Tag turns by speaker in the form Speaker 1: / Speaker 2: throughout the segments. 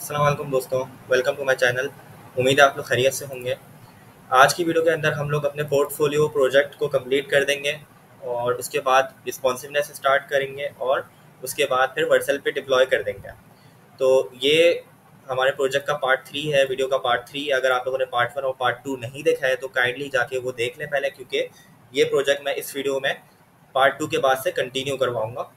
Speaker 1: अस्सलाम वालेकुम दोस्तों, वेलकम टू माय चैनल। उम्मीद है आप लोग खैरियत से होंगे। आज की वीडियो के अंदर हम लोग अपने पोर्टफोलियो प्रोजेक्ट को कंप्लीट कर देंगे और उसके बाद रिस्पॉन्सिवनेस स्टार्ट करेंगे और उसके बाद फिर वर्सल पे डिप्लॉय कर देंगे। तो ये हमारे प्रोजेक्ट का पार्ट 3 है, वीडियो का पार्ट 3। अगर आप लोगों ने पार्ट 1 और पार्ट 2 नहीं देखा है तो काइंडली जाके वो देख लें पहले, क्योंकि ये प्रोजेक्ट मैं इस वीडियो में पार्ट 2 के बाद से कंटिन्यू करवाऊँगा।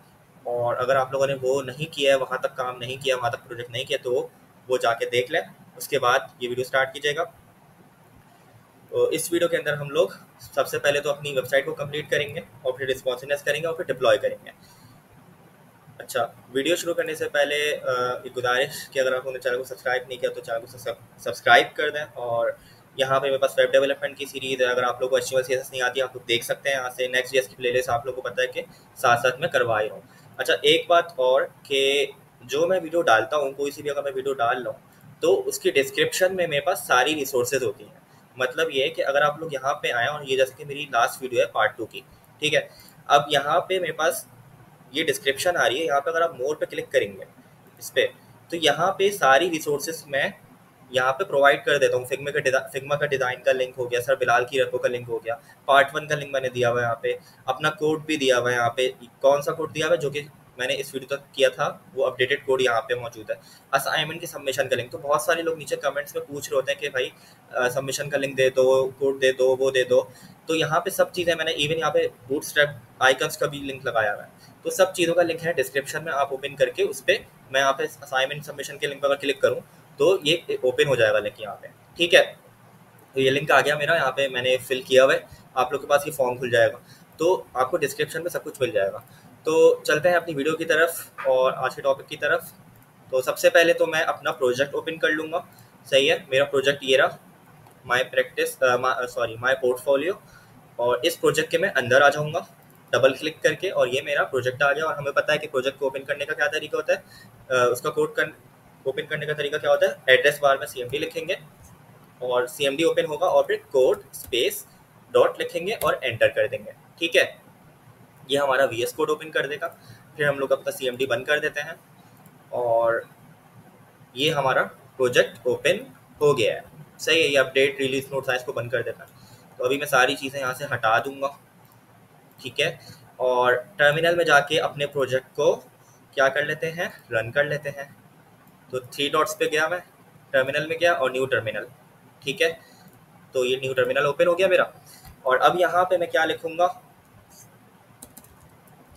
Speaker 1: और अगर आप लोगों ने वो नहीं किया है, वहाँ तक काम नहीं किया, वहाँ तक प्रोजेक्ट नहीं किया, तो वो जाके देख लें। उसके बाद ये वीडियो स्टार्ट कीजिएगा। तो इस वीडियो के अंदर हम लोग सबसे पहले तो अपनी वेबसाइट को कंप्लीट करेंगे और फिर रिस्पॉन्सिवनेस करेंगे और फिर डिप्लॉय करेंगे। अच्छा, वीडियो शुरू करने से पहले एक गुजारिश कि अगर आप लोगों ने चैनल को सब्सक्राइब नहीं किया तो चैनल को सब्सक्राइब कर दें। और यहाँ पे मेरे पास वेब डेवलपमेंट की सीरीज़ है। अगर आप लोग को HTML CSS नहीं आती, आप लोग देख सकते हैं यहाँ से। Next.js की प्लेलिस्ट आप लोग को पता है कि साथ साथ मैं करवा ही रहा हूँ। अच्छा, एक बात और कि जो मैं वीडियो डालता हूँ, कोई सी भी अगर मैं वीडियो डाल रहा हूँ तो उसकी डिस्क्रिप्शन में मेरे पास सारी रिसोर्सेज होती हैं। मतलब ये है कि अगर आप लोग यहाँ पे आएँ, और ये जैसे कि मेरी लास्ट वीडियो है पार्ट 2 की, ठीक है। अब यहाँ पे मेरे पास ये डिस्क्रिप्शन आ रही है। यहाँ पे अगर आप मोर पे क्लिक करेंगे इस पे, तो यहाँ पे सारी रिसोर्सेज मैं यहाँ पे प्रोवाइड कर देता हूँ। फिग्मा का डिज़ाइन का लिंक हो गया, सर बिलाल की रेपो का लिंक हो गया, पार्ट 1 का लिंक मैंने दिया हुआ है यहाँ पे, अपना कोड भी दिया हुआ है यहाँ पे। कौन सा कोड दिया हुआ है जो कि मैंने इस वीडियो तक किया था, वो अपडेटेड कोड यहाँ पे मौजूद है। असाइनमेंट के सबमिशन का लिंक, तो बहुत सारे लोग नीचे कमेंट्स में पूछ रहे होते हैं कि भाई सबमिशन का लिंक दे दो, कोड दे दो, वो दे दो। तो यहाँ पे सब चीज़ें मैंने, इवन यहाँ पे बूटस्ट्रैप आइकन्स का भी लिंक लगाया हुआ है। तो सब चीज़ों का लिंक है डिस्क्रिप्शन में। आप ओपन करके उस पर, मैं यहाँ पे असाइनमेंट सबमिशन के लिंक पर अगर क्लिक करूँ तो ये ओपन हो जाएगा लिंक यहाँ पे, ठीक है। तो ये लिंक आ गया मेरा, यहाँ पे मैंने फिल किया हुआ है। आप लोग के पास ये फॉर्म खुल जाएगा, तो आपको डिस्क्रिप्शन में सब कुछ मिल जाएगा। तो चलते हैं अपनी वीडियो की तरफ और आज के टॉपिक की तरफ। तो सबसे पहले तो मैं अपना प्रोजेक्ट ओपन कर लूँगा। सही है, मेरा प्रोजेक्ट ये रहा, माई पोर्टफोलियो। और इस प्रोजेक्ट के मैं अंदर आ जाऊँगा डबल क्लिक करके, और ये मेरा प्रोजेक्ट आ गया। और हमें पता है कि प्रोजेक्ट को ओपन करने का क्या तरीका होता है। उसका ओपन करने का तरीका क्या होता है, एड्रेस बार में CMD लिखेंगे और CMD ओपन होगा और फिर कोड स्पेस डॉट लिखेंगे और एंटर कर देंगे, ठीक है। ये हमारा VS कोड ओपन कर देगा। फिर हम लोग अपना CMD बंद कर देते हैं और ये हमारा प्रोजेक्ट ओपन हो गया है। सही है, ये अपडेट रिलीज नोट साइज को बंद कर देता है। तो अभी मैं सारी चीज़ें यहाँ से हटा दूंगा, ठीक है। और टर्मिनल में जाके अपने प्रोजेक्ट को क्या कर लेते हैं, रन कर लेते हैं। तो 3 डॉट्स पे गया मैं, टर्मिनल में गया और न्यू टर्मिनल, ठीक है। तो ये न्यू टर्मिनल ओपन हो गया मेरा। और अब यहाँ पे मैं क्या लिखूंगा,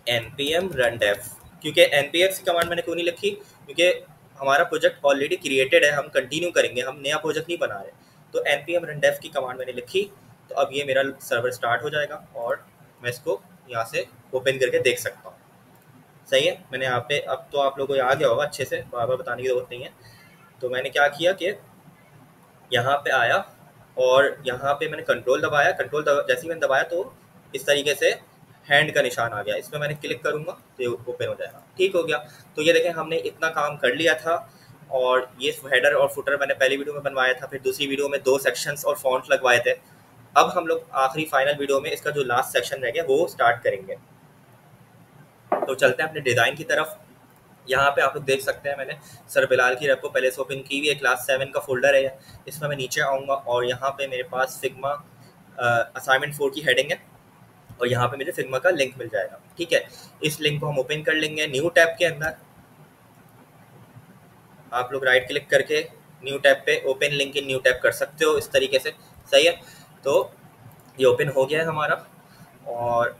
Speaker 1: npm run dev। क्योंकि npm की कमांड मैंने क्यों नहीं लिखी, क्योंकि हमारा प्रोजेक्ट ऑलरेडी क्रिएटेड है, हम कंटिन्यू करेंगे, हम नया प्रोजेक्ट नहीं बना रहे। तो npm run dev की कमांड मैंने लिखी। तो अब ये मेरा सर्वर स्टार्ट हो जाएगा और मैं इसको यहाँ से ओपन करके देख सकता हूँ। सही है, मैंने यहाँ पे, अब तो आप लोगों को आ गया होगा अच्छे से, बार बार बताने की जरूरत नहीं है। तो मैंने क्या किया कि यहाँ पे आया और यहाँ पे मैंने कंट्रोल दबाया। जैसे ही मैंने दबाया तो इस तरीके से हैंड का निशान आ गया। इस पर मैंने क्लिक करूँगा तो ये ओपन हो जाएगा, ठीक हो गया। तो ये देखें, हमने इतना काम कर लिया था। और ये हेडर और फुटर मैंने पहली वीडियो में बनवाया था, फिर दूसरी वीडियो में 2 सेक्शंस और फॉन्ट लगवाए थे। अब हम लोग आखिरी फाइनल वीडियो में इसका जो लास्ट सेक्शन रह गया वो स्टार्ट करेंगे। तो चलते हैं अपने डिज़ाइन की तरफ। यहाँ पे आप लोग देख सकते हैं, मैंने सर बिलाल की रेपो पहले से ओपन की हुई है। क्लास 7 का फोल्डर है। इसमें मैं नीचे आऊँगा और यहाँ पे मेरे पास फिग्मा असाइनमेंट 4 की हेडिंग है और यहाँ पे मुझे फिग्मा का लिंक मिल जाएगा, ठीक है। इस लिंक को हम ओपन कर लेंगे न्यू टैब के अंदर। आप लोग राइट क्लिक करके न्यू टैब पे open link in new tab कर सकते हो इस तरीके से। सही है, तो ये ओपन हो गया है हमारा। और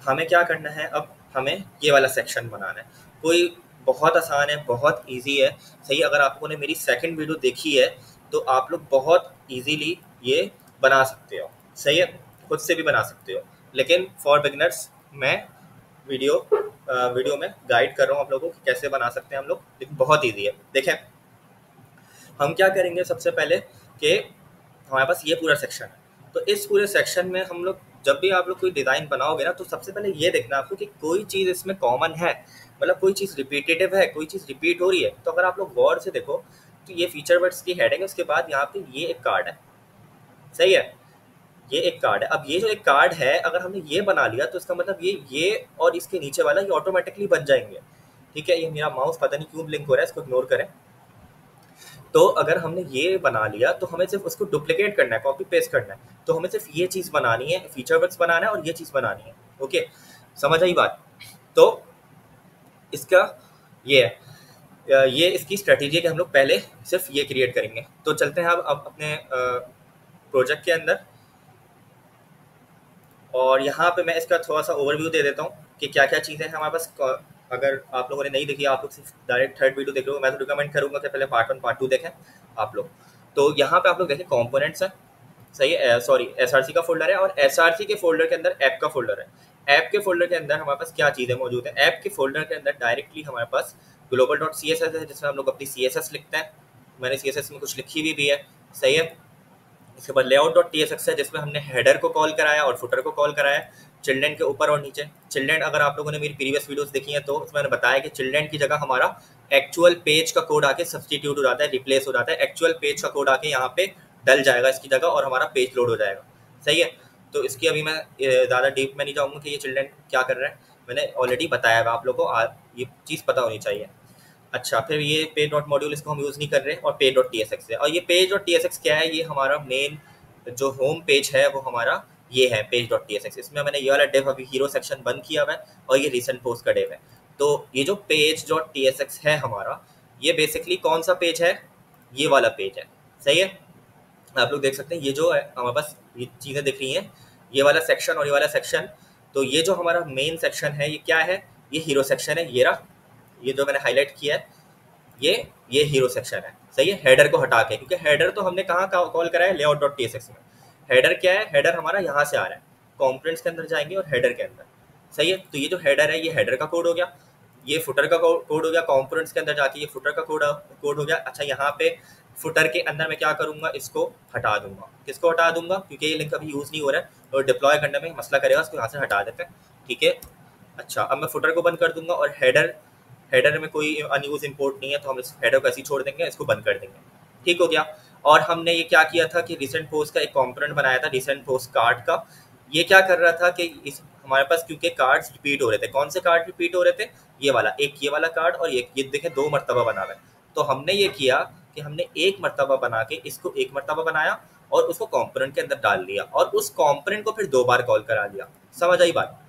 Speaker 1: हमें क्या करना है, अब हमें ये वाला सेक्शन बनाना है। कोई बहुत आसान है, बहुत इजी है। सही, अगर आप लोगों ने मेरी सेकंड वीडियो देखी है तो आप लोग बहुत इजीली ये बना सकते हो। सही है, खुद से भी बना सकते हो। लेकिन फॉर बिगनर्स मैं वीडियो में गाइड कर रहा हूँ आप लोगों को कि कैसे बना सकते हैं हम लोग, लेकिन बहुत ईजी है। देखें, हम क्या करेंगे सबसे पहले कि हमारे पास ये पूरा सेक्शन है। तो इस पूरे सेक्शन में हम लोग, जब भी आप लोग कोई डिज़ाइन बनाओगे ना, तो सबसे पहले ये देखना आपको कि कोई चीज़ इसमें कॉमन है, मतलब कोई चीज़ रिपीटेटिव है, कोई चीज़ रिपीट हो रही है। तो अगर आप लोग गौर से देखो तो ये फीचर वर्ड्स की हेडिंग है, उसके बाद यहाँ पे ये एक कार्ड है। सही है, ये एक कार्ड है। अब ये जो एक कार्ड है, अगर हमने ये बना लिया तो इसका मतलब ये और इसके नीचे वाला ये ऑटोमेटिकली बन जाएंगे, ठीक है। ये मेरा माउस पता नहीं क्यों ब्लिंक हो रहा है, इसको इग्नोर करें। तो अगर हमने ये बना लिया तो हमें सिर्फ उसको डुप्लीकेट करना है, कॉपी पेस्ट करना है। तो हमें सिर्फ ये चीज़ बनानी है, फीचर वर्क्स बनाना है और ये चीज़ बनानी है। ओके, समझ आई बात? तो इसका ये है, ये इसकी स्ट्रेटेजी है कि हम लोग पहले सिर्फ ये क्रिएट करेंगे। तो चलते हैं अब अपने प्रोजेक्ट के अंदर, और यहाँ पे मैं इसका थोड़ा सा ओवरव्यू दे देता हूँ कि क्या क्या चीज़ें हैं हमारे पास। अगर आप लोगों ने नहीं देखी, आप लोग सिर्फ डायरेक्ट थर्ड वीडियो देख रहे हो, मैं तो रिकमेंड करूँगा कि पहले पार्ट 1 पार्ट 2 देखें आप लोग। तो यहाँ पे आप लोग देखें कॉम्पोनेंट्स है, सही है, सॉरी एसआरसी का फोल्डर है, और एसआरसी के फोल्डर के अंदर ऐप का फोल्डर है। ऐप के फोल्डर के अंदर हमारे पास क्या चीज़ें मौजूद है? ऐप के फोल्डर के अंदर डायरेक्टली हमारे पास global dot C S S है, जिसमें हम लोग अपनी सी एस एस लिखते हैं। मैंने सी एस एस में कुछ लिखी हुई भी है, सही है। इसके बाद layout dot T S x है, जिसमें हमने हेडर को कॉल कराया और फुटर को कॉल कराया, चिल्ड्रेन के ऊपर और नीचे। चिल्ड्रेन अगर आप लोगों ने मेरी प्रीवियस वीडियोस देखी हैं तो उसमें मैंने बताया कि चिल्ड्रेन की जगह हमारा एक्चुअल पेज का कोड आके सब्सटीट्यूट हो जाता है, रिप्लेस हो जाता है। एक्चुअल पेज का कोड आके यहाँ पे डल जाएगा इसकी जगह, और हमारा पेज लोड हो जाएगा, सही है। तो इसकी अभी मैं ज़्यादा डीप में नहीं जाऊँगा कि ये चिल्ड्रेन क्या कर रहा है, मैंने ऑलरेडी बताया है आप लोगों को, ये चीज़ पता होनी चाहिए। अच्छा, फिर ये पे डॉट मॉड्यूल इसको हम यूज़ नहीं कर रहे, और पे डॉट टी एस एक्स है। और ये page dot T S x क्या है? ये हमारा मेन जो होम पेज है वो हमारा ये है page dot T S x. इसमें मैंने ये वाला डिव अभी हीरो सेक्शन बंद किया हुआ है, और ये रिसेंट पोस्ट का डिव है। तो ये जो page dot T S x है हमारा, ये बेसिकली कौन सा पेज है? ये वाला पेज है, सही है। आप लोग देख सकते हैं ये जो है हमारे पास ये चीज़ें दिख रही हैं, ये वाला सेक्शन और ये वाला सेक्शन। तो ये जो हमारा मेन सेक्शन है ये क्या है? ये हीरो सेक्शन है। ये रहा, ये जो मैंने हाईलाइट किया है, ये हीरो सेक्शन है, सही है। हेडर को हटा के, क्योंकि हेडर तो हमने कहाँ कॉल करा है? Layout dot T S x में। हेडर क्या है? हेडर हमारा यहाँ से आ रहा है, कॉम्पोनेंट्स के अंदर जाएंगे और हेडर के अंदर, सही है। तो ये जो हेडर है ये हेडर का कोड हो गया, ये फुटर का कोड हो गया, कॉम्पोनेंट्स के अंदर जाके ये फुटर का कोड हो गया। अच्छा, यहाँ पे फुटर के अंदर मैं क्या करूँगा? इसको हटा दूंगा। किसको हटा दूंगा? क्योंकि ये लिंक अभी यूज़ नहीं हो रहा है और डिप्लॉय करने में मसला करेगा, उसको यहाँ से हटा देते हैं, ठीक है। अच्छा, अब मैं फुटर को बंद कर दूंगा, और हेडर में कोई अनयूज इंपोर्ट नहीं है, तो हम इस हेडर को ऐसे ही छोड़ देंगे, इसको बंद कर देंगे, ठीक हो गया। और हमने ये क्या किया था कि रिसेंट पोस्ट का एक कंपोनेंट बनाया था, रिसेंट पोस्ट कार्ड का। ये क्या कर रहा था कि इस हमारे पास क्योंकि कार्ड्स रिपीट हो रहे थे। कौन से कार्ड रिपीट हो रहे थे? ये वाला, एक ये वाला कार्ड, और ये देखें 2 मरतबा बना हुआ है। तो हमने ये किया कि हमने 1 मरतबा बना के इसको 1 मरतबा बनाया, और उसको कंपोनेंट के अंदर डाल लिया, और उस कंपोनेंट को फिर 2 बार कॉल करा लिया। समझ आई बात?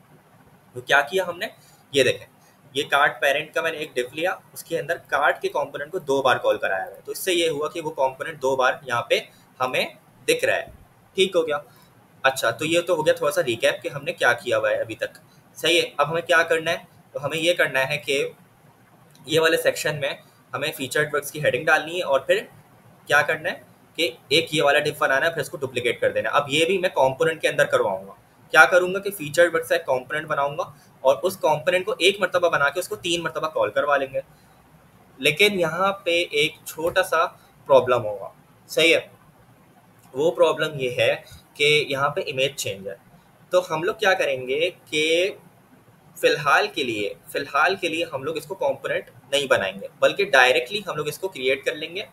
Speaker 1: तो क्या किया हमने, ये देखें, ये कार्ड पेरेंट का मैंने एक डिफ लिया, उसके अंदर कार्ड के कंपोनेंट को 2 बार कॉल कराया है। तो इससे ये हुआ कि वो कंपोनेंट 2 बार यहाँ पे हमें दिख रहा है, ठीक हो गया। अच्छा, तो ये तो हो गया थोड़ा सा रिकैप कि हमने क्या किया हुआ है अभी तक, सही है। अब हमें क्या करना है? तो हमें ये करना है कि ये वाले सेक्शन में हमें फीचर्ड वर्क्स की हेडिंग डालनी है, और फिर क्या करना है कि एक ये वाला डिफ बनाना है, फिर इसको डुप्लीकेट कर देना है। अब ये भी मैं कंपोनेंट के अंदर करवाऊंगा। क्या करूंगा कि फीचर्ड वर्क्स का एक कंपोनेंट बनाऊंगा, और उस कंपोनेंट को 1 मरतबा बना के उसको 3 मरतबा कॉल करवा लेंगे। लेकिन यहाँ पे एक छोटा सा प्रॉब्लम होगा, सही है। वो प्रॉब्लम ये है कि यहाँ पे इमेज चेंज है। तो हम लोग क्या करेंगे कि फ़िलहाल के लिए हम लोग इसको कंपोनेंट नहीं बनाएंगे, बल्कि डायरेक्टली हम लोग इसको क्रिएट कर लेंगे।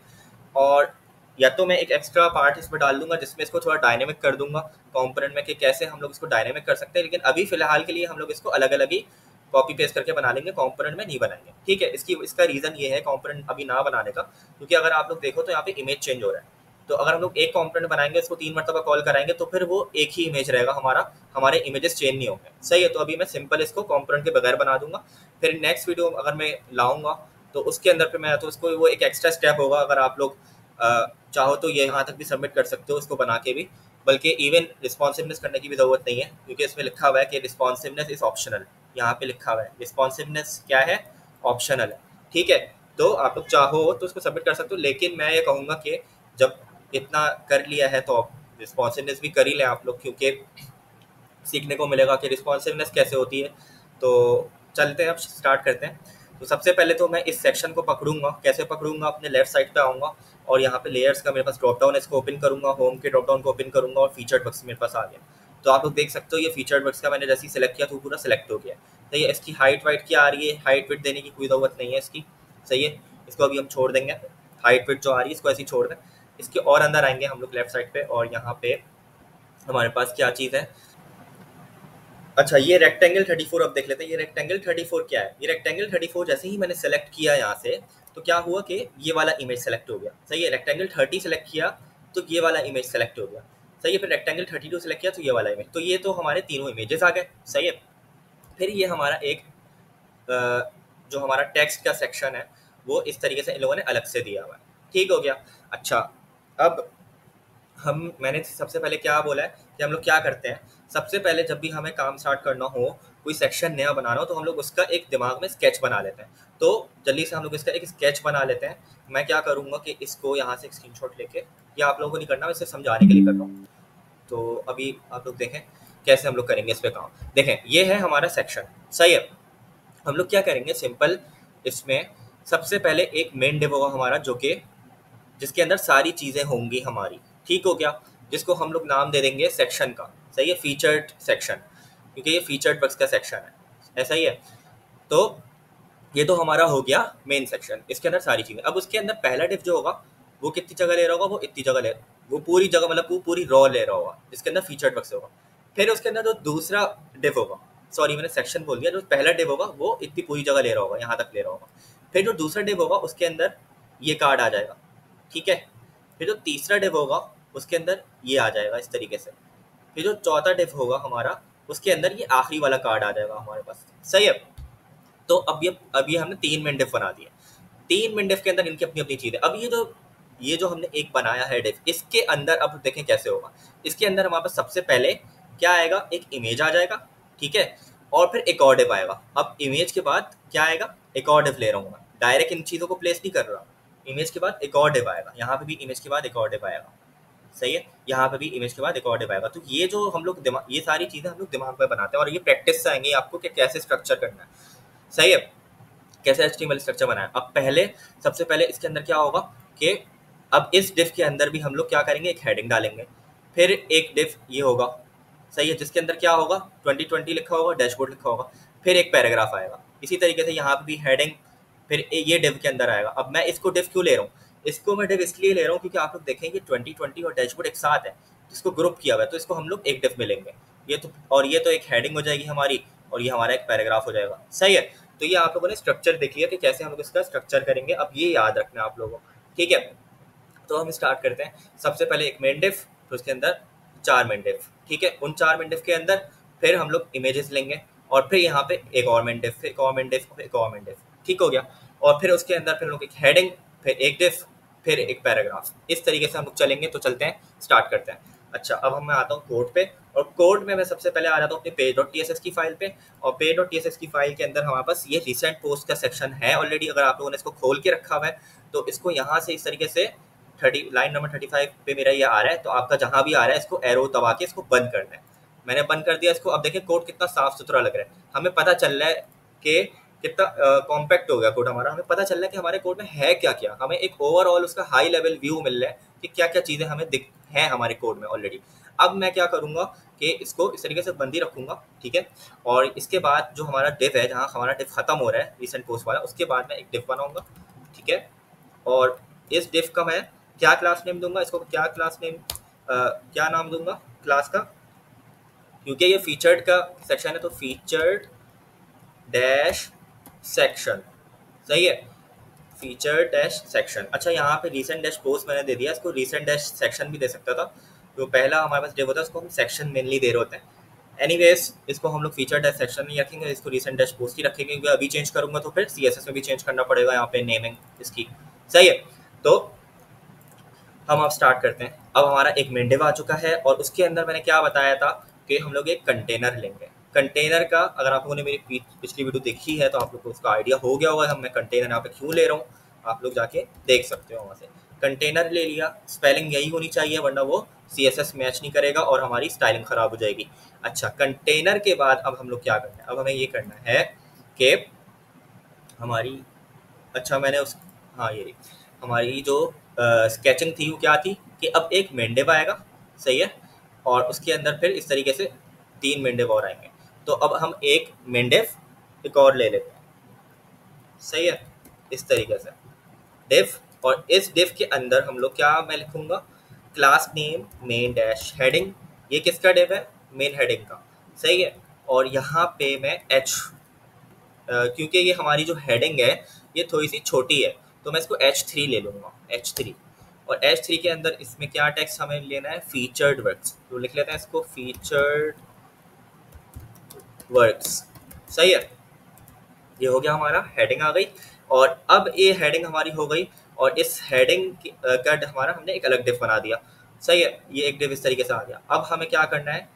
Speaker 1: और या तो मैं एक एक्स्ट्रा पार्ट इसमें डाल दूंगा जिसमें इसको थोड़ा डायनेमिक कर दूंगा कंपोनेंट में, कि कैसे हम लोग इसको डायनेमिक कर सकते हैं। लेकिन अभी फ़िलहाल के लिए हम लोग इसको अलग अलग ही कॉपी पेस्ट करके बना लेंगे, कंपोनेंट में नहीं बनाएंगे, ठीक है। इसका रीज़न ये है कंपोनेंट अभी ना बनाने का, क्योंकि अगर आप लोग देखो तो यहाँ पे इमेज चेंज हो रहा है। तो अगर हम लोग एक कंपोनेंट बनाएंगे, इसको 3 मरतबा कॉल कराएंगे, तो फिर वो एक ही इमेज रहेगा हमारे इमेजेस चेंज नहीं होंगे, सही है। तो अभी मैं सिंपल इसको कंपोनेंट के बगैर बना दूंगा। फिर नेक्स्ट वीडियो अगर मैं लाऊंगा तो उसके अंदर फिर मैं तो उसको वो एक एक्स्ट्रा स्टेप होगा। अगर आप लोग चाहो तो ये यहाँ तक भी सबमिट कर सकते हो इसको बना के भी, बल्कि इवन रिस्पॉन्सिवनेस करने की भी ज़रूरत नहीं है, क्योंकि इसमें लिखा हुआ है कि रिस्पॉन्सिवनेस इज़ ऑप्शनल। यहाँ पे लिखा हुआ है रिस्पॉन्सिवनेस क्या है? ऑप्शनल है, ठीक है। तो आप लोग चाहो तो उसको सबमिट कर सकते हो, लेकिन मैं ये कहूँगा कि जब इतना कर लिया है तो रिस्पॉन्सिवनेस भी कर ही लें आप लोग, क्योंकि सीखने को मिलेगा कि रिस्पॉन्सिवनेस कैसे होती है। तो चलते हैं, अब स्टार्ट करते हैं। तो सबसे पहले तो मैं इस सेक्शन को पकड़ूंगा। कैसे पकड़ूंगा? अपने लेफ्ट साइड पे आऊँगा, और यहाँ पे लेयर्स का मेरे पास ड्रॉप डाउन है, इसको ओपन करूँगा, होम के ड्रॉप डाउन को ओपन करूँगा, और फीचर्ड वर्क्स मेरे पास आ गया। तो आप लोग देख सकते हो ये फीचर्ड वर्क्स का मैंने जैसे ही सिलेक्ट किया तो पूरा सिलेक्ट हो गया। तो ये इसकी हाइट वाइट क्या आ रही है? हाइट विड्थ देने की कोई ज़रूरत नहीं है इसकी, सही है। इसको अभी हम छोड़ देंगे, हाइट विड्थ जो आ रही है इसको ऐसे ही छोड़ दें। इसके और अंदर आएंगे हम लोग लेफ्ट साइड पे, और यहाँ पे हमारे पास क्या चीज़ है? अच्छा, ये रेक्टेंगल 34 अब देख लेते हैं। ये रेक्टेंगल 34 क्या है? ये रेक्टेंगल 34 जैसे ही मैंने सेलेक्ट किया यहाँ से, तो क्या हुआ कि ये वाला इमेज सेलेक्ट हो गया। सही है, रेक्टेंगल 30 सेलेक्ट किया तो ये वाला इमेज सेलेक्ट हो गया। सही है, फिर रेक्टेंगल 32 सेलेक्ट किया तो ये वाला इमेज। तो ये तो हमारे तीनों इमेजेस आ गए। सही है, फिर ये हमारा एक जो हमारा टेक्स्ट का सेक्शन है वो इस तरीके से इन लोगों ने अलग से दिया हुआ है। ठीक हो गया। अच्छा, अब मैंने सबसे पहले क्या बोला है कि हम लोग क्या करते हैं, सबसे पहले जब भी हमें काम स्टार्ट करना हो, कोई सेक्शन नया बनाना हो, तो हम लोग उसका एक दिमाग में स्केच बना लेते हैं। तो जल्दी से हम लोग इसका एक स्केच बना लेते हैं। मैं क्या करूँगा कि इसको यहाँ से एक स्क्रीनशॉट लेके, या आप लोगों को नहीं करना, मैं सिर्फ समझाने के लिए कर रहा हूँ। तो अभी आप लोग देखें कैसे हम लोग करेंगे इस पे काम। देखें, ये है हमारा सेक्शन। सही है, हम लोग क्या करेंगे, सिंपल इसमें सबसे पहले एक मेन डिव होगा हमारा, जो कि जिसके अंदर सारी चीज़ें होंगी हमारी। ठीक हो गया, जिसको हम लोग नाम दे देंगे सेक्शन का। सही है, फीचर्ड सेक्शन, क्योंकि ये फीचर्ड बक्स का सेक्शन है। ऐसा ही है। तो ये तो हमारा हो गया मेन सेक्शन, इसके अंदर सारी चीज़ें। अब उसके अंदर पहला डिव जो होगा वो कितनी जगह ले रहा होगा, वो इतनी जगह ले, वो पूरी जगह, मतलब वो पूरी रॉ ले रहा होगा, जिसके अंदर फीचर्ड बक्स होगा। फिर उसके अंदर जो दूसरा डिव होगा, सॉरी मैंने सेक्शन बोल दिया, जो पहला डिव होगा वो इतनी पूरी जगह ले रहा होगा, यहाँ तक ले रहा होगा। फिर जो दूसरा डिव होगा उसके अंदर ये कार्ड आ जाएगा। ठीक है, फिर जो तीसरा डिव होगा उसके अंदर ये आ जाएगा इस तरीके से। फिर जो चौथा डिव होगा हमारा, उसके अंदर ये आखिरी वाला कार्ड आ जाएगा हमारे पास। सही है, तो अब ये हमने 3 मेन डिव बना दिए। 3 मेन डिव के अंदर इनकी अपनी अपनी चीज़ है। अब ये जो हमने एक बनाया है डिव, इसके अंदर अब देखें कैसे होगा। इसके अंदर हमारे पास सबसे पहले क्या आएगा, एक इमेज आ जाएगा। ठीक है, और फिर एक और डिव आएगा। अब इमेज के बाद क्या आएगा, एक और डिव ले रहा हूँ मैं, डायरेक्ट इन चीज़ों को प्लेस नहीं कर रहा। इमेज के बाद एक और डिव आएगा, यहाँ पे भी इमेज के बाद एक और डिव आएगा। सही है, यहाँ पे भी इमेज के बाद एक और डिव आएगा। तो ये जो हम लोग दिमाग, ये सारी चीज़ें हम लोग दिमाग में बनाते हैं, और ये प्रैक्टिस से आएंगे आपको कि कैसे स्ट्रक्चर करना है। सही है, कैसे HTML स्ट्रक्चर बनाया। अब सबसे पहले इसके अंदर क्या होगा कि अब इस डिव के अंदर भी हम लोग क्या करेंगे, एक हेडिंग डालेंगे। फिर एक डिव ये होगा, सही है, जिसके अंदर क्या होगा, 2020 लिखा होगा, डैशबोर्ड लिखा होगा। फिर एक पैराग्राफ आएगा। इसी तरीके से यहाँ पे भी हेडिंग, फिर ये डिव के अंदर आएगा। अब मैं इसको डिव क्यों ले रहा हूँ, इसको मैं डिव इसलिए ले रहा हूँ क्योंकि आप लोग देखेंगे 2020 और डैशबोर्ड एक साथ है, जिसको ग्रुप किया हुआ है, तो इसको हम लोग एक डिव में लेंगे। ये तो एक हेडिंग हो जाएगी हमारी, और ये हमारा एक पैराग्राफ हो जाएगा। सही है, तो ये आप लोगों ने स्ट्रक्चर देख लिया कि कैसे हम लोग इसका स्ट्रक्चर करेंगे। अब ये याद रखना है आप लोगों को। ठीक है, तो हम स्टार्ट करते हैं। सबसे पहले एक मेन डिव, फिर उसके अंदर 4 मेन डिव। ठीक है, उन 4 मेन डिव के अंदर फिर हम लोग इमेजेस लेंगे, और फिर यहाँ पे एक और मेन डिव, फिर एक और मेन डिव, फिर एक और मेन डिव। ठीक हो गया, और फिर उसके अंदर फिर हम लोग एक हेडिंग, फिर एक डिव, फिर एक पैराग्राफ। इस तरीके से हम लोग चलेंगे। तो चलते हैं, स्टार्ट करते हैं। अच्छा, अब मैं आता हूँ कोड पे, और कोड में मैं सबसे पहले आ जाता हूँ अपनी page.tss की फाइल पे। और page.tss की फाइल के अंदर हमारे पास ये रिसेंट पोस्ट का सेक्शन है ऑलरेडी। अगर आप लोगों ने इसको खोल के रखा हुआ है तो इसको यहाँ से इस तरीके से लाइन नंबर 35 पे मेरा ये आ रहा है, तो आपका जहाँ भी आ रहा है इसको एरो दबा के इसको बंद करना है। मैंने बंद कर दिया इसको। अब देखिए कोड कितना साफ सुथरा लग रहा है, हमें पता चल रहा है कि कितना कॉम्पैक्ट हो गया कोड हमारा। हमें पता चल रहा है कि हमारे कोड में है क्या क्या, हमें एक ओवरऑल उसका हाई लेवल व्यू मिल रहा है कि क्या क्या चीज़ें हमें दिख हैं हमारे कोड में ऑलरेडी। अब मैं क्या करूँगा कि इसको इस तरीके से बंद ही रखूँगा। ठीक है, और इसके बाद जो हमारा डिव है, जहाँ हमारा डिव खत्म हो रहा है रिसेंट पोस्ट वाला, उसके बाद मैं एक डिव बनाऊँगा। ठीक है, और इस डिव का मैं क्या क्लास नेम दूंगा, इसको क्या नाम दूंगा क्लास का, क्योंकि ये फीचर्ड का सेक्शन है, तो फीचर्ड डैश सेक्शन। सही है, फीचर डैश सेक्शन। अच्छा, यहाँ पे रिसेंट डैश पोस्ट मैंने दे दिया, इसको रिसेंट डैश सेक्शन भी दे सकता था। जो पहला हमारे पास डिव होता है उसको हम सेक्शन मेनली दे रहे होते हैं। एनीवेज, इसको हम लोग फीचर डैश सेक्शन नहीं रखेंगे, इसको रिसेंट डैश पोस्ट ही रखेंगे, क्योंकि अभी चेंज करूंगा तो फिर CSS में भी चेंज करना पड़ेगा यहाँ पे नेमिंग इसकी। सही है, तो हम अब स्टार्ट करते हैं। अब हमारा एक मेन डिव आ चुका है, और उसके अंदर मैंने क्या बताया था कि हम लोग एक कंटेनर लेंगे। कंटेनर का अगर आप लोगों ने मेरी पिछली वीडियो देखी है तो आप लोग को उसका आइडिया हो गया होगा हम मैं कंटेनर यहाँ पे क्यों ले रहा हूँ, आप लोग जाके देख सकते हो वहाँ से। कंटेनर ले लिया, स्पेलिंग यही होनी चाहिए वरना वो CSS मैच नहीं करेगा और हमारी स्टाइलिंग खराब हो जाएगी। अच्छा, कंटेनर के बाद अब हम लोग क्या करना है, अब हमें ये करना है कि हमारी, अच्छा मैंने हाँ ये हमारी जो स्केचिंग थी वो क्या थी कि अब एक मेन डिव आएगा। सही है, और उसके अंदर फिर इस तरीके से 3 मेन डिव और आएंगे। तो अब हम एक मेन डिव एक और ले लेते हैं। सही है, इस तरीके से डिव, और इस डिव के अंदर हम लोग क्या, मैं लिखूंगा class name main dash heading. ये किसका डिव है, मेन हेडिंग का। सही है, और यहाँ पे मैं एच, क्योंकि ये हमारी जो हेडिंग है ये थोड़ी सी छोटी है तो मैं इसको H3 ले लूँगा, H3। और H3 के अंदर इसमें क्या टेक्स्ट हमें लेना है, फीचर्ड वर्क्स, तो लिख लेते हैं इसको फीचर्ड वर्क्स। सही है, ये हो गया, हमारा हेडिंग आ गई। और अब ये हेडिंग हमारी हो गई और इस हेडिंग का हमारा हमने एक अलग डिफ बना दिया। सही है, ये एक डिफ इस तरीके से आ गया। अब हमें क्या करना है,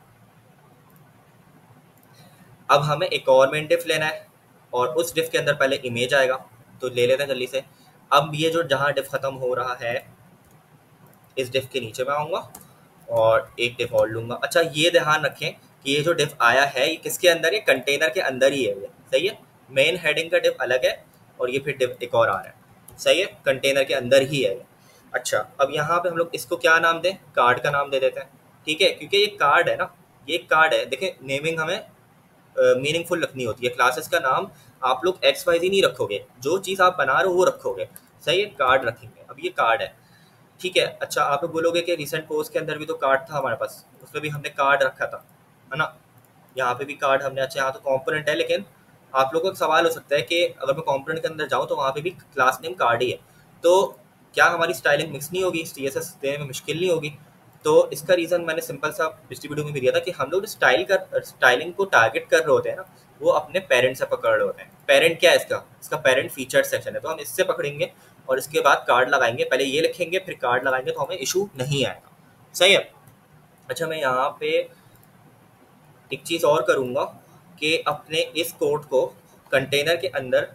Speaker 1: अब हमें एक और मेन डिफ लेना है और उस डिफ के अंदर पहले इमेज आएगा, तो ले लेते हैं जल्दी से। अब ये जो जहाँ डिफ खत्म हो रहा है इस डिफ के नीचे मैं आऊँगा और एक डिफ और लूँगा। अच्छा ये ध्यान रखें कि ये जो डिफ आया है ये किसके अंदर है, कंटेनर के अंदर ही है ये। सही है, मेन हेडिंग का डिफ अलग है और ये फिर डिफ एक और आ रहा है। सही है, कंटेनर के अंदर ही है ये। अच्छा अब यहाँ पे हम लोग इसको क्या नाम दें, कार्ड का नाम दे देते हैं। ठीक है, क्योंकि ये कार्ड है ना, ये कार्ड है। देखिए नेमिंग हमें मीनिंगफुल रखनी होती है। क्लासेस का नाम आप लोग एक्स वाई जी नहीं रखोगे, जो चीज़ आप बना रहे हो वो रखोगे। सही है, कार्ड रखेंगे। अब ये कार्ड है, ठीक है। अच्छा आप लोग बोलोगे कि रिसेंट पोस्ट के अंदर भी तो कार्ड था हमारे पास, उसमें भी हमने कार्ड रखा था, है ना। यहाँ पे भी कार्ड हमने, अच्छा यहाँ तो कंपोनेंट है, लेकिन आप लोगों को सवाल हो सकता है कि अगर मैं कंपोनेंट के अंदर जाऊँ तो वहाँ पे भी क्लास नेम कार्ड ही है, तो क्या हमारी स्टाइलिंग मिक्स नहीं होगी, CSS देने में मुश्किल नहीं होगी। तो इसका रीज़न मैंने सिंपल सा पिछली वीडियो में भी दिया था कि हम लोग स्टाइलिंग को टारगेट कर रहे होते हैं ना, वो अपने पेरेंट से पकड़ रहे होते हैं। पेरेंट क्या है इसका पेरेंट फीचर सेक्शन है, तो हम इससे पकड़ेंगे और इसके बाद कार्ड लगाएंगे। पहले ये लिखेंगे फिर कार्ड लगाएंगे, तो हमें इशू नहीं आएगा। सही है। अच्छा मैं यहाँ पे एक चीज़ और करूँगा कि अपने इस कोड को कंटेनर के अंदर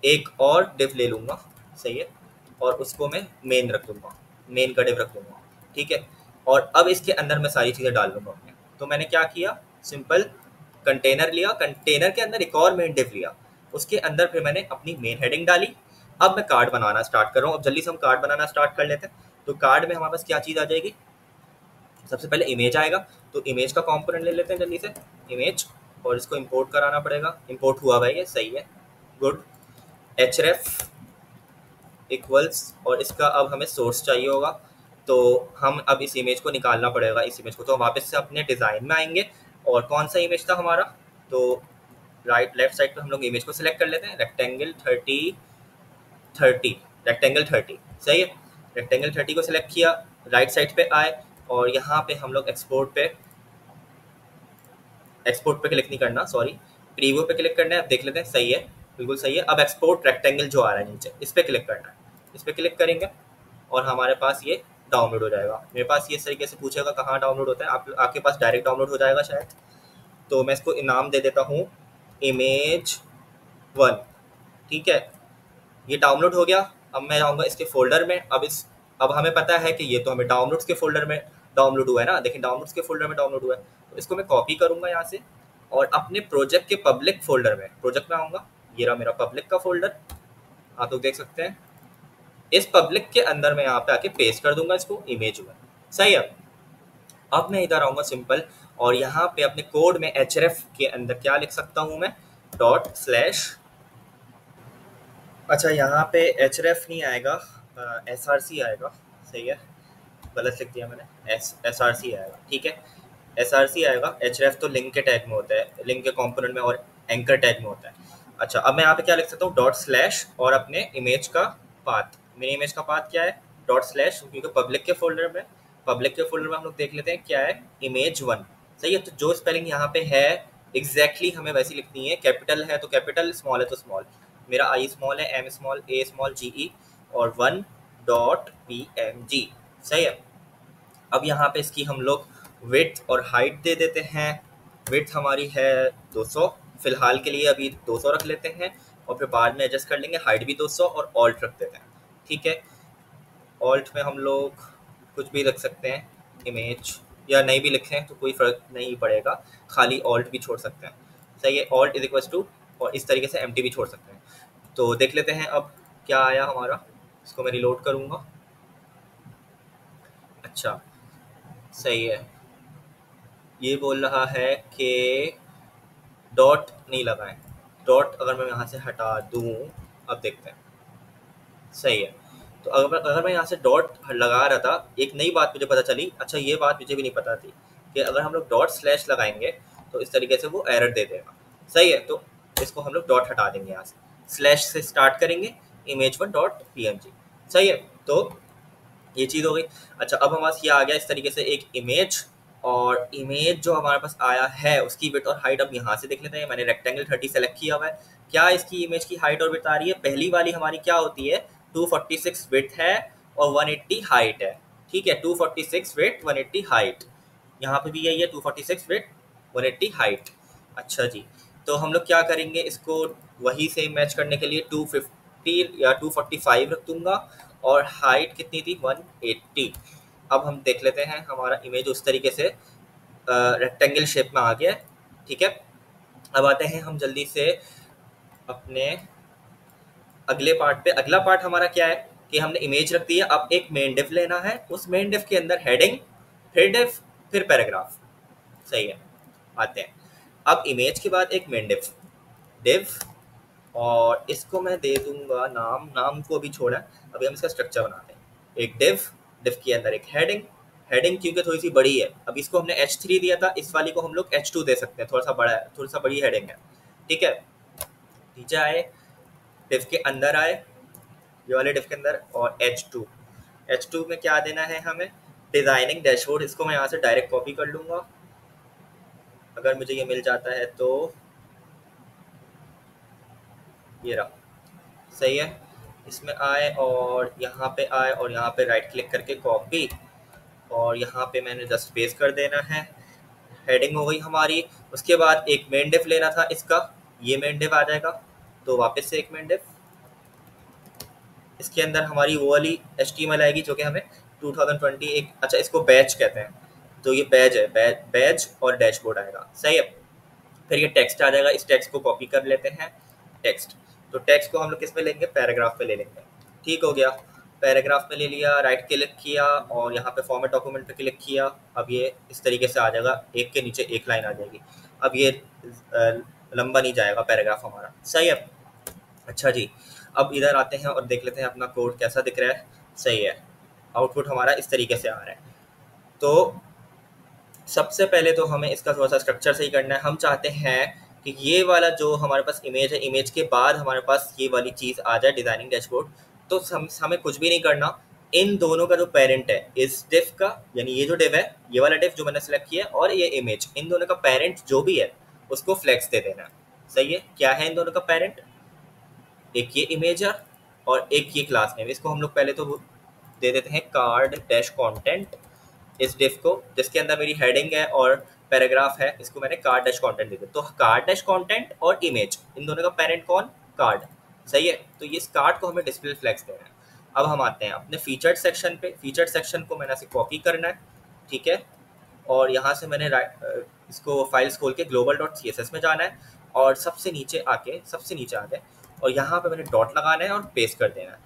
Speaker 1: एक और डिव ले लूँगा। सही है, और उसको मैं मेन रख दूँगा, मेन का डिव रख दूँगा। ठीक है, और अब इसके अंदर मैं सारी चीज़ें डाल दूँगा अपने। तो मैंने क्या किया, सिंपल कंटेनर लिया, कंटेनर के अंदर एक और मेन डिव लिया, उसके अंदर फिर मैंने अपनी मेन हेडिंग डाली। अब मैं कार्ड बनाना स्टार्ट कर रहा हूँ। अब जल्दी से हम कार्ड बनाना स्टार्ट कर लेते हैं। तो कार्ड में हमारे पास क्या चीज़ आ जाएगी, सबसे पहले इमेज आएगा, तो इमेज का कंपोनेंट ले लेते हैं जल्दी से, इमेज, और इसको इंपोर्ट कराना पड़ेगा। इंपोर्ट हुआ भाई, ये सही है, गुड। href इक्वल्स, और इसका अब हमें सोर्स चाहिए होगा, तो हम अब इस इमेज को निकालना पड़ेगा, इस इमेज को। तो वापस से अपने डिज़ाइन में आएंगे, और कौन सा इमेज था हमारा, तो लेफ्ट साइड पे हम लोग इमेज को सिलेक्ट कर लेते हैं, रेक्टेंगल 30, रेक्टेंगल 30। सही है, रेक्टेंगल 30 को सिलेक्ट किया, राइट साइड पे आए और यहाँ पे हम लोग एक्सपोर्ट पे क्लिक नहीं करना, सॉरी, प्रीव्यू पे क्लिक करना है। अब देख लेते हैं, सही है, बिल्कुल सही है। अब एक्सपोर्ट रेक्टेंगल जो आ रहा है नीचे, इस पर क्लिक करना है, इस पर क्लिक करेंगे और हमारे पास ये डाउनलोड हो जाएगा। मेरे पास ये इस तरीके से पूछेगा कहाँ डाउनलोड होता है, आपके पास डायरेक्ट डाउनलोड हो जाएगा शायद। तो मैं इसको इनाम दे देता हूँ Image1। ठीक है, ये डाउनलोड हो गया। अब मैं जाऊँगा इसके फोल्डर में। अब हमें पता है कि ये तो हमें डाउनलोड्स के फोल्डर में डाउनलोड हुआ है ना, देखिए डाउनलोड्स के फोल्डर में डाउनलोड हुआ है। तो इसको मैं कॉपी करूँगा यहाँ से और अपने प्रोजेक्ट के पब्लिक फोल्डर में, प्रोजेक्ट में आऊँगा, ये रहा मेरा पब्लिक का फोल्डर, आप लोग देख सकते हैं। इस पब्लिक के अंदर मैं यहाँ पे आके पेस्ट कर दूंगा इसको, Image1। सही है, अब मैं इधर आऊँगा सिंपल, और यहाँ पे अपने कोड में href के अंदर क्या लिख सकता हूँ मैं, ./ अच्छा यहाँ पे href नहीं आएगा, src आएगा। सही है, गलत लिख दिया मैंने, src आएगा। ठीक है, src आएगा। href तो लिंक के टैग में होता है, लिंक के कंपोनेंट में, और एंकर टैग में होता है। अच्छा अब मैं यहाँ पे क्या लिख सकता हूँ, ./ और अपने इमेज का पाथ, मेरी इमेज का पाथ क्या है, ./ क्योंकि पब्लिक के फोल्डर में हम लोग देख लेते हैं क्या है, Image1। सही है, तो जो स्पेलिंग यहाँ पे है एग्जैक्टली हमें वैसी लिखनी है। कैपिटल है तो कैपिटल, स्मॉल है तो स्मॉल। मेरा आई स्मॉल है, एम स्मॉल, ए स्मॉल, GE, और 1.png। सही है, अब यहाँ पे इसकी हम लोग विड्थ और हाइट दे देते हैं। विड्थ हमारी है 200, फिलहाल के लिए अभी 200 रख लेते हैं, और फिर बाद में एडजस्ट कर लेंगे। हाइट भी 200 और ऑल्ट रख देते हैं। ठीक है, ऑल्ट में हम लोग कुछ भी रख सकते हैं, इमेज, या नहीं भी लिखें तो कोई फ़र्क नहीं पड़ेगा, खाली ऑल्ट भी छोड़ सकते हैं। सही है, ऑल्ट इज इक्वल टू, और इस तरीके से एम्प्टी भी छोड़ सकते हैं। तो देख लेते हैं अब क्या आया हमारा, इसको मैं रिलोड करूँगा। अच्छा सही है, ये बोल रहा है कि डॉट नहीं लगाएं। डॉट अगर मैं यहाँ से हटा दूँ, अब देखते हैं। सही है, तो अगर मैं यहाँ से डॉट लगा रहा था, एक नई बात मुझे पता चली। अच्छा ये बात मुझे भी नहीं पता थी कि अगर हम लोग ./ लगाएंगे तो इस तरीके से वो एरर दे देगा। सही है, तो इसको हम लोग डॉट हटा देंगे यहाँ से, स्लैश से स्टार्ट करेंगे image1.png। सही है, तो ये चीज़ हो गई। अच्छा, अब हमारे पास ये आ गया इस तरीके से एक इमेज, और इमेज जो हमारे पास आया है उसकी विड्थ और हाइट अब यहाँ से देख लेते हैं। मैंने रेक्टेंगल 30 सेलेक्ट किया हुआ है। क्या इसकी इमेज की हाइट और विड्थ आ रही है? पहली वाली हमारी क्या होती है, 246 विड्थ है और 180 हाइट है। ठीक है, 246 विड्थ 180 हाइट, यहाँ पे भी यही है 246 विड्थ 180 हाइट। अच्छा जी, तो हम लोग क्या करेंगे, इसको वही सेम मैच करने के लिए 250 या 245 रख दूंगा, और हाइट कितनी थी 180। अब हम देख लेते हैं, हमारा इमेज उस तरीके से रेक्टेंगल शेप में आ गया है। ठीक है, अब आते हैं हम जल्दी से अपने अगले पार्ट पे। अगला पार्ट हमारा क्या है कि हमने इमेज रख दी है, अब एक मेन डिव लेना है, उस मेन डिव के अंदर हेडिंग, फिर डिव, फिर पैराग्राफ। सही है, आते हैं अब इमेज के बाद एक मेन डिव, डिव, और इसको मैं दे दूंगा नाम, नाम को अभी छोड़ा, अभी हम इसका स्ट्रक्चर बनाते हैं। एक डिव, डिव के अंदर एक हेडिंग, हेडिंग क्योंकि थोड़ी सी बड़ी है, अब इसको हमने H3 दिया था, इस वाली को हम लोग H2 दे सकते हैं, थोड़ा सा बड़ा है, थोड़ी सा बड़ी हेडिंग है। ठीक है, नीचे आए, डिव के अंदर आए, ये वाले डिव के अंदर, और H2, H2 में क्या देना है हमें, डिजाइनिंग डैशबोर्ड। इसको मैं यहाँ से डायरेक्ट कॉपी कर लूँगा, अगर मुझे ये मिल जाता है तो। ये रहा, सही है, इसमें आए और यहाँ पे आए और यहाँ पे राइट क्लिक करके कॉपी, और यहाँ पे मैंने जस्ट पेस्ट कर देना है। हेडिंग हो गई हमारी। उसके बाद एक मेन डिव लेना था इसका, ये मेन डिव आ जाएगा, तो वापस से एक मेन डिव, इसके अंदर हमारी वो वाली HTML आएगी जो कि हमें 2020 एक, अच्छा इसको बैच कहते हैं, तो ये बैच है, बैच और डैशबोर्ड आएगा। सही है, फिर ये टेक्स्ट आ जाएगा, इस टेक्स्ट को कॉपी कर लेते हैं, टेक्स्ट, तो टेक्स्ट को हम लोग किस पे लेंगे, पैराग्राफ पे ले लेंगे। ठीक हो गया, पैराग्राफ पे ले लिया, राइट क्लिक किया और यहाँ पे फॉर्मेट डॉक्यूमेंट पे क्लिक किया। अब ये इस तरीके से आ जाएगा, एक के नीचे एक लाइन आ जाएगी। अब ये लंबा नहीं जाएगा पैराग्राफ हमारा। सही है, अच्छा जी, अब इधर आते हैं और देख लेते हैं अपना कोड कैसा दिख रहा है। सही है, आउटपुट हमारा इस तरीके से आ रहा है। तो सबसे पहले तो हमें इसका थोड़ा सा स्ट्रक्चर सही करना है। हम चाहते हैं कि ये वाला जो हमारे पास इमेज है, इमेज के बाद हमारे पास ये वाली चीज़ आ जाए, डिज़ाइनिंग डैशबोर्ड। तो हमें कुछ भी नहीं करना, इन दोनों का जो पेरेंट है इस डिव का, यानी ये जो डिव है, ये वाला डिव जो मैंने सेलेक्ट किया है, और ये इमेज, इन दोनों का पेरेंट जो भी है उसको फ्लेक्स दे देना है। सही है, क्या है इन दोनों का पेरेंट, एक ये इमेज है और एक ये क्लास नेम। इसको हम लोग पहले तो दे देते हैं कार्ड डैश कॉन्टेंट, इस डिव को, जिसके अंदर मेरी हेडिंग है और पैराग्राफ है, इसको मैंने कार्ड डैश कॉन्टेंट दे दिया। तो कार्ड डैश कॉन्टेंट और इमेज, इन दोनों का पेरेंट कौन, कार्ड। सही है, तो ये इस कार्ड को हमें डिस्प्ले फ्लैग्स देना है। अब हम आते हैं अपने फीचर्ड सेक्शन पे। फीचर्ड सेक्शन को मैंने ऐसे कॉपी करना है, ठीक है, और यहाँ से मैंने इसको फाइल्स खोल के global.css में जाना है, और सबसे नीचे आके और यहाँ पे मैंने डॉट लगाना है और पेस्ट कर देना है।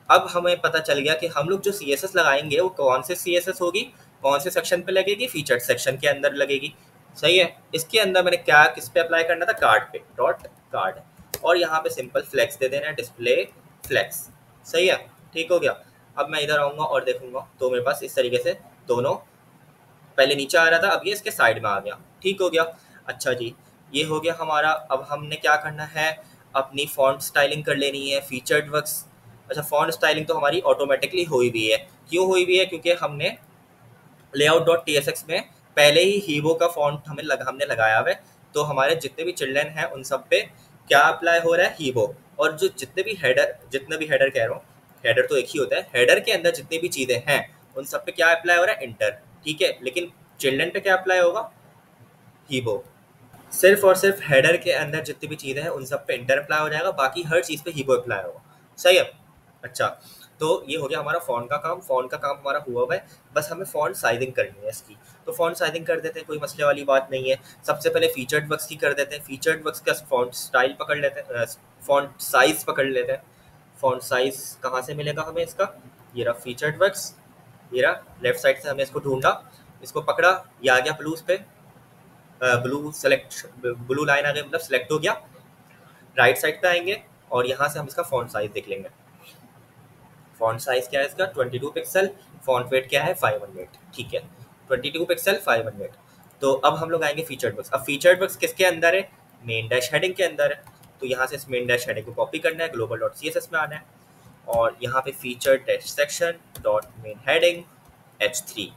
Speaker 1: अब हमें पता चल गया कि हम लोग जो CSS लगाएंगे वो कौन से CSS होगी, कौन से सेक्शन पे लगेगी, फीचर्ड सेक्शन के अंदर लगेगी। सही है, इसके अंदर मैंने क्या किस पे अप्लाई करना था, कार्ड पे, डॉट कार्ड, और यहाँ पे सिंपल फ्लेक्स दे देना है, डिस्प्ले फ्लेक्स। सही है, ठीक हो गया। अब मैं इधर आऊँगा और देखूंगा तो मेरे पास इस तरीके से दोनों, पहले नीचे आ रहा था, अब ये इसके साइड में आ गया। ठीक हो गया, अच्छा जी, ये हो गया हमारा। अब हमने क्या करना है, अपनी फॉन्ट स्टाइलिंग कर लेनी है, फीचर्ड वर्क्स। अच्छा, फॉन्ट स्टाइलिंग तो हमारी ऑटोमेटिकली हुई भी है। क्यों हुई भी है, क्योंकि हमने layout.tsx में पहले ही हीबो का फॉन्ट हमने लगाया हुआ है। तो हमारे जितने भी चिल्ड्रन हैं उन सब पे क्या अप्लाई हो रहा है, हीबो। और जो जितने भी हेडर कह रहा हूँ, हेडर तो एक ही होता है, हेडर के अंदर जितनी भी चीज़ें हैं उन सब पे क्या अप्लाई हो रहा है, इंटर। ठीक है, लेकिन चिल्ड्रन पे क्या अप्लाई होगा, हीबो। सिर्फ और सिर्फ हेडर के अंदर जितनी भी चीज़ें हैं उन सब पे इंटर अप्लाई हो जाएगा, बाकी हर चीज़ पे हीबो अप्लाई होगा। सही है, अच्छा, तो ये हो गया हमारा फ़ॉन्ट का काम। फ़ॉन्ट का काम हमारा हुआ हुआ है, बस हमें फ़ॉन्ट साइजिंग करनी है इसकी। तो फ़ॉन्ट साइजिंग कर देते हैं, कोई मसले वाली बात नहीं है। सबसे पहले फीचर्ड वर्क्स की कर देते हैं। फीचर्ड वर्क्स का फ़ॉन्ट स्टाइल पकड़ लेते हैं, फ़ॉन्ट साइज़ पकड़ लेते हैं। फ़ॉन्ट साइज़ कहाँ से मिलेगा हमें इसका, ये रहा फीचर्ड वर्क्स, ये रहा, लेफ्ट साइड से हमने इसको ढूंढा, इसको पकड़ा, ये आ गया ब्लूज पे, ब्लू लाइन आ गई, मतलब सेलेक्ट हो गया। राइट साइड पे आएंगे और यहाँ से हम इसका फ़ॉन्ट साइज देख लेंगे। फ़ॉन्ट साइज क्या है इसका, 22 पिक्सल। फ़ॉन्ट वेट क्या है, 500। ठीक है, 22 पिक्सल 500। तो अब हम लोग आएंगे फीचर्ड वर्क्स। अब फीचर्ड वर्क्स किसके अंदर है? मेन डैश हेडिंग के अंदर है। तो यहाँ से इस मेन डैश हेडिंग को कॉपी करना है, global dot C S S में आना है और यहाँ पे feature dash section dot main heading h3।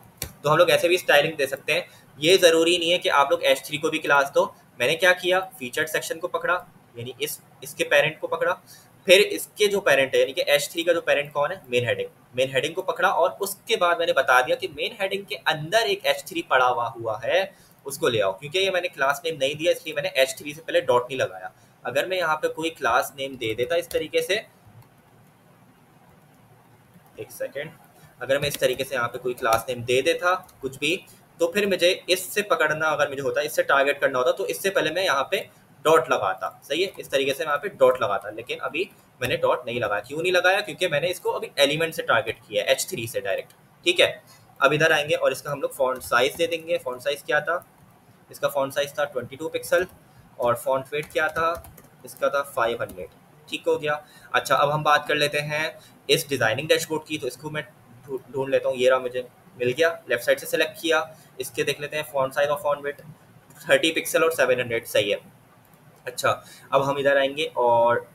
Speaker 1: तो हम लोग ऐसे भी स्टाइलिंग दे सकते हैं, ये ज़रूरी नहीं है कि आप लोग h3 को भी क्लास दो। मैंने क्या किया, फीचर्ड सेक्शन को पकड़ा, यानी इसके पेरेंट को पकड़ा, फिर इसके जो पेरेंट है यानी कि h3 का जो पेरेंट कौन है, मेन हेडिंग को पकड़ा और उसके बाद मैंने बता दिया कि मेन हेडिंग के अंदर एक h3 पड़ा हुआ है, उसको ले आओ। क्योंकि ये मैंने क्लास नेम नहीं दिया इसलिए मैंने h3 से पहले डॉट नहीं लगाया। अगर मैं यहाँ पे कोई क्लास नेम दे देता इस तरीके से, एक सेकेंड, अगर मैं इस तरीके से यहाँ पे कोई क्लास नेम दे देता कुछ भी, तो फिर मुझे इससे पकड़ना अगर मुझे होता, इससे टारगेट करना होता, तो इससे पहले मैं यहाँ पे डॉट लगाता। सही है, इस तरीके से मैं यहाँ पे डॉट लगाता, लेकिन अभी मैंने डॉट नहीं लगाया। क्यों नहीं लगाया? क्योंकि मैंने इसको अभी एलिमेंट से टारगेट किया है, h3 से डायरेक्ट। ठीक है, अब इधर आएंगे और इसका हम लोग फॉन्ट साइज दे देंगे। फॉन्ट साइज क्या था? इसका फॉन्ट साइज था 22 पिक्सल और फॉन्ट वेट क्या था? इसका था 500। ठीक हो गया। अच्छा, अब हम बात कर लेते हैं इस डिज़ाइनिंग डैशबोर्ड की। तो इसको मैं ढूंढ लेता हूँ, ये रहा, मुझे मिल गया। लेफ्ट साइड से सेलेक्ट किया, इसके देख लेते हैं फॉन्ट साइज और फॉन्ट वेट 30 पिक्सल और 700। सही है। अच्छा, अब हम इधर आएंगे और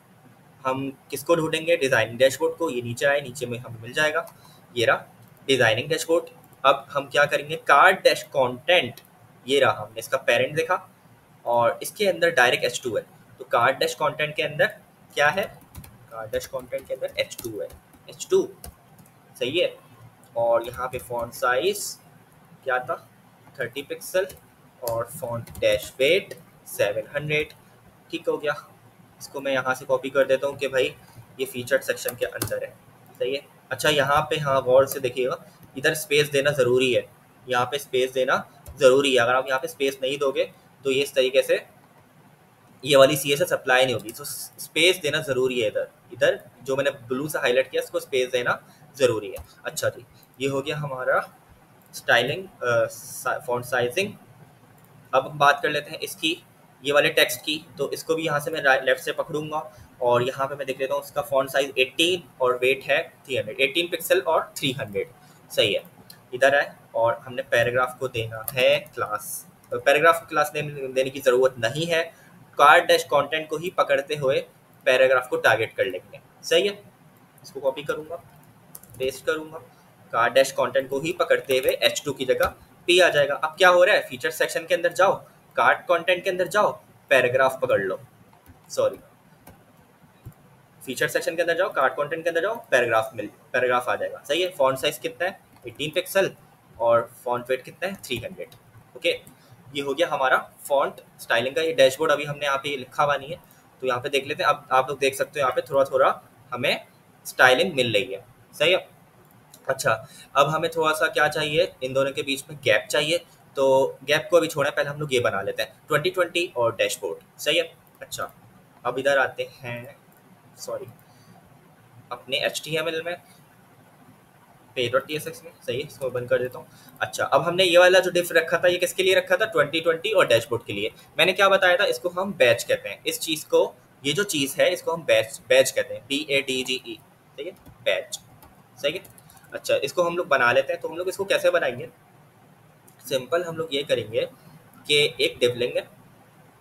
Speaker 1: हम किसको ढूंढेंगे? डिज़ाइनिंग डैशबोर्ड को। ये नीचे आए, नीचे में हमें मिल जाएगा, ये रहा डिज़ाइनिंग डैशबोर्ड। अब हम क्या करेंगे, कार्ड डैश कॉन्टेंट, ये रहा, हमने इसका पेरेंट देखा और इसके अंदर डायरेक्ट h2 है। तो कार्ड डैश कॉन्टेंट के अंदर क्या है? कार्ड डैश कॉन्टेंट के अंदर h2 है, h2। सही है। और यहाँ पे फॉन्ट साइज क्या था? 30 पिक्सल और फॉन्ट डैश वेट 700। ठीक हो गया। इसको मैं यहाँ से कॉपी कर देता हूँ कि भाई ये फीचर्ड सेक्शन के अंदर है। सही है। अच्छा, यहाँ पे हाँ गौर से देखिएगा, इधर स्पेस देना ज़रूरी है, यहाँ पे स्पेस देना ज़रूरी है। अगर आप यहाँ पे स्पेस नहीं दोगे तो ये इस तरीके से ये वाली CSS अप्लाई नहीं होगी। तो स्पेस देना ज़रूरी है। इधर इधर जो मैंने ब्लू से हाईलाइट किया इसको स्पेस देना ज़रूरी है। अच्छा जी, ये हो गया हमारा स्टाइलिंग, फॉन्ट साइजिंग। अब हम बात कर लेते हैं इसकी, ये वाले टेक्स्ट की। तो इसको भी यहाँ से मैं लेफ्ट से पकड़ूंगा और यहाँ पे मैं देख लेता हूँ इसका फॉन्ट साइज 18 और वेट है 300, 18 पिक्सल और 300। सही है। इधर है और हमने पैराग्राफ को देना है क्लास। तो पैराग्राफ को क्लास नेम देने की ज़रूरत नहीं है, कार्ड डैश कॉन्टेंट को ही पकड़ते हुए पैराग्राफ को टारगेट कर लेंगे। सही है। इसको कॉपी करूँगा, पेस्ट करूँगा, कार्ड डैश कॉन्टेंट को ही पकड़ते हुए h2 की जगह p आ जाएगा। अब क्या हो रहा है, फीचर सेक्शन के अंदर जाओ, कार्ड कंटेंट के अंदर जाओ, पैराग्राफ पकड़ लो, सॉरी, फीचर सेक्शन के अंदर जाओ, कार्ड कंटेंट के अंदर जाओ, पैराग्राफ आ जाएगा। सही है। फॉन्ट साइज कितना है? 18 पिक्सल और फॉन्ट वेट कितना है? 300। ओके, ये हो गया हमारा फॉन्ट स्टाइलिंग का। ये डैशबोर्ड अभी हमने यहाँ पे लिखा हुआ नहीं है, तो यहाँ पे देख लेते हैं। अब आप लोग देख सकते हो यहाँ पे थोड़ा थोड़ा हमें स्टाइलिंग मिल रही है। सही है। अच्छा, अब हमें थोड़ा सा क्या चाहिए, इन दोनों के बीच में गैप चाहिए। तो गैप को अभी छोड़ें, पहले हम लोग ये बना लेते हैं 2020 और डैशबोर्ड। सही है। अच्छा, अब इधर आते हैं, सॉरी, अपने HTML में, page.tsx में। सही है, इसको बंद कर देता हूँ। अच्छा, अब हमने ये वाला जो डिफ रखा था, ये किसके लिए रखा था? 2020 और डैशबोर्ड के लिए। मैंने क्या बताया था, इसको हम बैच कहते हैं। इस चीज़ को, ये जो चीज़ है इसको हम बैच कहते हैं, BADGE। ठीक है, बैच। सही है। अच्छा, इसको हम लोग बना लेते हैं। तो हम लोग इसको कैसे बनाएंगे? सिंपल, हम लोग ये करेंगे कि एक डिव लेंगे,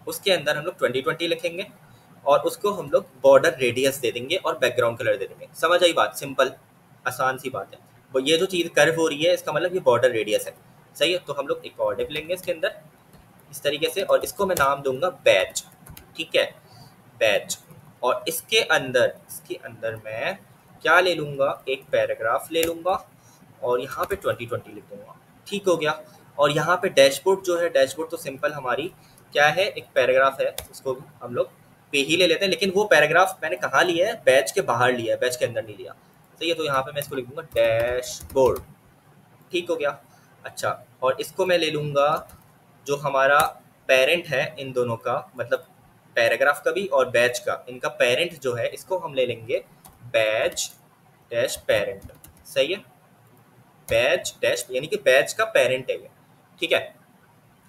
Speaker 1: उसके अंदर हम लोग 2020 लिखेंगे और उसको हम लोग बॉर्डर रेडियस दे देंगे और बैकग्राउंड कलर दे देंगे। समझ आई बात? सिंपल, आसान सी बात है। वो ये जो चीज़ कर्व हो रही है इसका मतलब ये बॉर्डर रेडियस है। सही है। तो हम लोग एक और डिव लेंगे इसके अंदर इस तरीके से और इसको मैं नाम दूंगा बैच। ठीक है, बैच। और इसके अंदर मैं क्या ले लूँगा, एक पैराग्राफ ले लूँगा और यहाँ पे 2020 लिख दूँगा। ठीक हो गया। और यहाँ पे डैशबोर्ड जो है, डैशबोर्ड तो सिंपल हमारी क्या है, एक पैराग्राफ है, उसको हम लोग पे ही ले लेते हैं। लेकिन वो पैराग्राफ मैंने कहाँ लिया है? बैच के बाहर लिया है, बैच के अंदर नहीं लिया। सही है। तो यहाँ पे मैं इसको लिख दूँगा डैशबोर्ड। ठीक हो गया। अच्छा, और इसको मैं ले लूँगा जो हमारा पेरेंट है इन दोनों का, मतलब पैराग्राफ का भी और बैच का, इनका पेरेंट जो है इसको हम ले लेंगे बैच डैश पेरेंट। सही है, बैच डैश, यानी कि बैच का पेरेंट है ये। ठीक है।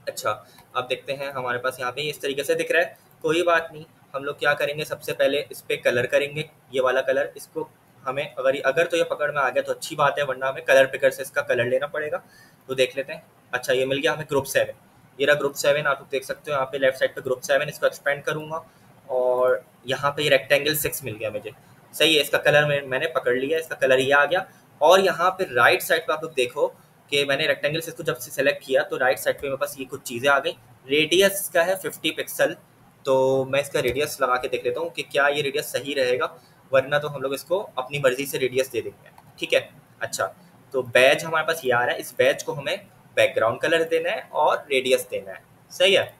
Speaker 1: अच्छा, अब देखते हैं हमारे पास यहाँ पे इस तरीके से दिख रहा है। कोई बात नहीं, हम लोग क्या करेंगे, सबसे पहले इस पर कलर करेंगे, ये वाला कलर। इसको हमें अगर तो ये पकड़ में आ गया तो अच्छी बात है, वरना हमें कलर पिकर से इसका कलर लेना पड़ेगा। तो देख लेते हैं। अच्छा, ये मिल गया हमें ग्रुप 7। ये रहा ग्रुप 7, आप लोग देख सकते हो यहाँ पे लेफ्ट साइड पे ग्रुप 7, इसको एक्सपेंड करूँगा और यहाँ पे रेक्टेंगल 6 मिल गया मुझे। सही है, इसका कलर मैंने पकड़ लिया, इसका कलर ये आ गया। और यहाँ पे राइट साइड पे आप लोग देखो कि मैंने रेक्टेंगल 6 को जब से सेलेक्ट किया तो राइट साइड पे मेरे पास ये कुछ चीज़ें आ गई। रेडियस इसका है 50 पिक्सल, तो मैं इसका रेडियस लगा के देख लेता हूँ कि क्या ये रेडियस सही रहेगा, वरना तो हम लोग इसको अपनी मर्जी से रेडियस दे देंगे। ठीक है, अच्छा तो बैज हमारे पास ये आ रहा है, इस बैज को हमें बैकग्राउंड कलर देना है और रेडियस देना है। सही है,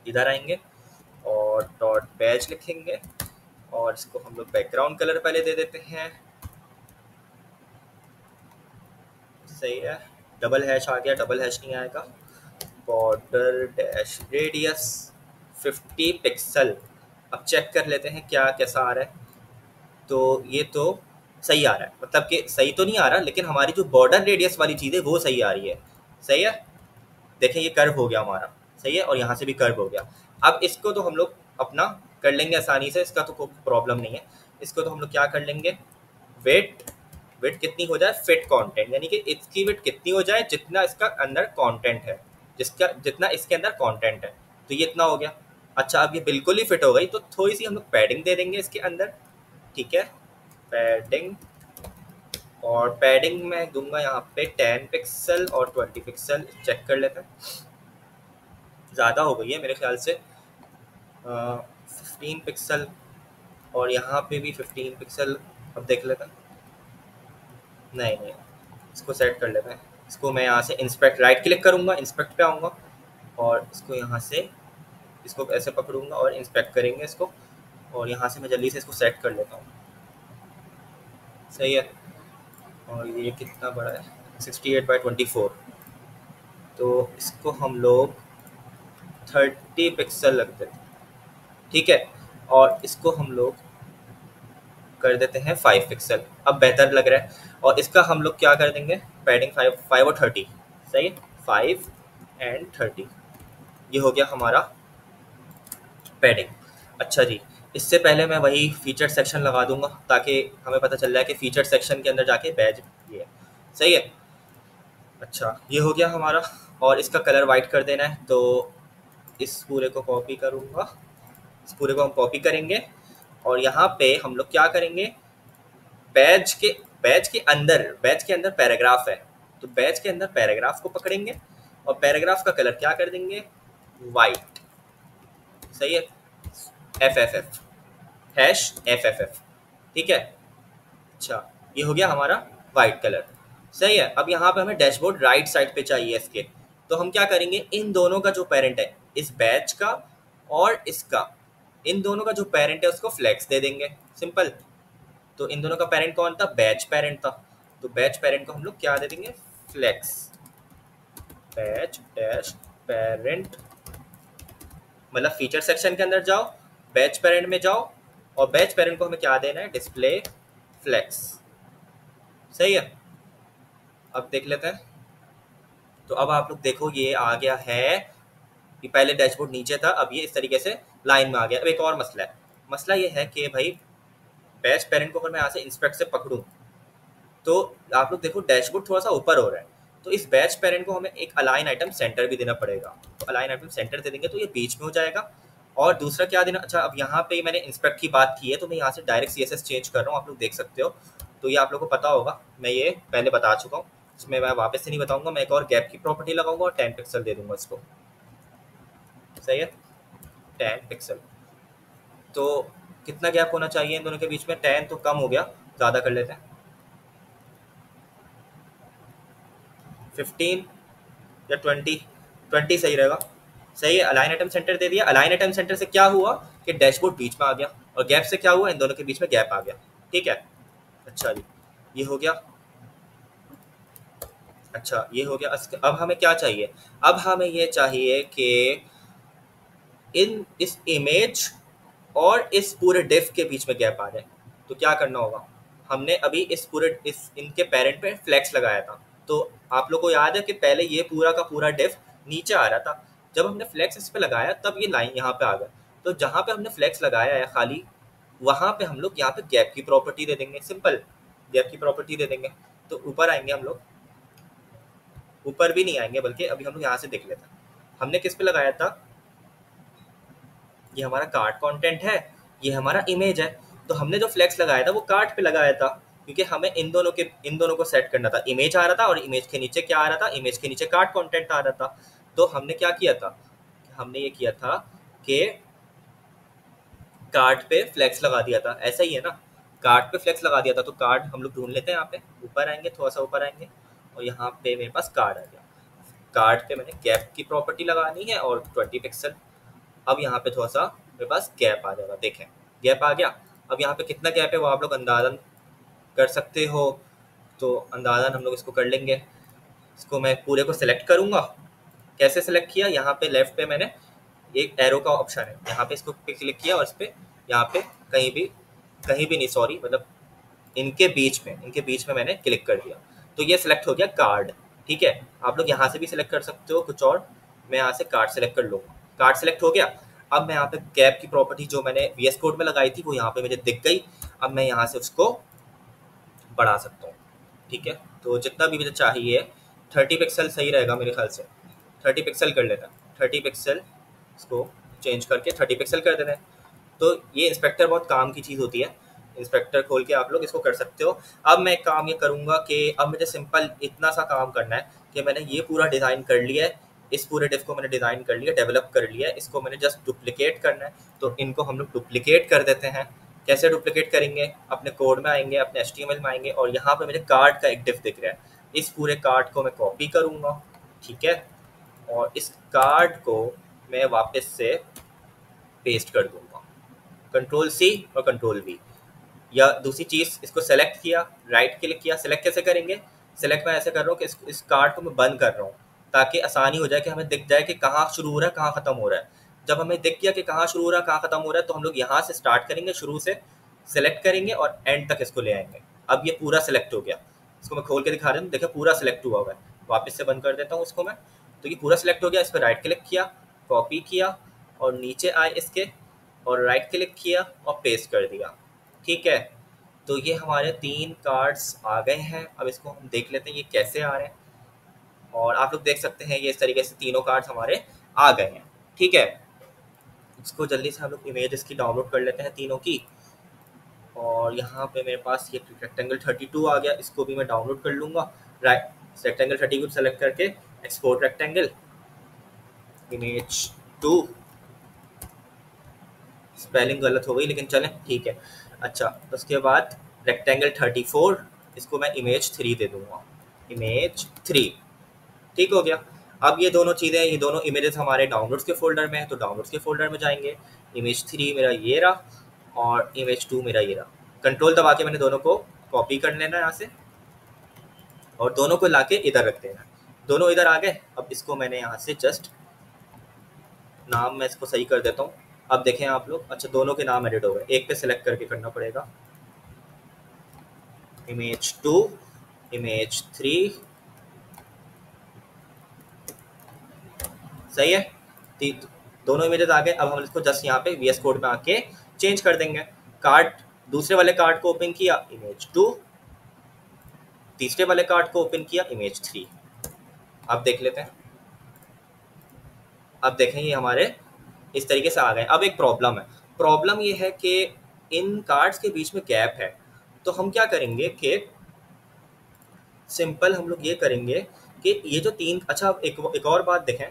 Speaker 1: इधर आएंगे और डॉट बैज लिखेंगे और इसको हम लोग बैकग्राउंड कलर पहले दे देते हैं। सही है, डबल हैश आ गया, डबल हैश नहीं आएगा। Border dash radius 50 pixel. अब चेक कर लेते हैं क्या कैसा आ रहा है। तो ये तो सही आ रहा है, मतलब कि सही तो नहीं आ रहा लेकिन हमारी जो बॉर्डर रेडियस वाली चीज़ है वो सही आ रही है। सही है, देखें ये कर्व हो गया हमारा। सही है, और यहाँ से भी कर्व हो गया। अब इसको तो हम लोग अपना कर लेंगे आसानी से, इसका तो कोई प्रॉब्लम नहीं है। इसको तो हम लोग क्या कर लेंगे, वेट वेट कितनी हो जाए, फिट कंटेंट, यानी कि इसकी वेट कितनी हो जाए जितना इसका अंदर कंटेंट है, जितना इसके अंदर कंटेंट है। तो ये इतना हो गया। अच्छा, अब ये बिल्कुल ही फिट हो गई तो थोड़ी सी हम लोग पैडिंग दे देंगे इसके अंदर। ठीक है, पैडिंग, और पैडिंग मैं दूंगा यहाँ पे 10 पिक्सल और 20 पिक्सल। चेक कर लेते हैं, ज़्यादा हो गई है मेरे ख्याल से 15 पिक्सल, और यहाँ पे भी 15 पिक्सल। अब देख लेते हैं, नहीं नहीं, इसको सेट कर लेते हैं। इसको मैं यहाँ से इंस्पेक्ट राइट क्लिक करूँगा, इंस्पेक्ट पे आऊँगा और इसको यहाँ से इसको ऐसे पकड़ूंगा और इंस्पेक्ट करेंगे इसको, और यहाँ से मैं जल्दी से इसको सेट कर लेता हूँ। सही है, और ये कितना बड़ा है, 68/24, तो इसको हम लोग 30 पिक्सल रख देते हैं। ठीक है, और इसको हम लोग कर देते हैं 5 पिक्सल। अब बेहतर लग रहा है। और इसका हम लोग क्या कर देंगे, पैडिंग 5 और 30। सही है, 5 एंड 30, ये हो गया हमारा पैडिंग। अच्छा जी, इससे पहले मैं वही फीचर सेक्शन लगा दूंगा ताकि हमें पता चल जाए कि फीचर सेक्शन के अंदर जाके बैज ये है। सही है, अच्छा ये हो गया हमारा, और इसका कलर वाइट कर देना है। तो इस पूरे को कॉपी करूँगा, इस पूरे को हम कॉपी करेंगे और यहाँ पे हम लोग क्या करेंगे, बैज के बैज के अंदर पैराग्राफ है, तो बैज के अंदर पैराग्राफ को पकड़ेंगे और पैराग्राफ का कलर क्या कर देंगे, वाइट। सही है, FFF हैश FFF। ठीक है, अच्छा ये हो गया हमारा वाइट कलर। सही है, अब यहाँ पे हमें डैशबोर्ड राइट साइड पे चाहिए इसके, तो हम क्या करेंगे, इन दोनों का जो पेरेंट है, इस बैच का और इसका, इन दोनों का जो पेरेंट है उसको फ्लेक्स दे देंगे। सिंपल, तो इन दोनों का पेरेंट कौन था, बैच पेरेंट था, तो बैच पेरेंट को हम लोग क्या दे देंगे, फ्लेक्स बैच डैश पेरेंट। मतलब फीचर सेक्शन के अंदर जाओ, बैच पेरेंट में जाओ और बैच पेरेंट को हमें क्या देना है, डिस्प्ले फ्लेक्स। सही है, अब देख लेते हैं। तो अब आप लोग देखो ये आ गया है, कि पहले डैशबोर्ड नीचे था, अब ये इस तरीके से लाइन में आ गया। अब एक और मसला है, मसला ये है कि भाई बैच पेरेंट को अगर मैं यहाँ से इंस्पेक्ट से पकड़ूं तो आप लोग देखो डैशबोर्ड थोड़ा सा ऊपर हो रहा है, तो इस बैच पेरेंट को हमें एक अलाइन आइटम सेंटर भी देना पड़ेगा। तो अलाइन आइटम सेंटर दे देंगे तो ये बीच में हो जाएगा। और दूसरा क्या देना, अच्छा अब यहाँ पे मैंने इंस्पेक्ट की बात की है तो मैं यहाँ से डायरेक्ट CSS चेंज कर रहा हूँ, आप लोग देख सकते हो। तो ये आप लोग को पता होगा, मैं ये पहले बता चुका हूँ, इसमें मैं वापस से नहीं बताऊंगा। मैं एक और गैप की प्रॉपर्टी लगाऊंगा और 10 पिक्सल दे दूंगा इसको। सही है, 10 पिक्सल। तो कितना गैप होना चाहिए इन दोनों के बीच में, 10 तो कम हो गया, ज़्यादा कर लेते हैं, 15 या 20 सही रहेगा। सही है, अलाइन आइटम सेंटर दे दिया। अलाइन आइटम सेंटर से क्या हुआ कि डैशबोर्ड बीच में आ गया, और गैप से क्या हुआ, इन दोनों के बीच में गैप आ गया। ठीक है, अच्छा जी ये हो गया। अच्छा ये हो गया, अब हमें क्या चाहिए, अब हमें ये चाहिए कि इस इमेज और इस पूरे डिफ के बीच में गैप आ जाए। तो क्या करना होगा, हमने अभी इस इनके पेरेंट पे फ्लेक्स लगाया था, तो आप लोग को याद है कि पहले ये पूरा का पूरा डिफ नीचे आ रहा था, जब हमने फ्लेक्स इस पे लगाया तब ये लाइन यहाँ पे आ गया। तो जहाँ पे हमने फ्लेक्स लगाया है खाली, वहाँ पे हम लोग यहाँ पे गैप की प्रॉपर्टी दे देंगे। सिंपल, गैप की प्रॉपर्टी दे देंगे। तो ऊपर आएंगे हम लोग, ऊपर भी नहीं आएंगे बल्कि अभी हम लोग यहाँ से देख लेते हैं। हमने किस पे लगाया था, ये हमारा कार्ड कंटेंट है, ये हमारा इमेज है, तो हमने जो फ्लेक्स लगाया था वो कार्ड पे लगाया था, क्योंकि हमें इन दोनों को सेट करना था। इमेज आ रहा था और इमेज के नीचे क्या आ रहा था, इमेज के नीचे कार्ड कंटेंट आ रहा था। तो हमने क्या किया था, हमने ये किया था कि कार्ड पे फ्लेक्स लगा दिया था, ऐसा ही है ना, कार्ड पे फ्लेक्स लगा दिया था। तो कार्ड हम लोग ढूंढ लेते हैं, यहाँ पे ऊपर आएंगे, थोड़ा सा ऊपर आएंगे, और यहाँ पे मेरे पास कार्ड आ गया। कार्ड पे मैंने गैप की प्रॉपर्टी लगानी है और 20 पिक्सल। अब यहाँ पे थोड़ा सा मेरे पास गैप आ जाएगा, देखें गैप आ गया। अब यहाँ पे कितना गैप है वो आप लोग अंदाजन कर सकते हो, तो अंदाजन हम लोग इसको कर लेंगे। इसको मैं पूरे को सिलेक्ट करूँगा। कैसे सिलेक्ट किया, यहाँ पे लेफ्ट पे मैंने एक एरो का ऑप्शन है, यहाँ पे इसको पे क्लिक किया और इस पे यहाँ पे कहीं भी नहीं, सॉरी, मतलब इनके बीच में मैंने क्लिक कर दिया, तो ये सिलेक्ट हो गया कार्ड। ठीक है, आप लोग यहाँ से भी सिलेक्ट कर सकते हो कुछ और, मैं यहाँ से कार्ड सिलेक्ट कर लूँगा। कार्ड सिलेक्ट हो गया। अब मैं यहाँ पे गैप की प्रॉपर्टी जो मैंने VS कोड में लगाई थी वो यहाँ पे मुझे दिख गई। अब मैं यहाँ से उसको बढ़ा सकता हूँ। ठीक है, तो जितना भी मुझे चाहिए, 30 पिक्सल सही रहेगा मेरे ख्याल से, 30 पिक्सल कर लेता है। 30 पिक्सल इसको चेंज करके 30 पिक्सल कर देते हैं। तो ये इंस्पेक्टर बहुत काम की चीज़ होती है, इंस्पेक्टर खोल के आप लोग इसको कर सकते हो। अब मैं काम ये करूँगा कि अब मुझे सिंपल इतना सा काम करना है कि मैंने ये पूरा डिज़ाइन कर लिया है, इस पूरे डिफ को मैंने डिज़ाइन कर लिया, डेवलप कर लिया है, इसको मैंने जस्ट डुप्लिकेट करना है। तो इनको हम लोग डुप्लिकेट कर देते हैं। कैसे डुप्लिकेट करेंगे, अपने कोड में आएंगे, अपने HTML में आएंगे, और यहाँ पे मेरे कार्ड का एक डिफ दिख रहा है, इस पूरे कार्ड को मैं कॉपी करूँगा। ठीक है, और इस कार्ड को मैं वापस से पेस्ट कर दूंगा, Ctrl+C और Ctrl+V। या दूसरी चीज़, इसको सेलेक्ट किया, राइट क्लिक किया। सेलेक्ट कैसे करेंगे, सेलेक्ट मैं ऐसे कर रहा हूँ कि इस कार्ड को मैं बंद कर रहा हूँ, ताकि आसानी हो जाए कि हमें दिख जाए कि कहाँ शुरू हो रहा है कहाँ ख़त्म हो रहा है। जब हमें दिख गया कि कहाँ शुरू हो रहा है कहाँ ख़त्म हो रहा है, तो हम लोग यहाँ से स्टार्ट करेंगे, शुरू से सेलेक्ट करेंगे और एंड तक इसको ले आएंगे। अब ये पूरा सेलेक्ट हो गया, इसको मैं खोल के दिखा रहा हूँ, देखिए पूरा सेलेक्ट हुआ हुआ है। वापस से बंद कर देता हूँ इसको मैं, तो ये पूरा सेलेक्ट हो गया। इस पर राइट क्लिक किया, कॉपी किया, और नीचे आए इसके, और राइट क्लिक किया और पेस्ट कर दिया। ठीक है, तो ये हमारे 3 कार्ड्स आ गए हैं। अब इसको हम देख लेते हैं ये कैसे आ रहे हैं, और आप लोग देख सकते हैं ये इस तरीके से तीनों कार्ड्स हमारे आ गए हैं। ठीक है, इसको जल्दी से हम लोग इमेज इसकी डाउनलोड कर लेते हैं तीनों की। और यहाँ पे मेरे पास ये रेक्टेंगल 32 आ गया, इसको भी मैं डाउनलोड कर लूँगा। राइट, रेक्टेंगल 32 सेलेक्ट करके एक्सपोर्ट रेक्टेंगल इमेज 2, स्पेलिंग गलत हो गई लेकिन चलें ठीक है। अच्छा, उसके बाद रेक्टेंगल 34, इसको मैं इमेज 3 दे दूँगा, इमेज 3। ठीक हो गया। अब ये दोनों चीज़ें, ये दोनों इमेजेस हमारे डाउनलोड्स के फोल्डर में है, तो डाउनलोड्स के फोल्डर में जाएंगे। इमेज 3 मेरा ये रहा और इमेज 2 मेरा ये रहा। कंट्रोल दबा के मैंने दोनों को कॉपी कर लेना है यहाँ से, और दोनों को लाके इधर रख देना। दोनों इधर आ गए। अब इसको मैंने यहाँ से जस्ट नाम मैं इसको सही कर देता हूँ। अब देखें आप लोग, अच्छा दोनों के नाम एडिट हो गए, एक पे सिलेक्ट करके करना पड़ेगा। इमेज 2, इमेज 3, सही है, दोनों इमेजेस आ गए। अब हम इसको जस्ट यहाँ पे VS कोड में आके चेंज कर देंगे। कार्ड, दूसरे वाले कार्ड को ओपन किया, इमेज 2, तीसरे वाले कार्ड को ओपन किया, इमेज 3। अब देख लेते हैं, अब देखें ये हमारे इस तरीके से आ गए। अब एक प्रॉब्लम है, प्रॉब्लम ये है कि इन कार्ड्स के बीच में गैप है। तो हम क्या करेंगे कि सिंपल हम लोग ये करेंगे कि ये जो 3, अच्छा एक और बात देखें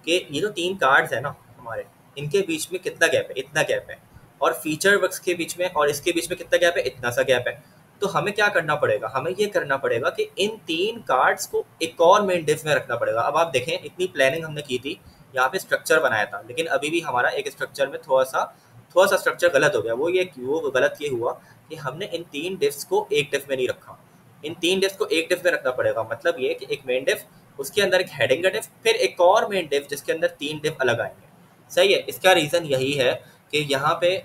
Speaker 1: कि ये जो 3 कार्ड्स है ना हमारे, इनके बीच में कितना गैप है, इतना गैप है। और फीचर वर्क्स के बीच में और इसके बीच में कितना गैप है, इतना सा गैप है। तो हमें क्या करना पड़ेगा, हमें ये करना पड़ेगा कि इन 3 कार्ड्स को एक और मेन डिफ में रखना पड़ेगा। अब आप देखें, इतनी प्लानिंग हमने की थी, यहाँ पे स्ट्रक्चर बनाया था, लेकिन अभी भी हमारा एक स्ट्रक्चर में थोड़ा सा स्ट्रक्चर गलत हो गया। वो गलत ये हुआ कि हमने इन 3 डिफ्स को एक डिफ में नहीं रखा। इन 3 डिफ्स को एक डिफ में रखना पड़ेगा। मतलब ये कि एक मेन डिफ, उसके अंदर एक हेडिंग का डिफ, फिर एक और मेन डिफ जिसके अंदर 3 डिफ अलग आएंगे। सही है, इसका रीज़न यही है कि यहाँ पे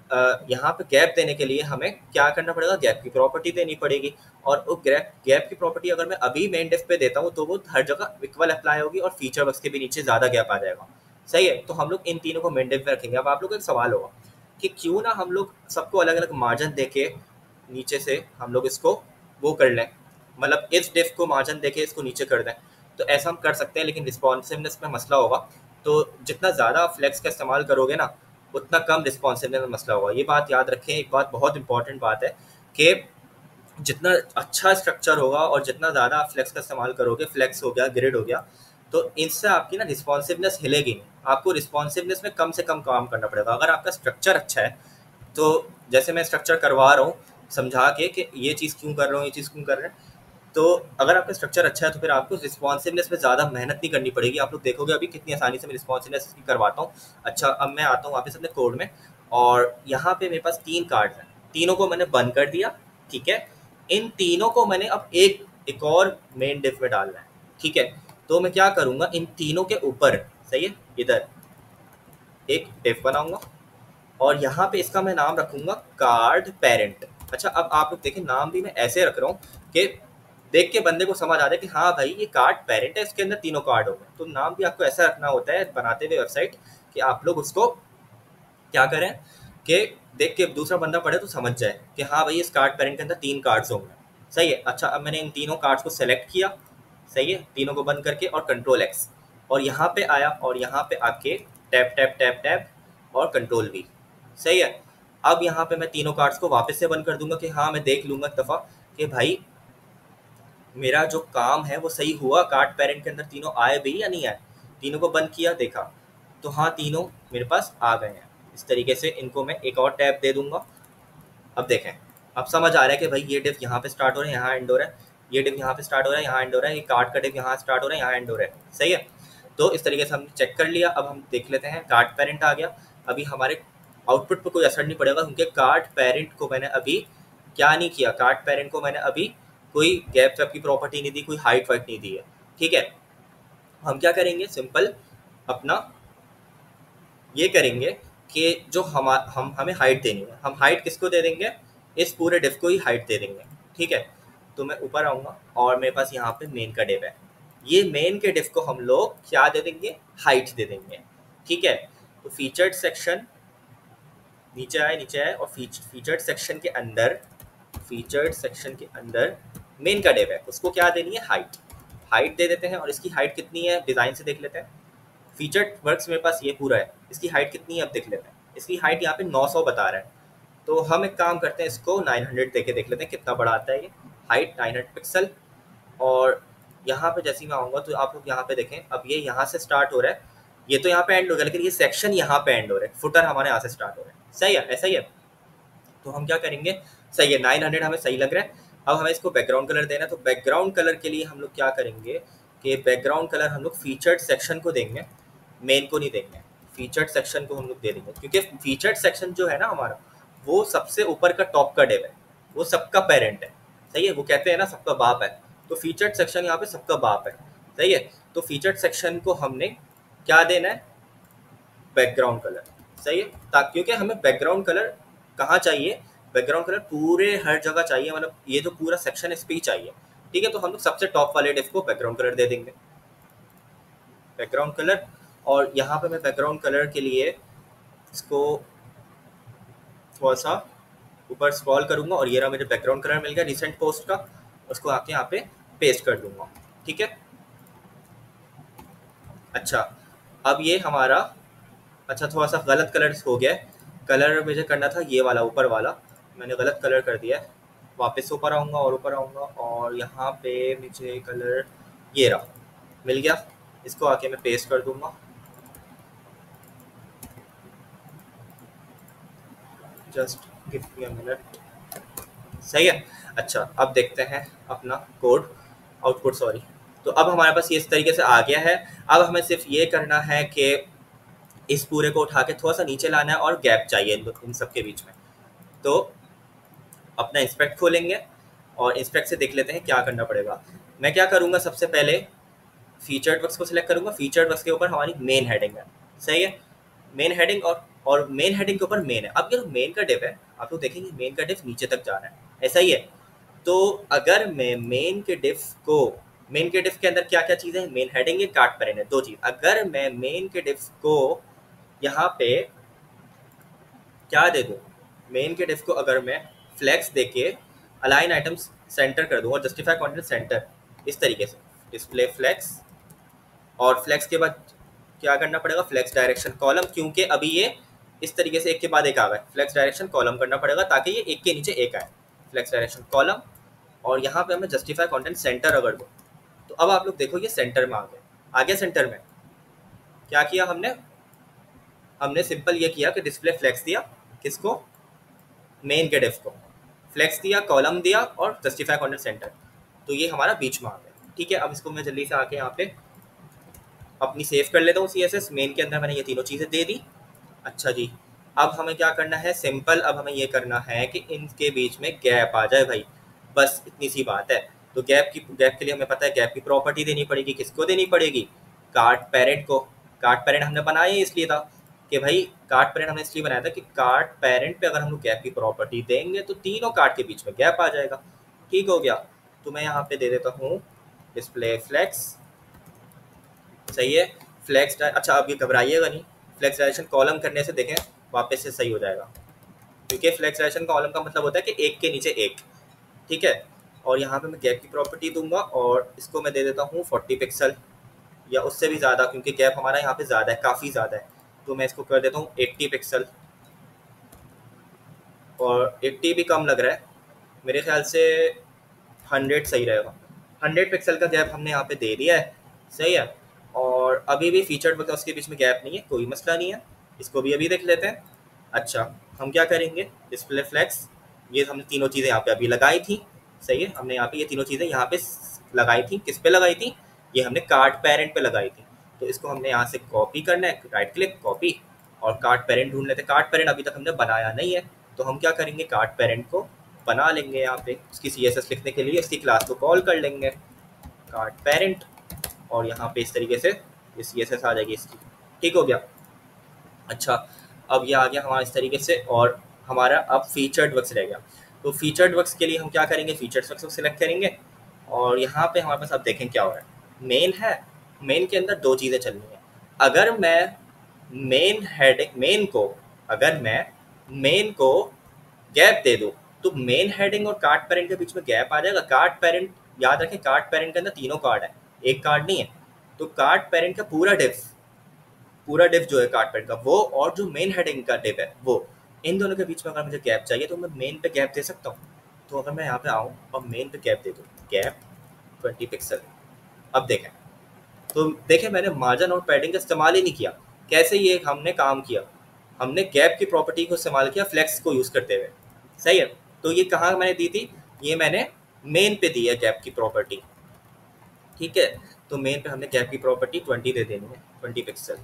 Speaker 1: गैप देने के लिए हमें क्या करना पड़ेगा, गैप की प्रॉपर्टी देनी पड़ेगी। और वो गैप की प्रॉपर्टी अगर मैं अभी मेन डिफ पे देता हूँ तो वो हर जगह इक्वल अप्लाई होगी और फीचर बक्स के भी नीचे ज़्यादा गैप आ जाएगा। सही है, तो हम लोग इन तीनों को मेन डिफ में रखेंगे। अब आप लोग को एक सवाल होगा कि क्यों ना हम लोग सबको अलग अलग मार्जिन दे के नीचे से हम लोग इसको वो कर लें, मतलब इस डिफ को मार्जिन देके इसको नीचे कर दें। तो ऐसा हम कर सकते हैं, लेकिन रिस्पॉन्सिवनेस में मसला होगा। तो जितना ज़्यादा आप फ्लेक्स का इस्तेमाल करोगे ना, उतना कम रिस्पॉन्सिवनेस में मसला होगा। ये बात याद रखें, एक बात बहुत इंपॉर्टेंट बात है कि जितना अच्छा स्ट्रक्चर होगा और जितना ज़्यादा आप फ्लेक्स का इस्तेमाल करोगे, फ्लेक्स हो गया, ग्रिड हो गया, तो इनसे आपकी ना रिस्पॉन्सिवनेस हिलेगी नहीं। आपको रिस्पॉन्सिवनेस में कम से कम काम करना पड़ेगा। अगर आपका स्ट्रक्चर अच्छा है, तो जैसे मैं स्ट्रक्चर करवा रहा हूँ समझा के कि ये चीज़ क्यों कर रहा हूँ, ये चीज़ क्यों कर रहे हैं, तो अगर आपका स्ट्रक्चर अच्छा है तो फिर आपको रिस्पॉन्सिवनेस में ज़्यादा मेहनत नहीं करनी पड़ेगी। आप लोग देखोगे अभी कितनी आसानी से मैं रिस्पॉन्सिवनेस इसकी करवाता हूँ। अच्छा, अब मैं आता हूँ वापस अपने कोड में, और यहाँ पे मेरे पास 3 कार्ड्स हैं, तीनों को मैंने बंद कर दिया। ठीक है, इन तीनों को मैंने अब एक और मेन डिफ में डालना है। ठीक है, तो मैं क्या करूँगा, इन तीनों के ऊपर, सही है, इधर एक डिफ बनाऊंगा, और यहाँ पे इसका मैं नाम रखूंगा कार्ड पेरेंट। अच्छा, अब आप लोग देखें, नाम भी मैं ऐसे रख रहा हूँ कि देख के बंदे को समझ आ जाए कि हाँ भाई ये कार्ड पेरेंट है, इसके अंदर तीनों कार्ड हो गए। तो नाम भी आपको ऐसा रखना होता है बनाते हुए वेबसाइट, कि आप लोग उसको क्या करें कि देख के दूसरा बंदा पढ़े तो समझ जाए कि हाँ भाई इस कार्ड पेरेंट के अंदर 3 कार्ड्स होंगे। सही है। अच्छा, अब मैंने इन तीनों कार्ड्स को सेलेक्ट किया, सही है, तीनों को बंद करके, और कंट्रोल एक्स, और यहाँ पे आया, और यहाँ पे आके टैप टैप टैप टैप और कंट्रोल वी। सही है। अब यहाँ पे मैं तीनों कार्ड्स को वापस से बंद कर दूंगा कि हाँ मैं देख लूंगा एक दफ़ा कि भाई मेरा जो काम है वो सही हुआ, कार्ड पेरेंट के अंदर तीनों आए भी या नहीं आए। तीनों को बंद किया, देखा तो हाँ तीनों मेरे पास आ गए हैं। इस तरीके से इनको मैं एक और टैब दे दूंगा। अब देखें, अब समझ आ रहा है कि भाई ये डिफ यहाँ पे स्टार्ट हो रहा है, यहाँ एंड हो रहा है, ये डिफ यहाँ पे स्टार्ट हो रहा है, यहाँ एंड हो रहा है, ये कार्ड का डिफ यहाँ स्टार्ट हो रहा है, यहाँ एंड हो रहा है। सही है। तो इस तरीके से हमने चेक कर लिया। अब हम देख लेते हैं, कार्ड पेरेंट आ गया। अभी हमारे आउटपुट पर कोई असर नहीं पड़ेगा, क्योंकि कार्ड पेरेंट को मैंने अभी क्या नहीं किया, कार्ड पेरेंट को मैंने अभी कोई गैप वैप की प्रॉपर्टी नहीं दी, कोई हाइट वाइट नहीं दी है। ठीक है, हम क्या करेंगे, सिंपल अपना ये करेंगे कि जो हम हमें हाइट देनी है, हम हाइट किसको दे देंगे, इस पूरे डिफ को ही हाइट दे देंगे। ठीक है, तो मैं ऊपर आऊँगा और मेरे पास यहाँ पे मेन का डिफ है। ये मेन के डिफ को हम लोग क्या दे देंगे, हाइट दे देंगे। ठीक है, तो फीचर्ड सेक्शन नीचे आए और फीचर्ड सेक्शन के अंदर, फीचर्ड सेक्शन के अंदर मेन का डिफ है, उसको क्या देनी है, हाइट। हाइट दे देते हैं, और इसकी हाइट कितनी है डिज़ाइन से देख लेते हैं। फीचर्ड वर्क्स मेरे पास ये पूरा है, इसकी हाइट कितनी है अब देख लेते हैं। इसकी हाइट यहाँ पे 900 बता रहा है, तो हम एक काम करते हैं, इसको 900 दे के देख लेते हैं कितना बड़ा आता है ये। हाइट 900 पिक्सल, और यहाँ पे जैसे ही मैं आऊँगा तो आप लोग यहाँ पे देखें, अब ये यहाँ से स्टार्ट हो रहा है, ये तो यहाँ पे एंड हो गया, लेकिन ये सेक्शन यहाँ पे एंड हो रहा है, फुटर हमारे यहाँ से स्टार्ट हो रहा है। सही है, ऐसा ही है। तो हम क्या करेंगे, सही है, 900 हमें सही लग रहा है। अब हमें इसको बैकग्राउंड कलर देना है, तो बैकग्राउंड कलर के लिए हम लोग क्या करेंगे कि बैकग्राउंड कलर हम लोग फीचर्ड सेक्शन को देंगे, मेन को नहीं देंगे। फीचर्ड सेक्शन को हम लोग दे देंगे, क्योंकि फीचर्ड सेक्शन जो है ना हमारा, वो सबसे ऊपर का टॉप का डिव है, वो सबका पेरेंट है। सही है, वो कहते हैं ना सबका बाप है, तो फीचर्ड सेक्शन यहाँ पे सबका बाप है। सही है, तो फीचर्ड सेक्शन को हमने क्या देना है, बैकग्राउंड कलर। सही है, ताकि क्योंकि हमें बैकग्राउंड कलर कहाँ चाहिए, बैकग्राउंड कलर पूरे हर जगह चाहिए, मतलब ये जो पूरा सेक्शन इस पे ही चाहिए। ठीक है, तो हम लोग सबसे टॉप वाले डिफ को बैकग्राउंड कलर दे देंगे, बैकग्राउंड कलर। और यहाँ पे मैं बैकग्राउंड कलर के लिए इसको थोड़ा सा ऊपर स्क्रॉल करूँगा, और ये रहा मुझे बैकग्राउंड कलर मिल गया रिसेंट पोस्ट का, उसको आके यहाँ पे पेस्ट कर दूंगा। ठीक है, अच्छा, अब ये हमारा, अच्छा थोड़ा सा गलत कलर हो गया है, कलर मुझे करना था ये वाला ऊपर वाला, मैंने गलत कलर कर दिया है। वापस ऊपर आऊँगा और ऊपर आऊँगा, और यहाँ पे मुझे कलर ये रहा मिल गया, इसको आके मैं पेस्ट कर दूंगा। Just give me a minute. सही है। अच्छा, अब देखते हैं अपना कोड, आउटपुट सॉरी। तो अब हमारे पास ये इस तरीके से आ गया है। अब हमें सिर्फ ये करना है कि इस पूरे को उठा के थोड़ा सा नीचे लाना है, और गैप चाहिए इन सब के बीच में। तो अपना इंस्पेक्ट खोलेंगे, और इंस्पेक्ट से देख लेते हैं क्या करना पड़ेगा। मैं क्या करूँगा, सबसे पहले फीचर्ड वर्क्स को सिलेक्ट करूँगा। फीचर्ड वर्क्स के ऊपर हमारी मेन हेडिंग है। सही है, मेन हेडिंग, और मेन हेडिंग के ऊपर मेन है। अब ये मेन का डिव है, आप लोग देखेंगे मेन का डिव नीचे तक जा रहा है, ऐसा ही है। तो अगर मैं मेन के डिव को, मेन के डिव के अंदर क्या क्या चीज़ें हैं, मेन हेडिंग है, कार्ड पेरेंट है, दो चीज़। अगर मैं मेन के डिव को यहाँ पे क्या दे दूँ, मेन के डिव को अगर मैं फ्लैक्स दे के अलाइन आइटम्स सेंटर कर दूँ और जस्टिफाई कंटेंट सेंटर, इस तरीके से डिस्प्ले फ्लैक्स और फ्लेक्स के बाद क्या करना पड़ेगा, फ्लेक्स डायरेक्शन कॉलम, क्योंकि अभी ये इस तरीके से एक के बाद एक आ गए, फ्लेक्स डायरेक्शन कॉलम करना पड़ेगा ताकि ये एक के नीचे एक आए, फ्लेक्स डायरेक्शन कॉलम। और यहाँ पे हमें जस्टिफाई कंटेंट सेंटर अगर दो, तो अब आप लोग देखो ये सेंटर में आ गए। आगे सेंटर में क्या किया हमने, हमने सिंपल ये किया कि डिस्प्ले फ्लेक्स दिया, किसको, मेन के डिफ को फ्लेक्स दिया, कॉलम दिया और जस्टिफाई कंटेंट सेंटर, तो ये हमारा बीच में आ गया। ठीक है, अब इसको मैं जल्दी से आके यहाँ पे अपनी सेव कर लेता हूँ CSS। मेन के अंदर मैंने ये तीनों चीज़ें दे दी। अच्छा जी, अब हमें क्या करना है, सिंपल अब हमें ये करना है कि इनके बीच में गैप आ जाए भाई, बस इतनी सी बात है। तो गैप के लिए हमें पता है गैप की प्रॉपर्टी देनी पड़ेगी, किसको देनी पड़ेगी, कार्ड पेरेंट को। कार्ड पेरेंट हमने बनाया इसलिए था कि भाई, कार्ड पेरेंट हमने इसलिए बनाया था कि कार्ड पेरेंट पे अगर हम लोग गैप की प्रॉपर्टी देंगे तो तीनों कार्ड के बीच में गैप आ जाएगा। ठीक हो गया, तो मैं यहाँ पे दे देता हूँ डिस्प्ले फ्लेक्स, सही है, फ्लेक्स। अच्छा अब ये घबराइएगा नहीं, फ्लेक्स डायरेक्शन कॉलम करने से देखें वापस से सही हो जाएगा, क्योंकि फ्लेक्स डायरेक्शन कॉलम का मतलब होता है कि एक के नीचे एक। ठीक है, और यहाँ पे मैं गैप की प्रॉपर्टी दूंगा और इसको मैं दे देता हूँ 40 पिक्सल या उससे भी ज़्यादा, क्योंकि गैप हमारा यहाँ पे ज़्यादा है, काफ़ी ज़्यादा है, तो मैं इसको कर देता हूँ 80 पिक्सल। और 80 भी कम लग रहा है मेरे ख्याल से, 100 सही रहेगा। 100 पिक्सल का गैप हमने यहाँ पे दे दिया है, सही है। और अभी भी फीचर्ड वगैरह उसके बीच में गैप नहीं है, कोई मसला नहीं है, इसको भी अभी देख लेते हैं। अच्छा, हम क्या करेंगे, डिस्प्ले फ्लेक्स, ये हमने तीनों चीज़ें यहाँ पे अभी लगाई थी, सही है, हमने यहाँ पे ये तीनों चीज़ें यहाँ पे लगाई थी, किस पे लगाई थी, ये हमने कार्ड पेरेंट पे लगाई थी। तो इसको हमने यहाँ से कॉपी करना है, राइट क्लिक कॉपी, और कार्ड पेरेंट ढूंढ लेते हैं। कार्ड पेरेंट अभी तक हमने बनाया नहीं है, तो हम क्या करेंगे, कार्ड पेरेंट को बना लेंगे, यहाँ पे उसकी CSS लिखने के लिए इसकी क्लास को कॉल कर लेंगे, कार्ड पेरेंट, और यहाँ पे इस तरीके से ये CSS आ जाएगी इसकी। ठीक हो गया। अच्छा, अब ये आ गया हमारा इस तरीके से, और हमारा अब फीचर्ड वर्क्स रह गया। तो फीचर्ड वर्क्स के लिए हम क्या करेंगे, फीचर्ड वर्क्स को सिलेक्ट करेंगे, और यहाँ पे हमारे पास अब देखें क्या हो रहा है, मेन है, मेन के अंदर दो चीज़ें चलनी है। अगर मैं मेन हेडिंग, मेन को, अगर मैं मेन को गैप दे दूँ तो मेन हेडिंग और कार्ड पेरेंट के बीच में गैप आ जाएगा। कार्ड पेरेंट, याद रखें कार्ड पेरेंट के अंदर तीनों कार्ड है, एक कार्ड नहीं है। तो कार्ड पेरेंट का पूरा डिफ जो है कार्ड पेरेंट का वो, और जो मेन हेडिंग का डिफ है वो, इन दोनों के बीच में अगर मुझे गैप चाहिए तो मैं मेन पे गैप दे सकता हूँ। तो अगर मैं यहाँ पे आऊँ और मेन पे गैप दे दूँ, गैप 20 पिक्सल, अब देखें, तो देखें मैंने मार्जिन और पैडिंग का इस्तेमाल ही नहीं किया। कैसे ये हमने काम किया, हमने गैप की प्रॉपर्टी को इस्तेमाल किया फ्लेक्स को यूज़ करते हुए, सही है। तो ये कहाँ मैंने दी थी, ये मैंने मेन पे दी है गैप की प्रॉपर्टी। ठीक है, तो मेन पे हमने गैप की प्रॉपर्टी 20 दे देनी है, 20 पिक्सल,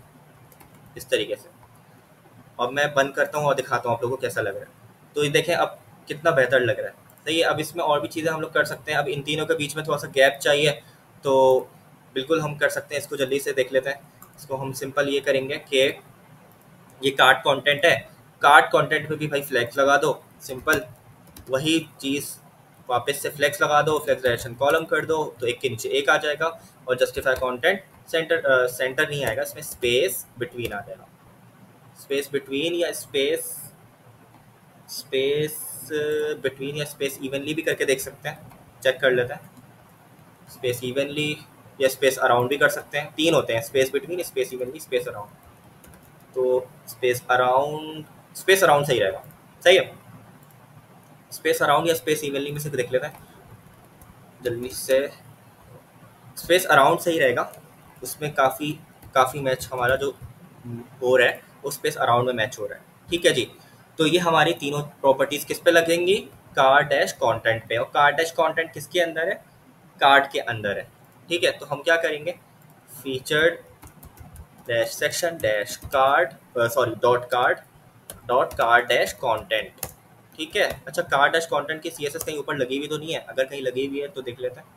Speaker 1: इस तरीके से। अब मैं बंद करता हूँ और दिखाता हूँ आप लोगों को कैसा लग रहा है। तो ये देखें अब कितना बेहतर लग रहा है, सही है। अब इसमें और भी चीज़ें हम लोग कर सकते हैं। अब इन तीनों के बीच में थोड़ा सा गैप चाहिए तो बिल्कुल हम कर सकते हैं, इसको जल्दी से देख लेते हैं। इसको हम सिंपल ये करेंगे कि ये कार्ड कंटेंट है, कार्ड कंटेंट पे भी भाई फ्लैग्स लगा दो, सिंपल वही चीज़, वापस से फ्लेक्स लगा दो, फ्लेक्स डायरेक्शन कॉलम कर दो, तो एक के नीचे एक आ जाएगा। और जस्टिफाई कंटेंट सेंटर, सेंटर नहीं आएगा इसमें, स्पेस बिटवीन आ जाएगा, स्पेस बिटवीन या स्पेस स्पेस बिटवीन या स्पेस इवनली भी करके देख सकते हैं, चेक कर लेते हैं। स्पेस इवनली या स्पेस अराउंड भी कर सकते हैं, तीन होते हैं, space between, space evenly, space around. तो स्पेस अराउंड सही रहेगा, सही है। स्पेस अराउंड या स्पेस इवनली में से देख लेते हैं जल्दी से। स्पेस अराउंड सही रहेगा, उसमें काफ़ी काफ़ी मैच हमारा जो हो रहा है वो स्पेस अराउंड में मैच हो रहा है। ठीक है जी, तो ये हमारी तीनों प्रॉपर्टीज़ किस पे लगेंगी, कार्ड डैश कंटेंट पे। और कार्ड डैश कंटेंट किसके अंदर है, कार्ड के अंदर है। ठीक है, तो हम क्या करेंगे, featured dash section dash card, sorry dot card dash content. ठीक है, अच्छा कार्ड डैश कंटेंट की CSS कहीं ऊपर लगी हुई तो नहीं है, अगर कहीं लगी हुई है तो देख लेते हैं।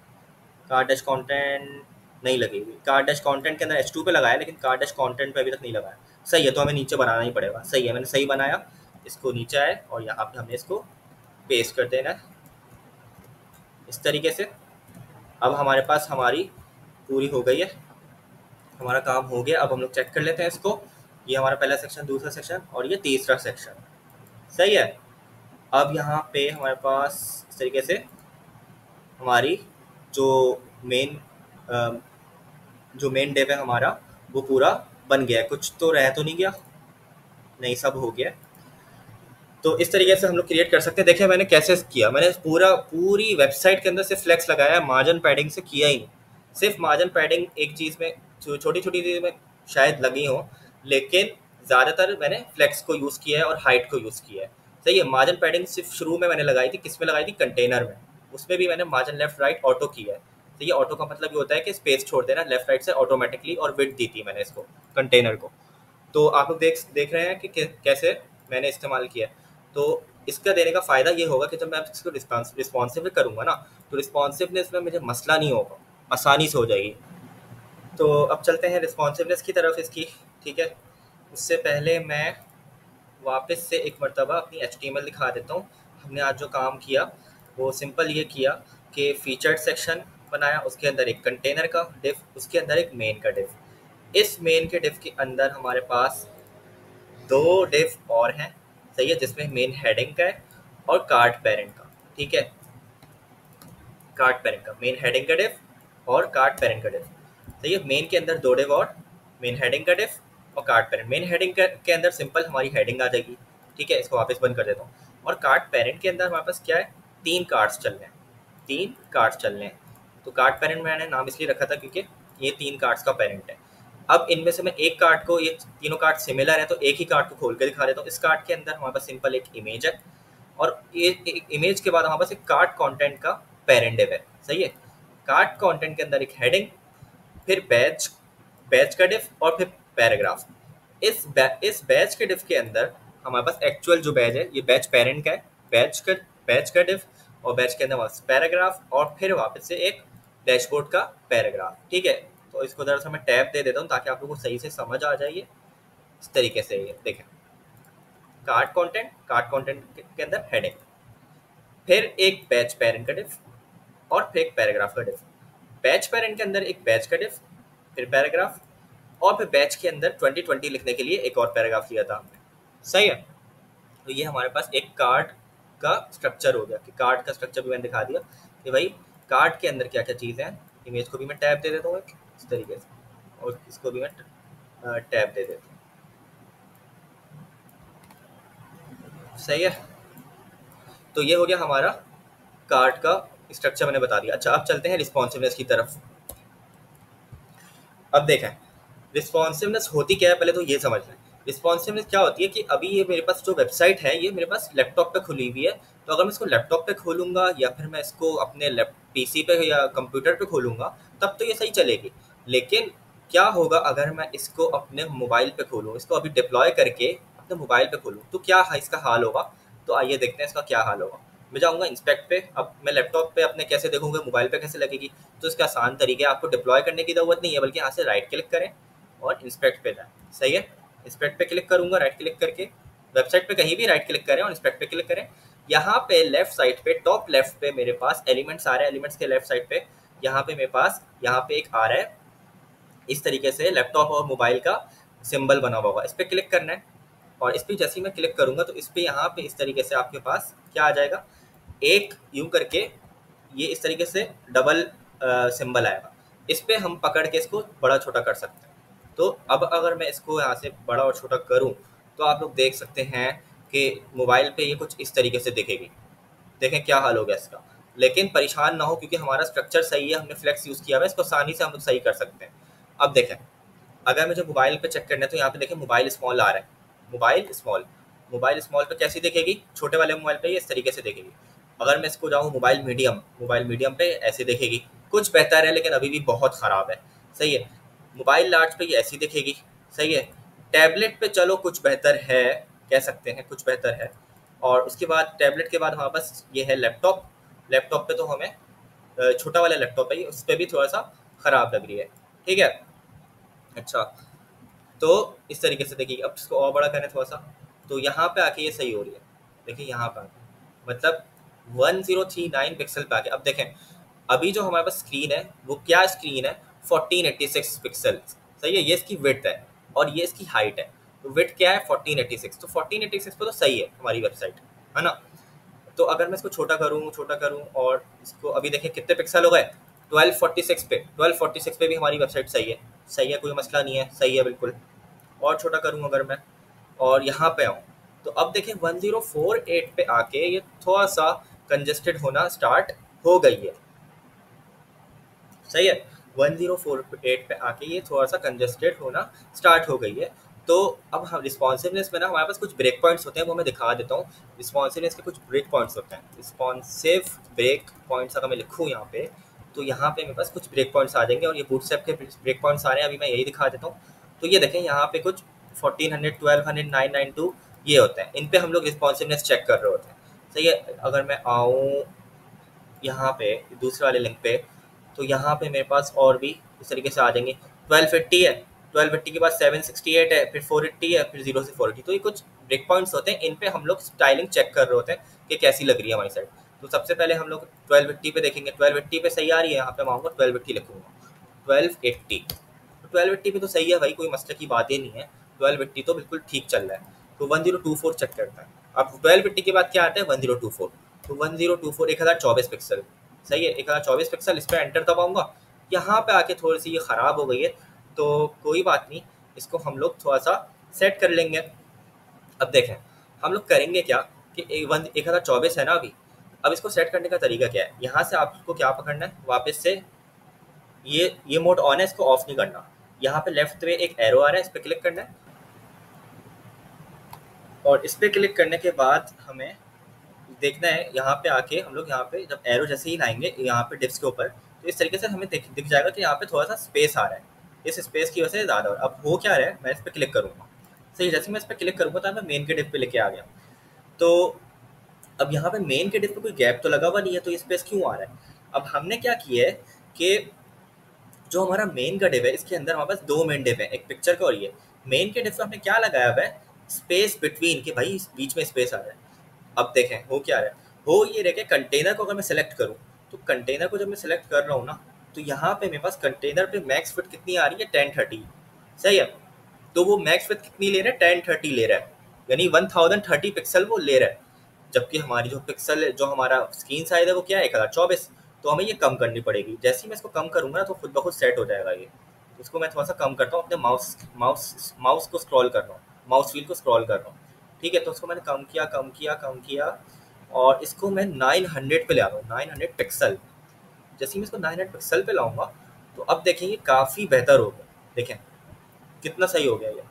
Speaker 1: कार्ड डैश कंटेंट नहीं लगी हुई, कार्ड डैश कंटेंट के अंदर H2 पे लगाया, लेकिन कार्ड डैश कंटेंट पे अभी तक नहीं लगाया। सही है, तो हमें नीचे बनाना ही पड़ेगा। सही है, मैंने सही बनाया, इसको नीचे आए और यहाँ पे हमने इसको पेस्ट कर देना है इस तरीके से। अब हमारे पास हमारी पूरी हो गई है, हमारा काम हो गया। अब हम लोग चेक कर लेते हैं इसको, ये हमारा पहला सेक्शन, दूसरा सेक्शन और ये तीसरा सेक्शन, सही है। अब यहाँ पे हमारे पास इस तरीके से हमारी जो मेन जो मेन डिव है हमारा वो पूरा बन गया है। कुछ तो रह तो नहीं गया? नहीं, सब हो गया। तो इस तरीके से हम लोग क्रिएट कर सकते हैं। देखिए मैंने कैसे किया, मैंने पूरी वेबसाइट के अंदर से फ्लेक्स लगाया है, मार्जिन पैडिंग से किया ही नहीं। सिर्फ मार्जिन पैडिंग एक चीज़ में, छोटी छोटी चीज़ में शायद लगी हो, लेकिन ज़्यादातर मैंने फ्लेक्स को यूज़ किया है और हाइट को यूज़ किया है। सही है। मार्जिन पैडिंग सिर्फ शुरू में मैंने लगाई थी, किस में लगाई थी? कंटेनर में। उसमें भी मैंने मार्जिन लेफ्ट राइट ऑटो किया है। तो ये ऑटो का मतलब ये होता है कि स्पेस छोड़ देना लेफ्ट राइट से ऑटोमेटिकली, और विड्थ दी थी मैंने इसको, कंटेनर को। तो आप लोग देख रहे हैं कि कैसे मैंने इस्तेमाल किया। तो इसका देने का फ़ायदा ये होगा कि जब मैं इसको रिस्पॉन्सिव करूँगा ना, तो रिस्पॉन्सिवनेस में मुझे मसला नहीं होगा, आसानी से हो जाएगी। तो अब चलते हैं रिस्पॉन्सिवनेस की तरफ इसकी। ठीक है। उससे पहले मैं वापस से एक मरतबा अपनी HTML दिखा देता हूँ। हमने आज जो काम किया वो सिंपल ये किया कि फीचर्ड सेक्शन बनाया, उसके अंदर एक कंटेनर का डिफ, उसके अंदर एक मेन का डिफ। इस मेन के डिफ के अंदर हमारे पास दो डिफ और हैं। सही है। जिसमें मेन हेडिंग का है और कार्ड पेरेंट का। ठीक है। कार्ड पेरेंट का, मेन हेडिंग का डिफ और कार्ड पेरेंट का डिफ। सही है। मेन के अंदर दो डिफ और, मेन हेडिंग का डिफ और कार्ड पेरेंट। मेन हेडिंग के अंदर सिंपल हमारी हेडिंग आ जाएगी। ठीक है। इसको वापस बंद कर देता हूँ। और कार्ड पेरेंट के अंदर हमारे पास क्या है? तीन कार्ड्स चल रहे हैं, तीन कार्ड्स चल रहे हैं। तो कार्ड पेरेंट मैंने नाम इसलिए रखा था क्योंकि ये तीन कार्ड्स का पेरेंट है। अब इनमें से मैं एक कार्ड को, ये तीनों कार्ड सिमिलर है तो एक ही कार्ड को खोल के दिखा देता हूँ। इस कार्ड के अंदर हमारे पास सिंपल एक इमेज है, और ये इमेज के बाद हमारे पास एक कार्ड कंटेंट का पेरेंट डिव है। सही है। कार्ड कंटेंट के अंदर एक हेडिंग, फिर बैच, बैच का डिफ और फिर पैराग्राफ। इस बैच के डिफ के अंदर हमारे पास एक्चुअल जो बैच है, ये बैच पेरेंट का है, बैच का डिफ, और बैच के अंदर वापस पैराग्राफ, और फिर वापस से एक डैशबोर्ड का पैराग्राफ। ठीक है। तो इसको दरअसल मैं टैब दे देता हूँ ताकि आप लोगों को सही से समझ आ जाए। इस तरीके से ये देखें, कार्ड कंटेंट के अंदर हेडिंग, फिर एक बैच पेरेंट का डिफ, और फिर एक पैराग्राफ का डिफ। बैच पेरेंट के अंदर एक बैच का डिफ, फिर पैराग्राफ, और फिर बैच के अंदर 2020 लिखने के लिए एक और पैराग्राफ लिया था हमने। सही है। तो ये हमारे पास एक कार्ड का स्ट्रक्चर हो गया, कि कार्ड का स्ट्रक्चर भी मैंने दिखा दिया कि भाई कार्ड के अंदर क्या क्या चीज़ें हैं। इमेज को भी मैं टैब दे देता हूँ इस तरीके से, और इसको भी मैं टैब दे देता हूँ। सही है। तो ये हो गया हमारा कार्ड का स्ट्रक्चर, मैंने बता दिया। अच्छा, अब चलते हैं रिस्पॉन्सिवनेस की तरफ। अब देखें रिस्पॉन्सिवनेस होती क्या है, पहले तो ये समझ लें। रिस्पॉन्सिवनेस क्या होती है कि अभी ये मेरे पास जो वेबसाइट है, ये मेरे पास लैपटॉप पे खुली हुई है। तो अगर मैं इसको लैपटॉप पे खोलूँगा या फिर मैं इसको अपने PC पे या कंप्यूटर पे खोलूँगा, तब तो ये सही चलेगी। लेकिन क्या होगा अगर मैं इसको अपने मोबाइल पे खोलूँ, इसको अभी डिप्लॉय करके अपने मोबाइल पे खोलूँ, तो क्या इसका हाल होगा? तो आइए देखते हैं इसका क्या हाल होगा। मैं जाऊँगा इंस्पेक्ट पे। अब मैं लैपटॉप पे अपने कैसे देखूँगा, मोबाइल पे कैसे लगेगी? तो इसका आसान तरीका है, आपको डिप्लॉय करने की ज़रूरत नहीं है, बल्कि यहाँ से राइट क्लिक करें और इंस्पेक्ट पे जाएं। सही है। इंस्पेक्ट पे क्लिक करूँगा, राइट क्लिक करके वेबसाइट पे कहीं भी राइट क्लिक करें और इंस्पेक्ट पे क्लिक करें। यहाँ पे लेफ्ट साइड पे, टॉप लेफ्ट पे मेरे पास एलिमेंट्स आ रहे हैं। एलिमेंट्स के लेफ्ट साइड पे यहाँ पे मेरे पास, यहाँ पे एक आ रहा है इस तरीके से लैपटॉप और मोबाइल का सिंबल बना हुआ होगा। इस पर क्लिक करना है, और इस पर जैसे ही मैं क्लिक करूँगा तो इस पर यहाँ पे इस तरीके से आपके पास क्या आ जाएगा, एक यूँ करके ये इस तरीके से डबल सिंबल आएगा। इस पर हम पकड़ के इसको बड़ा छोटा कर सकते हैं। तो अब अगर मैं इसको यहाँ से बड़ा और छोटा करूँ तो आप लोग देख सकते हैं कि मोबाइल पे ये कुछ इस तरीके से दिखेगी। देखें क्या हाल हो गया इसका। लेकिन परेशान ना हो क्योंकि हमारा स्ट्रक्चर सही है, हमने फ्लेक्स यूज़ किया हुआ है, इसको आसानी से हम लोग सही कर सकते हैं। अब देखें, अगर मुझे मोबाइल पे चेक करना है तो यहाँ पे देखें मोबाइल स्मॉल आ रहा है। मोबाइल स्मॉल पे कैसी दिखेगी? छोटे वाले मोबाइल पे ये इस तरीके से दिखेगी। अगर मैं इसको जाऊँ मोबाइल मीडियम पे ऐसे दिखेगी। कुछ बेहतर है लेकिन अभी भी बहुत ख़राब है। सही है। मोबाइल लार्ज पे ये ऐसी दिखेगी। सही है। टैबलेट पे चलो कुछ बेहतर है, कह सकते हैं कुछ बेहतर है। और उसके बाद टैबलेट के बाद हमारे पास ये है लैपटॉप। लैपटॉप पे तो हमें छोटा वाला लैपटॉप है, उस पर भी थोड़ा सा ख़राब लग रही है। ठीक है। अच्छा, तो इस तरीके से देखिए। अब इसको और बड़ा करें थोड़ा सा, तो यहाँ पे आके ये सही हो रही है। देखिए यहाँ पे आके मतलब 1039 पिक्सल पे आके। अब देखें अभी जो हमारे पास स्क्रीन है वो क्या स्क्रीन है, 1486 पिक्सल। सही है। ये इसकी विड्थ है और ये इसकी हाइट है। तो विड्थ क्या है, 1486। तो 1486 पे तो सही है हमारी वेबसाइट, है ना। तो अगर मैं इसको छोटा करूँ और इसको अभी देखें कितने पिक्सल हो गए, 1246 पे भी हमारी वेबसाइट सही है, कोई मसला नहीं है, सही है बिल्कुल। और छोटा करूँ अगर मैं, और यहाँ पे आऊँ, तो अब देखें 1048 पे आके ये थोड़ा सा कंजेस्टेड होना स्टार्ट हो गई है। सही है, 1048 पे आके ये थोड़ा सा कंजेस्टेड होना स्टार्ट हो गई है। तो अब हम रिस्पॉन्सिवनेस में ना हमारे पास कुछ ब्रेक पॉइंट्स होते हैं, वो मैं दिखा देता हूँ। रिस्पॉन्सिवनेस के कुछ ब्रेक पॉइंट्स होते हैं। रिस्पॉन्सिव ब्रेक पॉइंट्स अगर मैं लिखूँ यहाँ पे, तो यहाँ पे मेरे पास कुछ ब्रेक पॉइंट्स आ जाएंगे, और ये बूटस्ट्रैप के ब्रेक पॉइंट्स आ रहे हैं, अभी मैं यही दिखा देता हूँ। तो ये देखें यहाँ पे कुछ 1400, 1200, 992 ये होते हैं, इन पे हम लोग रिस्पॉन्सिवनेस चेक कर रहे होते हैं। सही है, अगर मैं आऊँ यहाँ पे दूसरे वाले लिंक पे, तो यहाँ पे मेरे पास और भी इस तरीके से आ जाएंगे। 1250 है, 1250 के बाद 768 है, फिर 480 है, फिर 0 से 480। तो ये कुछ ब्रेक पॉइंट्स होते हैं, इन पे हम लोग स्टाइलिंग चेक कर रहे होते हैं कि कैसी लग रही है हमारी साइड। तो सबसे पहले हम लोग 1280 पे देखेंगे, 1280 पे सही आ रही है, यहाँ पे मैं आऊँगा 1280 लिखूँगा, 1280। तो 1280 पे तो सही है भाई, कोई मसले की बात ही नहीं है, 1280 तो बिल्कुल ठीक चल रहा है। तो 1024 चेक करता है। अब 1280 के बाद क्या आता है, 1024। तो 1024 1024 पिक्सल, सही है, 1024 पिक्सल। इस पर एंटर दबाऊंगा, यहाँ पे आके थोड़ी सी ये ख़राब हो गई है, तो कोई बात नहीं, इसको हम लोग थोड़ा सा सेट कर लेंगे। अब देखें हम लोग करेंगे क्या कि 1024 है ना अभी। अब इसको सेट करने का तरीका क्या है, यहाँ से आपको क्या पकड़ना है, वापस से ये मोड ऑन है, इसको ऑफ नहीं करना। यहाँ पे लेफ्ट में एक एरो आ रहा है, इस पर क्लिक करना है, और इस पर क्लिक करने के बाद हमें देखना है, यहाँ पे आके हम लोग यहाँ पे जब एरो जैसे ही लाएंगे यहाँ पे डिप्स के ऊपर, तो इस तरीके से हमें दिख जाएगा कि यहाँ पे थोड़ा सा स्पेस आ रहा है, इस स्पेस की वजह से ज़्यादा। अब हो क्या रहा है, मैं इस पर क्लिक करूँगा, सही, जैसे मैं इस पर क्लिक करूँगा तो मैं मेन के डिप पे लेके आ गया। तो अब यहाँ पे मेन के डिप पे कोई गैप तो लगा हुआ नहीं है, तो ये स्पेस क्यों आ रहा है। अब हमने क्या किया है कि जो हमारा मेन का डिप है, इसके अंदर हमारे पास दो मेन डिप है, एक पिक्चर का और ये मेन के डिप पे हमने क्या लगाया हुआ है, स्पेस बिटवीन, कि भाई इस बीच में स्पेस आ रहा है। अब देखें हो क्या रहा है, हो ये रहे कि कंटेनर को अगर मैं सेलेक्ट करूं, तो कंटेनर को जब मैं सेलेक्ट कर रहा हूं ना, तो यहाँ पे मेरे पास कंटेनर पे मैक्स फिट कितनी आ रही है, 1030। सही है, तो वो मैक्स फिट कितनी ले रहा है, 1030 ले रहा है, यानी 1030 पिक्सल वो ले रहा है। जबकि हमारी जो पिक्सल, जो हमारा स्क्रीन साइज है वो क्या है, 1024। तो हमें ये कम करनी पड़ेगी। जैसे ही मैं इसको कम करूंगा ना, तो खुद ब खुद सेट हो जाएगा ये। इसको मैं थोड़ा सा कम करता हूँ, अपने माउस को स्क्रॉल कर रहा हूँ, माउस व्हील को स्क्रॉल कर रहा हूँ। ठीक है, तो उसको मैंने कम किया, और इसको मैं 900 पे ले आ रहा हूँ, 900 पिक्सल। जैसे ही मैं इसको 900 पिक्सल पे लाऊंगा, तो अब देखेंगे काफ़ी बेहतर हो गया। देखें कितना सही हो गया ये,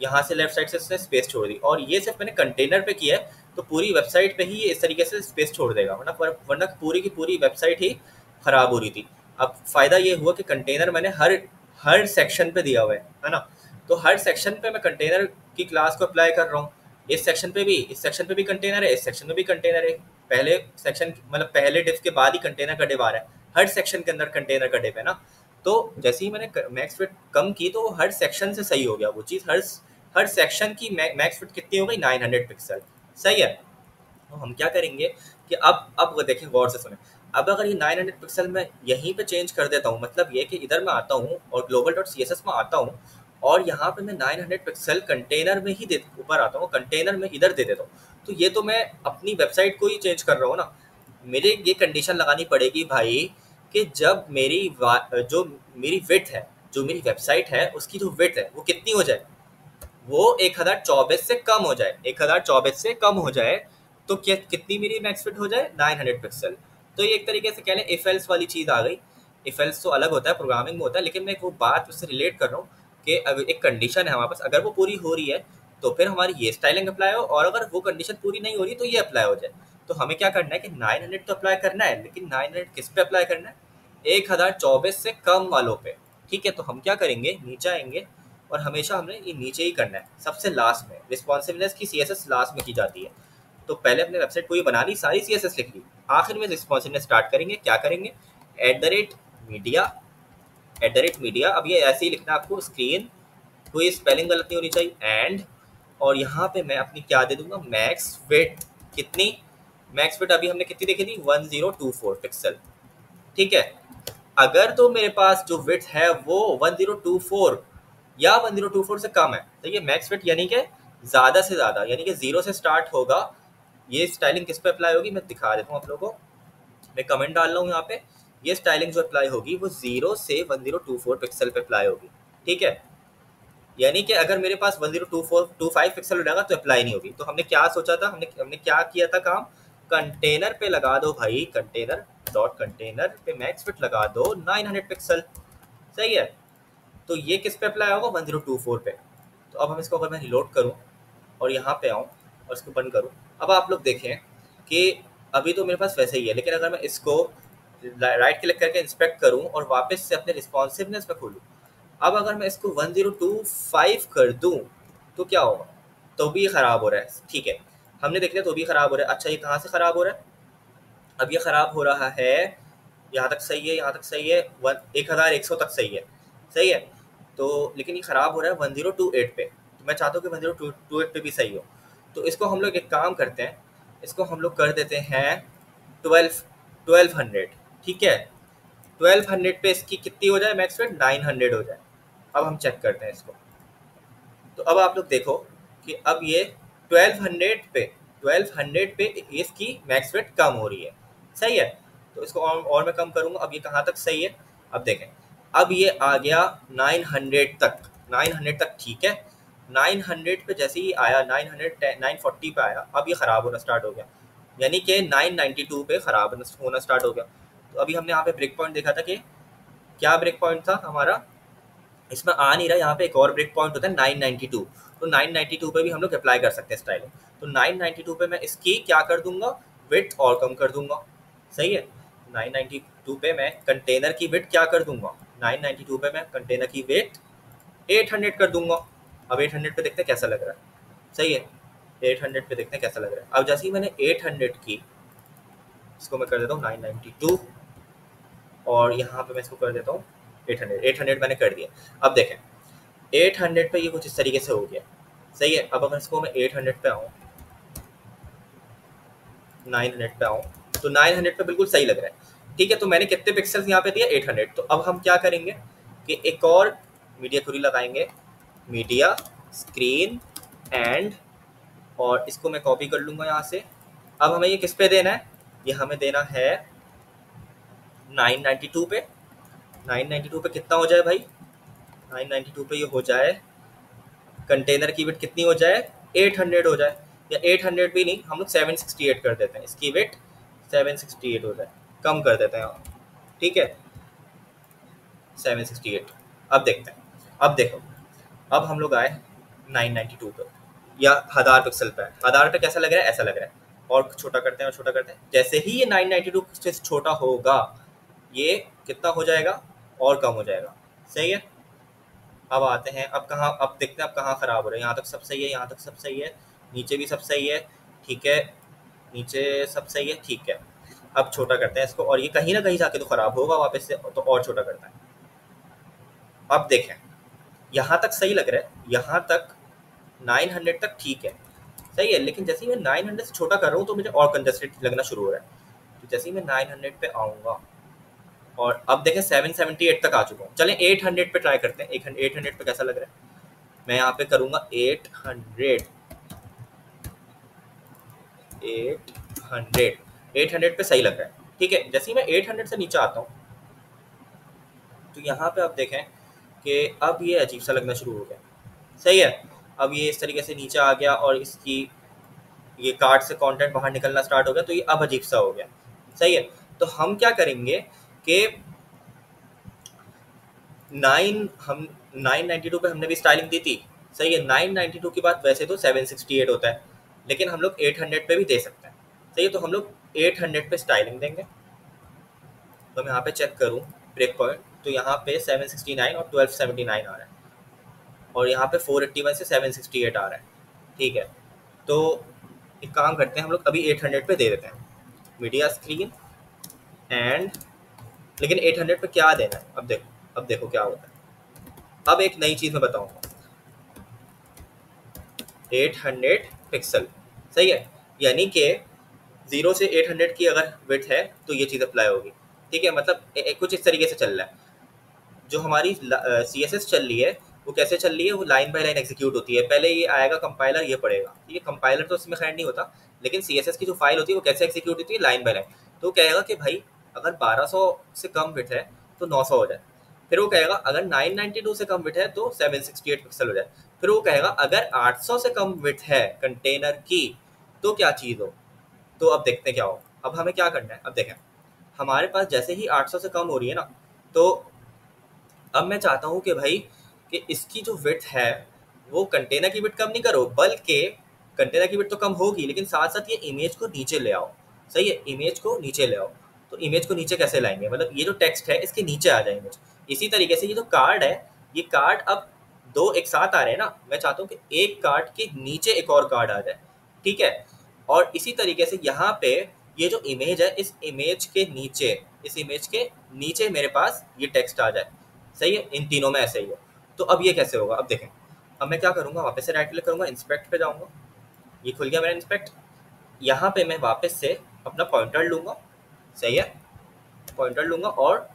Speaker 1: यहाँ से लेफ्ट साइड से इसने स्पेस छोड़ दी, और ये सिर्फ मैंने कंटेनर पे किया है, तो पूरी वेबसाइट पे ही ये इस तरीके से स्पेस छोड़ देगा, वरना पूरी की पूरी वेबसाइट ही ख़राब हो रही थी। अब फ़ायदा ये हुआ कि कंटेनर मैंने हर सेक्शन पे दिया हुआ है ना, तो हर सेक्शन पे मैं कंटेनर की क्लास को अप्लाई कर रहा हूँ। इस सेक्शन पे भी कंटेनर है, इस सेक्शन में भी कंटेनर है। पहले सेक्शन मतलब पहले डिव के बाद ही कंटेनर का डिव आ रहा है, हर सेक्शन के अंदर कंटेनर का डिव है ना। तो जैसे ही मैंने मैक्स फिट कम की, तो वो हर सेक्शन से सही हो गया वो चीज़। हर सेक्शन की मैक्स फिट कितनी हो गई, 900 पिक्सल। सही है, तो हम क्या करेंगे कि अब वो देखें, गौर से सुने। अब अगर ये 900 पिक्सल मैं यहीं पे चेंज कर देता हूँ, मतलब ये कि इधर मैं आता हूँ और global.css में आता हूँ, और यहाँ पे मैं 900 पिक्सल कंटेनर में ही ऊपर आता हूँ, कंटेनर में इधर दे देता हूँ, तो ये तो मैं अपनी वेबसाइट को ही चेंज कर रहा हूँ ना। मेरे ये कंडीशन लगानी पड़ेगी भाई कि जब जो मेरी विड्थ है, जो मेरी वेबसाइट है उसकी जो विड्थ है वो कितनी हो जाए, वो 1024 से कम हो जाए, 1024 से कम हो जाए, तो क्या कितनी मेरी मैक्स फिट हो जाए, 900 पिक्सल। तो ये एक तरीके से कह लें इफ एल्स वाली चीज़ आ गई। इफ एल्स तो अलग होता है, प्रोग्रामिंग में होता है, लेकिन मैं वो बात उससे रिलेट कर रहा हूँ कि अगर एक कंडीशन है हमारे पास, अगर वो पूरी हो रही है तो फिर हमारी ये स्टाइलिंग अप्लाई हो, और अगर वो कंडीशन पूरी नहीं हो रही तो ये अप्लाई हो जाए। तो हमें क्या करना है कि 900 तो अप्लाई करना है, लेकिन 900 किस पे अप्लाई करना है, 1024 से कम वालों पे। ठीक है, तो हम क्या करेंगे, नीचे आएंगे, और हमेशा हमने ये नीचे ही करना है, सबसे लास्ट में। रिस्पॉन्सिवनेस की CSS लास्ट में की जाती है, तो पहले अपने वेबसाइट को ये बना ली, सारी CSS लिख ली, आखिर में रिस्पॉन्सिवनेस स्टार्ट करेंगे। क्या करेंगे, @media, @media। अब ये ऐसे ही लिखना है आपको, स्क्रीन, कोई स्पेलिंग गलत नहीं होनी चाहिए, एंड, और यहाँ पे मैं अपनी क्या दे दूंगा, मैक्स विड्थ। कितनी मैक्स विड्थ अभी हमने कितनी देखी थी, 1024 पिक्सल। ठीक है, अगर तो मेरे पास जो विड्थ है वो 1024 या 1024 से कम है, तो ये मैक्स फिट यानी कि ज़्यादा से ज़्यादा, यानी कि 0 से स्टार्ट होगा। ये स्टाइलिंग किस पे अप्लाई होगी मैं दिखा देता हूँ आप लोगों को। मैं कमेंट डाल रहा हूँ यहाँ पे ये स्टाइलिंग जो अप्लाई होगी वो 0 से 1024 पिक्सल पे अप्लाई होगी, ठीक है। यानी कि अगर मेरे पास 1024-25 पिक्सल हो जाएगा तो अप्लाई नहीं होगी। तो हमने क्या सोचा था, हमने क्या किया था काम, कंटेनर पे लगा दो भाई, कंटेनर डॉट कंटेनर पे मैक्स फिट लगा दो 900 पिक्सल, सही है। तो ये किस पे अप्लाई होगा, 1024 पे। तो अब हम इसको अगर मैं रिलोड करूँ और यहाँ पे आऊँ और इसको बंद करूँ, अब आप लोग देखें कि अभी तो मेरे पास वैसे ही है, लेकिन अगर मैं इसको राइट क्लिक करके इंस्पेक्ट करूँ और वापस से अपने रिस्पॉन्सिवनेस पे खोलूँ, अब अगर मैं इसको 1025 कर दूँ तो क्या होगा, तो भी ये ख़राब हो रहा है, ठीक है। हमने देख लिया तो भी ख़राब हो रहा है। अच्छा, ये कहाँ से ख़राब हो रहा है, अब ये ख़राब हो रहा है, यहाँ तक सही है, यहाँ तक सही है, 1100 तक सही है, सही है। तो लेकिन ये ख़राब हो रहा है 1028 पे, तो मैं चाहता हूँ कि 1028 पे भी सही हो। तो इसको हम लोग एक काम करते हैं, इसको हम लोग कर देते हैं 1200, ठीक है। 1200 पे इसकी कितनी हो जाए मैक्स फिट, 900 हो जाए। अब हम चेक करते हैं इसको। तो अब आप लोग देखो कि अब ये 1200 पे इसकी मैक्स फिट कम हो रही है, सही है। तो इसको और मैं कम करूँगा, अब ये कहाँ तक सही है, अब देखें, अब ये आ गया 900 तक, 900 तक, ठीक है। 900 पे जैसे ही आया, 940 पे आया, अब ये ख़राब होना स्टार्ट हो गया, यानी कि 992 पे ख़राब होना स्टार्ट हो गया। तो अभी हमने यहाँ पे ब्रेक पॉइंट देखा था कि क्या ब्रेक पॉइंट था हमारा, इसमें आ नहीं रहा, यहाँ पे एक और ब्रेक पॉइंट होता है 992। तो 992 पे भी हम लोग अप्लाई कर सकते हैं स्टाइलिंग। तो 992 पे मैं इसकी क्या कर दूंगा, विड्थ और कम कर दूंगा, सही है। 992 पे मैं कंटेनर की विड्थ क्या कर दूंगा, 992 पे मैं कंटेनर की विड्थ 800 कर दूंगा। अब 800 पे देखते हैं कैसा लग रहा है, सही है। 800 पे देखते हैं कैसा लग रहा है। अब जैसे ही मैंने 800 की, इसको मैं कर देता हूँ 992 और यहाँ पे मैं इसको कर देता हूँ 800 मैंने कर दिया। अब देखें 800 पे ये कुछ इस तरीके से हो गया, सही है। अब अगर इसको मैं 800 पे आऊँ, 900 पे आऊँ, तो 900 पे बिल्कुल सही लग रहा है, ठीक है। तो मैंने कितने पिक्सल्स यहाँ पे दिए, 800। तो अब हम क्या करेंगे कि एक और मीडिया क्वेरी लगाएंगे, मीडिया स्क्रीन एंड, और इसको मैं कॉपी कर लूँगा यहाँ से। अब हमें ये किस पे देना है, ये हमें देना है 992 पे। 992 पे कितना हो जाए भाई, 992 पे ये हो जाए, कंटेनर की वेट कितनी हो जाए, 800 हो जाए, या 800 भी नहीं, हम लोग 768 कर देते हैं, इसकी वेट 768 हो जाए, कम कर देते हैं, ठीक है, 768। अब देखते हैं, अब देखो, अब हम लोग आए 992 पे या 1000 पिक्सल पे, 1000 पे कैसा लग रहा है, ऐसा लग रहा है। और छोटा करते हैं और छोटा करते हैं, जैसे ही ये 992 से छोटा होगा ये कितना हो जाएगा, और कम हो जाएगा, सही है। अब आते हैं, अब कहाँ, अब देखते हैं अब कहाँ ख़राब हो रहा है। यहाँ तक सब सही है, यहाँ तक सब सही है, नीचे भी सब सही है, ठीक है, नीचे सब सही है, ठीक है। अब छोटा करते हैं इसको, और ये कहीं ना कहीं जाके तो ख़राब होगा वापस से, तो और छोटा करता है। अब देखें यहाँ तक सही लग रहा है, यहाँ तक 900 तक ठीक है, सही है। लेकिन जैसे ही मैं 900 से छोटा कर रहा हूँ तो मुझे और कंजस्टेड लगना शुरू हो रहा है। तो जैसे ही मैं 900 पे आऊँगा, और अब देखें 778 तक आ चुका हूँ, चलें 800 पे ट्राई करते हैं, 800 पे कैसा लग रहा है। मैं यहाँ पे करूँगा 800 पे सही लग रहा है, ठीक है। जैसे ही मैं 800 से नीचे आता हूँ तो यहाँ पे आप देखें कि अब ये अजीब सा लगना शुरू हो गया, सही है। अब ये इस तरीके से नीचे आ गया और इसकी ये कार्ड से कंटेंट बाहर निकलना स्टार्ट हो गया, तो ये अब अजीब सा हो गया, सही है। तो हम क्या करेंगे कि 992 पे हमने भी स्टाइलिंग दी थी, सही है। 992 की बात वैसे तो 768 होता है, लेकिन हम लोग 800 पे भी दे सकते हैं, सही है। तो हम लोग 800 पे स्टाइलिंग देंगे। तो मैं यहाँ पे चेक करूँ ब्रेक पॉइंट, तो यहाँ पे 769 और 1279 आ रहा है, और यहाँ पे 481 से 768 आ रहा है, ठीक है। तो एक काम करते हैं, हम लोग अभी 800 पे दे देते हैं, मीडिया स्क्रीन एंड, लेकिन 800 पे क्या देना है, अब देखो क्या होता है। अब एक नई चीज़ मैं बताऊंगा, 800 पिक्सल, सही है। यानी कि 0 से 800 की अगर विड्थ है तो ये चीज़ अप्लाई होगी, ठीक है। मतलब कुछ इस तरीके से चल रहा है। जो हमारी CSS चल रही है वो कैसे चल रही है, वो लाइन बाय लाइन एग्जीक्यूट होती है। पहले ये आएगा कंपाइलर, ये पढ़ेगा, ठीक है। कंपाइलर तो इसमें खैर नहीं होता, लेकिन CSS की जो फाइल होती है वो कैसे एग्जीक्यूट होती है, लाइन बाय लाइन। तो कहेगा कि भाई अगर 1200 से कम विड्थ है तो 900 हो जाए। फिर वो कहेगा अगर 992 से कम विड्थ है तो 768 पिक्सल हो जाए। फिर वो कहेगा अगर 800 से कम विड्थ है कंटेनर की तो क्या चीज़ हो। तो अब देखते हैं क्या हो। अब हमें क्या करना है, अब देखें हमारे पास जैसे ही 800 से कम हो रही है ना, तो अब मैं चाहता हूँ कि भाई कि इसकी जो विड्थ है वो कंटेनर की विड्थ कम नहीं करो, बल्कि कंटेनर की विड्थ तो कम होगी लेकिन साथ साथ ये इमेज को नीचे ले आओ। सही है, इमेज को नीचे ले आओ। तो इमेज को नीचे कैसे लाएंगे, मतलब ये जो टेक्स्ट है इसके नीचे आ जाए इमेज। इसी तरीके से ये जो कार्ड है, ये कार्ड अब दो एक साथ आ रहे हैं ना, मैं चाहता हूँ कि एक कार्ड के नीचे एक और कार्ड आ जाए। ठीक है, और इसी तरीके से यहाँ पे ये जो इमेज है इस इमेज के नीचे, इस इमेज के नीचे मेरे पास ये टेक्स्ट आ जाए। सही है, इन तीनों में ऐसे ही हो। तो अब ये कैसे होगा, अब देखें। अब मैं क्या करूँगा, वापस से राइट क्लिक करूँगा, इंस्पेक्ट पे जाऊँगा, ये खुल गया मेरा इंस्पेक्ट। यहाँ पे मैं वापस से अपना पॉइंटर लूँगा। सही है, पॉइंटर लूँगा और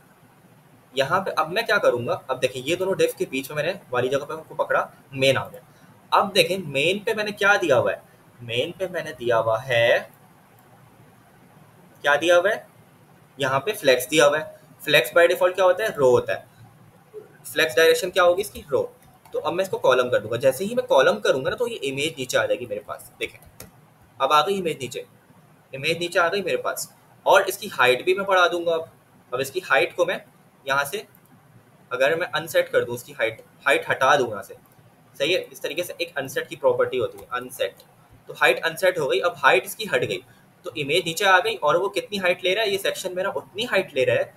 Speaker 1: यहाँ पे अब मैं क्या करूँगा, अब देखिए ये दोनों डिफ के बीच में मैंने वाली जगह पे उनको पकड़ा, मेन आ गया। अब देखें मेन पे मैंने क्या दिया हुआ है, मेन पे मैंने दिया हुआ है, क्या दिया हुआ है, यहाँ पे फ्लेक्स दिया हुआ है। फ्लेक्स बाय डिफॉल्ट क्या होता है, रो होता है। फ्लेक्स डायरेक्शन क्या होगी इसकी, रो। तो अब मैं इसको कॉलम कर दूंगा, जैसे ही मैं कॉलम करूंगा ना तो ये इमेज नीचे आ जाएगी मेरे पास। देखें अब आ गई इमेज नीचे, इमेज नीचे आ गई मेरे पास। और इसकी हाइट भी मैं बढ़ा दूंगा। अब इसकी हाइट को मैं यहाँ से अगर मैं अनसेट कर दूँ, उसकी हाइट हाइट हटा दूँ यहाँ से। सही है, इस तरीके से एक अनसेट की प्रॉपर्टी होती है, अनसेट। तो हाइट अनसेट हो गई, अब हाइट इसकी हट गई तो इमेज नीचे आ गई। और वो कितनी हाइट ले रहा है, ये सेक्शन मेरा उतनी हाइट ले रहा है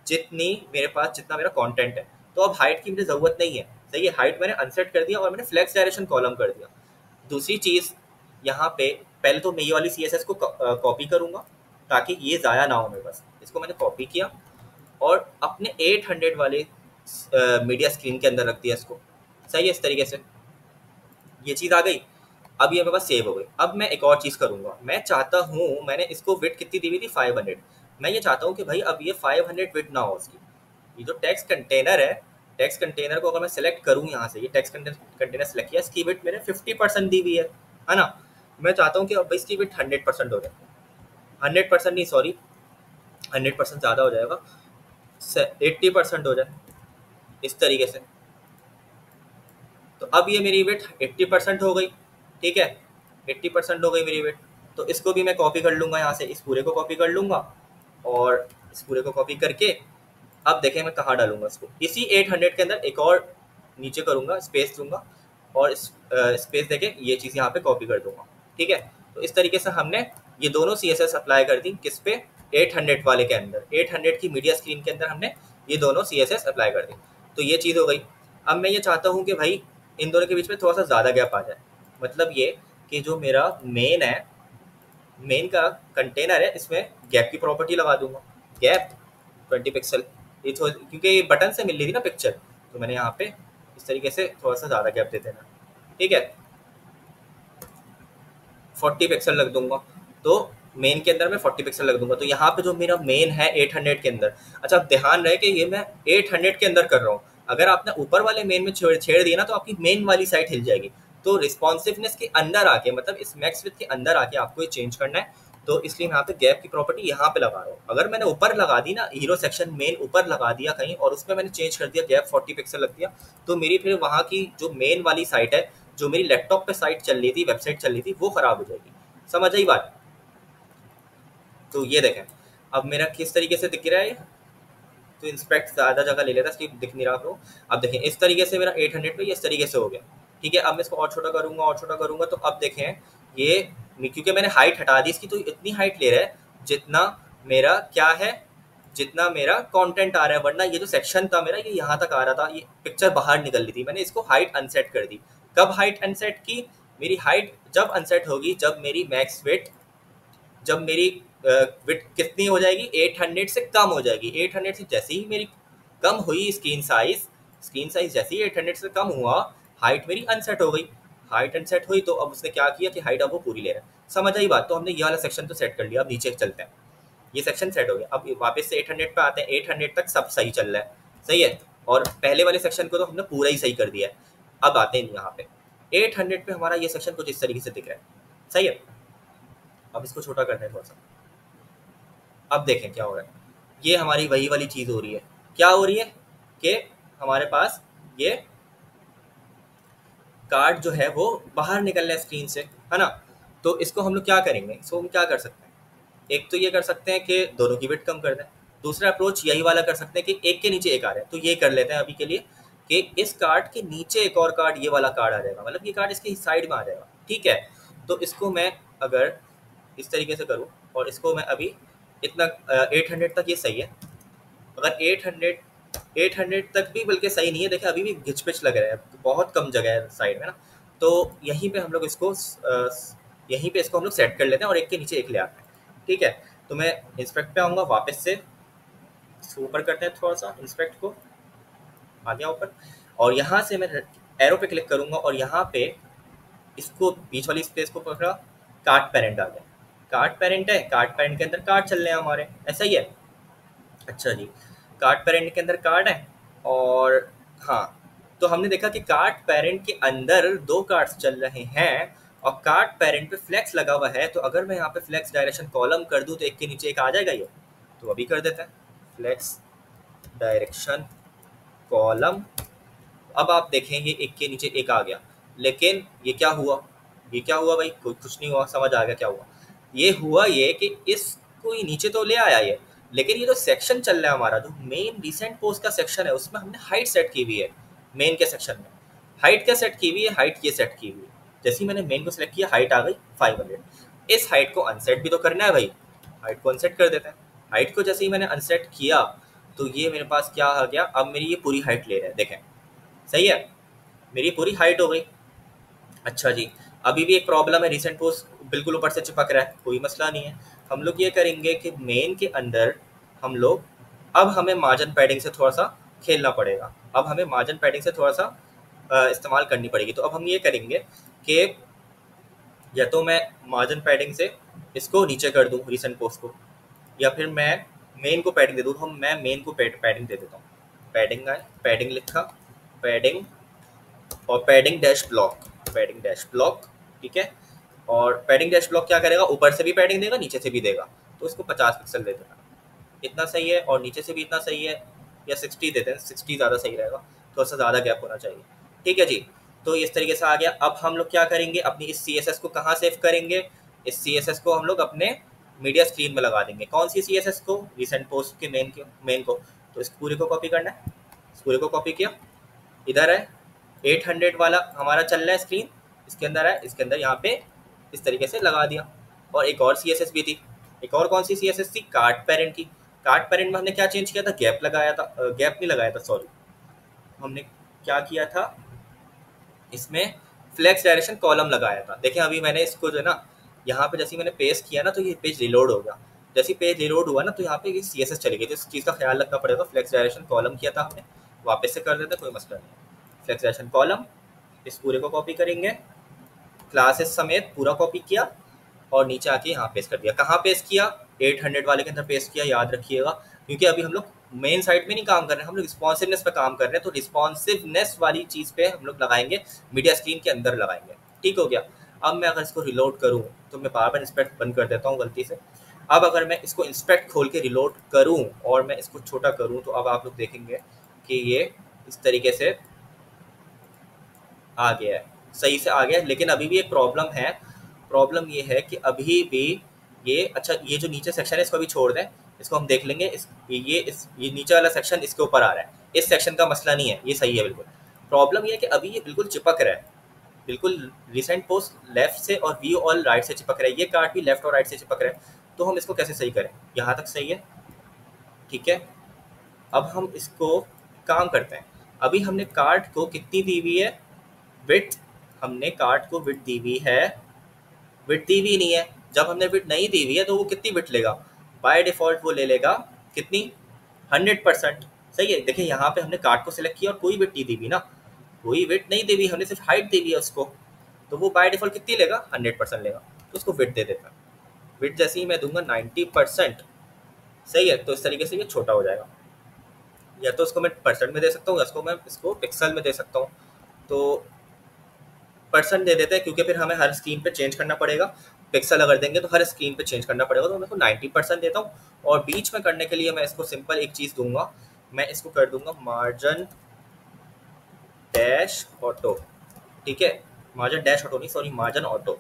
Speaker 1: जितनी मेरे पास, जितना मेरा कंटेंट है। तो अब हाइट की मुझे ज़रूरत नहीं है। सही है, हाइट मैंने अनसेट कर दिया और मैंने फ्लेक्स डायरेक्शन कॉलम कर दिया। दूसरी चीज़ यहाँ पे, पहले तो मैं ये वाली CSS को कॉपी करूँगा ताकि ये ज़ाया ना हो मेरे पास। इसको मैंने कॉपी किया और अपने 800 वाले मीडिया स्क्रीन के अंदर रख दिया इसको। सही है, इस तरीके से ये चीज़ आ गई। अब ये मेरे पास सेव हो गई। अब मैं एक और चीज़ करूँगा, मैं चाहता हूँ, मैंने इसको विड्थ कितनी दी हुई थी, 500। मैं ये चाहता हूँ कि भाई अब ये 500 विड्थ ना हो उसकी। ये जो टेक्स्ट कंटेनर है, टेक्स्ट कंटेनर को अगर मैं सेलेक्ट करूँ यहाँ से, ये टेक्स्ट कंटेनर सेलेक्ट किया, इसकी विड्थ मैंने 50% दी हुई है ना। मैं चाहता हूँ कि अब इसकी विड्थ 100% हो जाए। 100% नहीं, सॉरी 100% ज़्यादा हो जाएगा, 80% हो जाए इस तरीके से। तो अब ये मेरी विड्थ 80% हो गई। ठीक है, 80% हो गई मेरी विड्थ। तो इसको भी मैं कॉपी कर लूँगा, यहाँ से इस पूरे को कॉपी कर लूँगा और इस पूरे को कॉपी करके अब देखें मैं कहाँ डालूंगा इसको, इसी 800 के अंदर एक और नीचे करूँगा, स्पेस दूंगा और स्पेस देके ये चीज़ यहाँ पे कॉपी कर दूंगा। ठीक है, तो इस तरीके से हमने ये दोनों CSS अप्लाई कर दी किस पे, 800 वाले के अंदर, 800 की मीडिया स्क्रीन के अंदर हमने ये दोनों CSS अप्लाई कर दी। तो ये चीज़ हो गई। अब मैं ये चाहता हूँ कि भाई इन दोनों के बीच में थोड़ा सा ज़्यादा गैप आ जाए। मतलब ये कि जो मेरा मेन है, मेन का कंटेनर है, इसमें गैप की प्रॉपर्टी लगा दूंगा, गैप 20 पिक्सल। ये क्योंकि बटन से मिल रही थी ना पिक्चर, तो मैंने यहाँ पे इस तरीके से थोड़ा सा ज़्यादा गैप दे देना। ठीक है, 40 पिक्सल रख दूंगा। तो मेन के अंदर मैं 40 पिक्सल रख दूंगा। तो यहाँ पे जो मेरा मेन है 800 के अंदर, अच्छा अब ध्यान रहे कि ये मैं 800 के अंदर कर रहा हूँ। अगर आपने ऊपर वाले मेन में छेड़ दिया ना तो आपकी मेन वाली साइट हिल जाएगी। तो रिस्पॉन्सिवनेस के अंदर आके, मतलब इस मैक्स विड्थ के अंदर आके आपको ये चेंज करना है। तो इसलिए मैं यहाँ पे गैप की प्रॉपर्टी यहाँ पे लगा रहा हूँ। अगर मैंने ऊपर लगा दी ना, हीरो सेक्शन मेन ऊपर लगा दिया कहीं और उसमें मैंने चेंज कर दिया, गैप 40 पिक्सल लग दिया, तो मेरी फिर वहाँ की जो मेन वाली साइट है, जो मेरी लैपटॉप पे साइट चल रही थी, वेबसाइट चल रही थी, वो खराब हो जाएगी। समझ आई बात। तो ये देखें अब मेरा किस तरीके से दिख रहा है। तो इंस्पेक्ट ज़्यादा जगह ले लेता है, दिख नहीं रहा आपको। अब देखें इस तरीके से मेरा 800 पे इस तरीके से हो गया। ठीक है, अब मैं इसको और छोटा करूँगा और छोटा करूँगा। तो अब देखें ये, क्योंकि मैंने हाइट हटा दी इसकी, तो इतनी हाइट ले रहा है जितना मेरा क्या है, जितना मेरा कंटेंट आ रहा है। वरना ये जो सेक्शन था मेरा, ये यहाँ तक आ रहा था, ये पिक्चर बाहर निकल रही थी। मैंने इसको हाइट अनसेट कर दी। कब हाइट अनसेट की, मेरी हाइट जब अनसेट होगी जब मेरी मैक्स विड्थ, जब मेरी विड्थ कितनी हो जाएगी, 800 से कम हो जाएगी। 800 से जैसे ही मेरी कम हुई स्क्रीन साइज जैसे ही 800 से कम हुआ, हाइट मेरी अनसेट हो गई। हाइट अनसेट हुई तो अब उसने क्या किया कि हाइट अब वो पूरी ले रहा है। समझ आई बात। तो हमने ये वाला सेक्शन तो सेट कर लिया। अब नीचे चलते हैं, ये सेक्शन सेट हो गया। अब वापस से 800 पे आते हैं। 800 तक सब सही चल रहा है, सही है। और पहले वाले सेक्शन को तो हमने पूरा ही सही कर दिया है। अब आते हैं यहाँ पे 800 पे हमारा ये सेक्शन कुछ इस तरीके से दिख रहा है, सही है। अब इसको छोटा करते हैं थोड़ा सा। अब देखें क्या हो रहा है, ये हमारी वही वाली चीज़ हो रही है। क्या हो रही है कि हमारे पास ये कार्ड जो है वो बाहर निकल रहा है स्क्रीन से, है ना। तो इसको हम लोग क्या करेंगे, इसको हम क्या कर सकते हैं, एक तो ये कर सकते हैं कि दोनों की वेट कम कर दें। दूसरा अप्रोच यही वाला कर सकते हैं कि एक के नीचे एक आ रहा है, तो ये कर लेते हैं अभी के लिए कि इस कार्ड के नीचे एक और कार्ड, ये वाला कार्ड आ जाएगा, मतलब ये कार्ड इसके साइड में आ जाएगा, ठीक है। तो इसको मैं अगर इस तरीके से करूँ और इसको मैं अभी इतना 800 तक, ये सही है। अगर 800 तक भी बल्कि सही नहीं है, देखिए अभी भी घिच पिच लग रहा है, बहुत कम जगह है साइड में ना। तो यहीं पे हम लोग इसको यहीं पे इसको हम लोग सेट कर लेते हैं और एक के नीचे एक ले आते हैं, ठीक है। तो मैं इंस्पेक्ट पे आऊँगा वापस से, इसको ऊपर करते हैं थोड़ा सा, इंस्पेक्ट को आ गया ऊपर, और यहाँ से मैं एरो पे क्लिक करूँगा और यहाँ पे इसको बीच वाली स्पेस को पकड़ा, कार्ड पेरेंट आ गया। कार्ड पेरेंट है, कार्ड पेरेंट के अंदर कार्ड चल रहे हैं हमारे, ऐसा ही है। अच्छा जी, कार्ड पेरेंट के अंदर कार्ड है, और हाँ, तो हमने देखा कि कार्ड पेरेंट के अंदर दो कार्ड्स चल रहे हैं और कार्ड पेरेंट पे फ्लेक्स लगा हुआ है। तो अगर मैं यहाँ पे फ्लेक्स डायरेक्शन कॉलम कर दूँ तो एक के नीचे एक आ जाएगा ये। तो अभी कर देते हैं फ्लेक्स डायरेक्शन कॉलम। अब आप देखें ये एक के नीचे एक आ गया, लेकिन ये क्या हुआ, ये क्या हुआ भाई, कुछ नहीं हुआ, समझ आ गया क्या हुआ। ये हुआ ये कि इसको ही नीचे तो ले आया ये, लेकिन ये जो सेक्शन चल रहा है हमारा, जो मेन रिसेंट पोस्ट का सेक्शन है, उसमें हमने हाइट सेट की हुई है। मेन के सेक्शन में हाइट क्या सेट की हुई है, हाइट ये सेट की हुई है। जैसे ही मैंने मेन को सिलेक्ट किया, हाइट आ गई 500। इस हाइट को अनसेट भी तो करना है भाई, हाइट को अनसेट कर देते हैं। हाइट को जैसे ही मैंने अनसेट किया तो ये मेरे पास क्या आ गया, अब मेरी ये पूरी हाइट ले रहा है, देखें सही है, मेरी पूरी हाइट हो गई। अच्छा जी, अभी भी एक प्रॉब्लम है, रिसेंट पोस्ट बिल्कुल ऊपर से चिपक रहा है, कोई मसला नहीं है। हम लोग ये करेंगे कि मेन के अंदर हम लोग, अब हमें मार्जिन पैडिंग से थोड़ा सा खेलना पड़ेगा, अब हमें मार्जिन पैडिंग से थोड़ा सा इस्तेमाल करनी पड़ेगी। तो अब हम ये करेंगे कि या तो मैं मार्जिन पैडिंग से इसको नीचे कर दूँ रिसेंट पोस्ट को, या फिर मैं मेन को पैडिंग दे दूँ। हम मैं मेन को पैडिंग दे देता हूँ। पैडिंग आए, पैडिंग लिखा, पैडिंग और padding dash block, padding dash block, ठीक है। और पैडिंग डैश ब्लॉक क्या करेगा, ऊपर से भी पैडिंग देगा, नीचे से भी देगा। तो इसको 50 पिक्सल दे देना, इतना सही है, और नीचे से भी इतना सही है, या 60 देते हैं, 60 ज़्यादा सही रहेगा, थोड़ा सा ज़्यादा गैप होना चाहिए, ठीक है जी। तो इस तरीके से आ गया। अब हम लोग क्या करेंगे, अपनी इस CSS को कहाँ सेव करेंगे, इस CSS को हम लोग अपने मीडिया स्क्रीन में लगा देंगे। कौन सी CSS को, रिसेंट पोस्ट के मेन को। तो इस पूरे को कॉपी करना है, इस पूरे को कॉपी किया, इधर है 800 वाला हमारा चल रहा है स्क्रीन, इसके अंदर है, इसके अंदर यहाँ पे इस तरीके से लगा दिया। और एक और CSS भी थी, एक और कौन सी CSS थी, कार्ड पेरेंट की। कार्ड पेरेंट में हमने क्या चेंज किया था, गैप लगाया था, गैप नहीं लगाया था सॉरी, हमने क्या किया था, इसमें फ्लेक्स डायरेक्शन कॉलम लगाया था। देखें अभी मैंने इसको जो है ना, यहाँ पे जैसे मैंने पेस्ट किया ना, तो ये पेज रिलोड हो गया। जैसे पेज रिलोड हुआ ना, तो यहाँ पे ये CSS चली गई। तो इस चीज़ का ख्याल रखना पड़ेगा। फ्लेक्स डायरेक्शन कॉलम किया था हमने, वापस से कर देते, कोई मसला नहीं। फ्लेक्स डायरेक्शन कॉलम, इस पूरे को कॉपी करेंगे, क्लासेस समेत पूरा कॉपी किया, और नीचे आके यहाँ पेस्ट कर दिया। कहाँ पेस्ट किया, 800 वाले के अंदर पेस्ट किया, याद रखिएगा, क्योंकि अभी हम लोग मेन साइट में नहीं काम कर रहे हैं, हम लोग रिस्पॉन्सिवनेस पे काम कर रहे हैं। तो रिस्पॉन्सिवनेस वाली चीज़ पे हम लोग लगाएंगे, मीडिया स्क्रीन के अंदर लगाएंगे, ठीक हो गया। अब मैं अगर इसको रिलोड करूँ, तो मैं बार बार इंस्पेक्ट बंद कर देता हूँ गलती से। अब अगर मैं इसको इंस्पेक्ट खोल के रिलोड करूँ और मैं इसको छोटा करूँ, तो अब आप लोग देखेंगे कि ये इस तरीके से आ गया है, सही से आ गया है। लेकिन अभी भी एक प्रॉब्लम है, प्रॉब्लम ये है कि अभी भी ये, अच्छा ये जो नीचे सेक्शन है इसको भी छोड़ दें, इसको हम देख लेंगे। ये नीचे वाला सेक्शन इसके ऊपर आ रहा है, इस सेक्शन का मसला नहीं है, ये सही है बिल्कुल। प्रॉब्लम ये है कि अभी ये बिल्कुल चिपक रहा है, बिल्कुल रिसेंट पोस्ट लेफ्ट से और व्यू ऑल राइट से चिपक रहा है, ये कार्ड भी लेफ्ट और राइट से चिपक रहा है। तो हम इसको कैसे सही करें, यहाँ तक सही है, ठीक है। अब हम इसको काम करते हैं। अभी हमने कार्ड को कितनी दी हुई है, विड्थ, हमने कार्ड को विड्थ दी हुई है, विड्थ दी हुई नहीं है। जब हमने विड्थ नहीं दी हुई है तो वो कितनी विड्थ लेगा, बाय डिफॉल्ट वो ले लेगा कितनी, 100%। सही है, देखिए यहाँ पे हमने कार्ड को सिलेक्ट किया और कोई विड्थ नहीं दी हुई ना, कोई विड्थ नहीं दी हुई, हमने सिर्फ हाइट दी हुई है उसको। तो वो बाय डिफॉल्ट कितनी लेगा, 100% लेगा। तो उसको विड्थ दे देता है। विड्थ जैसे ही मैं दूंगा 90%, सही है, तो इस तरीके से ये छोटा हो जाएगा। या तो उसको मैं परसेंट में दे सकता हूँ, या इसको मैं इसको पिक्सल में दे सकता हूँ। तो परसेंट दे देते हैं, क्योंकि फिर हमें हर स्क्रीन पे चेंज करना पड़ेगा। पिक्सल अगर देंगे तो हर स्क्रीन पे चेंज करना पड़ेगा, तो मैं इसको 90% देता हूँ। और बीच में करने के लिए मैं इसको सिंपल एक चीज़ दूंगा, मैं इसको कर दूंगा मार्जिन डैश ऑटो। ठीक है, मार्जिन डैश ऑटो नहीं, सॉरी, मार्जिन ऑटो।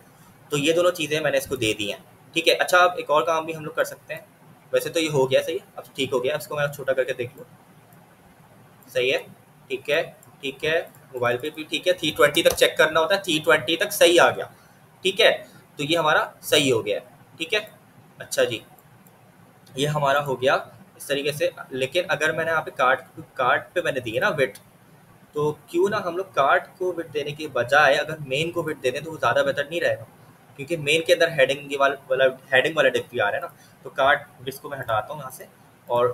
Speaker 1: तो ये दोनों चीज़ें मैंने इसको दे दी हैं। ठीक है, अच्छा अब एक और काम भी हम लोग कर सकते हैं। वैसे तो ये हो गया सही है, अब ठीक हो गया, इसको मैं छोटा करके देख लूँ। सही है, ठीक है, ठीक है, मोबाइल पे भी ठीक है। 320 तक चेक करना होता है, 320 तक सही आ गया। ठीक है, तो ये हमारा सही हो गया है। ठीक है, अच्छा जी, ये हमारा हो गया इस तरीके से। लेकिन अगर मैंने यहाँ पे कार्ड पे मैंने दिए ना विड्थ, तो क्यों ना हम लोग कार्ड को विड्थ देने के बजाय अगर मेन को विड्थ दे दें तो वो ज़्यादा बेहतर नहीं रहेगा, क्योंकि मेन के अंदर हेडिंग वाला डिफ भी आ रहा है ना। तो कार्ड विड्थ को मैं हटाता हूँ यहाँ से, और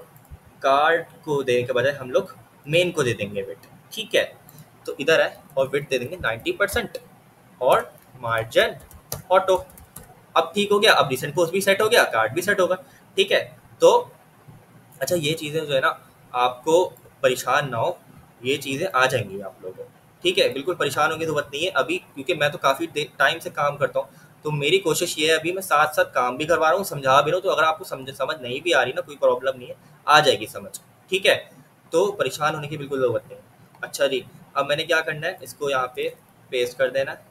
Speaker 1: कार्ड को देने के बजाय हम लोग मेन को दे देंगे विड्थ। ठीक है, तो इधर है और विड्थ दे देंगे 90% और मार्जिन ऑटो। अब ठीक हो गया, अब रिसेंट पोस्ट भी सेट हो गया, कार्ड भी सेट होगा। ठीक है, तो अच्छा ये चीज़ें जो है ना, आपको परेशान ना हो, ये चीज़ें आ जाएंगी आप लोगों को। ठीक है, बिल्कुल परेशान होने की जरूरत नहीं है अभी, क्योंकि मैं तो काफ़ी टाइम से काम करता हूँ, तो मेरी कोशिश ये है अभी मैं साथ साथ काम भी करवा रहा हूँ, समझा भी रहा हूँ। तो अगर आपको समझ नहीं भी आ रही ना, कोई प्रॉब्लम नहीं है, आ जाएगी समझ। ठीक है, तो परेशान होने की बिल्कुल ज़रूरत नहीं है। अच्छा जी, अब मैंने क्या करना है, इसको यहाँ पे पेस्ट कर देना है।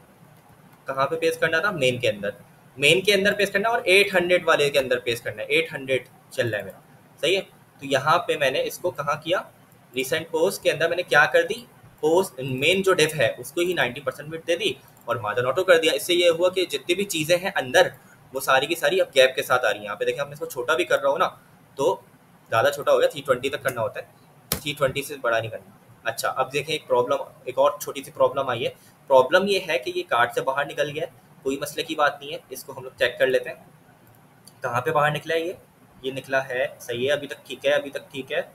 Speaker 1: कहाँ पे पेस्ट करना था, मेन के अंदर। मेन के अंदर पेस्ट करना है और 800 वाले के अंदर पेस्ट करना है। 800 चल रहा है मेरा, सही है। तो यहाँ पे मैंने इसको कहाँ किया, रिसेंट पोस्ट के अंदर मैंने क्या कर दी, पोस्ट मेन जो डिव है उसको ही 90% विड्थ दे दी और मार्जिन ऑटो कर दिया। इससे ये हुआ कि जितनी भी चीज़ें हैं अंदर वो सारी की सारी अब गैप के साथ आ रही हैं। यहाँ पे देखिए, मैं इसको छोटा भी कर रहा हूँ ना, तो ज़्यादा छोटा हो गया, 320 तक करना होता है, 320 से बड़ा नहीं करना। अच्छा, अब देखें एक और छोटी सी प्रॉब्लम आई है। प्रॉब्लम ये है कि ये कार्ड से बाहर निकल गया है, कोई मसले की बात नहीं है। इसको हम लोग चेक कर लेते हैं कहाँ पे बाहर निकला है। ये निकला है, सही है, अभी तक ठीक है, अभी तक ठीक है।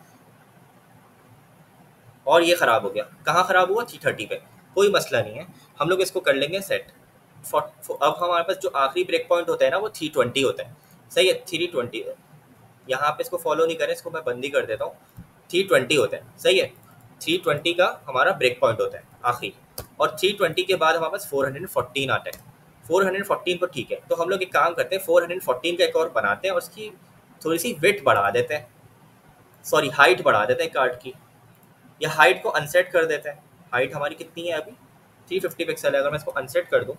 Speaker 1: और ये ख़राब हो गया, कहाँ ख़राब हुआ, 330 पे। कोई मसला नहीं है, हम लोग इसको कर लेंगे सेट। अब हमारे पास जो आखिरी ब्रेक पॉइंट होता है ना, वो 320 होता है। सही है, 320। यहाँ पे इसको फॉलो नहीं करें, इसको मैं बंद ही कर देता हूँ। 320 होता है, सही है। 320 का हमारा ब्रेक पॉइंट होता है आखिरी, और 320 के बाद हमारे पास 414 आता है। 414 पर ठीक है, तो हम लोग एक काम करते हैं, 414 का एक और बनाते हैं और उसकी थोड़ी सी विड्थ बढ़ा देते हैं, सॉरी हाइट बढ़ा देते हैं कार्ड की, या हाइट को अनसेट कर देते हैं। हाइट हमारी कितनी है अभी, 350 पिक्सल है। अगर मैं इसको अनसेट कर दूँ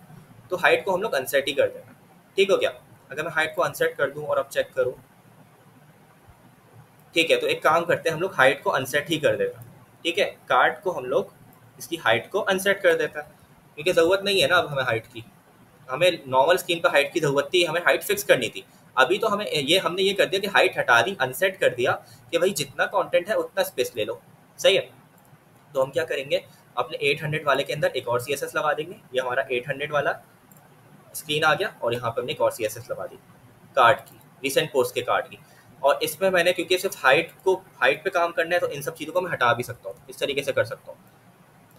Speaker 1: तो हाइट को हम लोग अनसेट ही कर देना। ठीक हो गया, अगर मैं हाइट को अनसेट कर दूँ और अब चेक करूँ, ठीक है, तो एक काम करते हैं, हम लोग हाइट को अनसेट ही कर देते हैं। ठीक है, कार्ड को हम लोग इसकी हाइट को अनसेट कर देते हैं, क्योंकि ज़रूरत नहीं है ना अब हमें हाइट की। हमें नॉर्मल स्क्रीन पर हाइट की ज़रूरत थी, हमें हाइट फिक्स करनी थी। अभी तो हमने ये कर दिया कि हाइट हटा दी, अनसेट कर दिया कि भाई जितना कंटेंट है उतना स्पेस ले लो। सही है, तो हम क्या करेंगे, अपने 800 वाले के अंदर एक और CSS लगा देंगे। ये हमारा 800 वाला स्क्रीन आ गया, और यहाँ पे हमने एक और CSS लगा दी कार्ड की, रिसेंट पोस्ट के कार्ड की। और इसमें मैंने, क्योंकि सिर्फ हाइट पे काम करना है, तो इन सब चीज़ों को मैं हटा भी सकता हूँ, इस तरीके से कर सकता हूँ।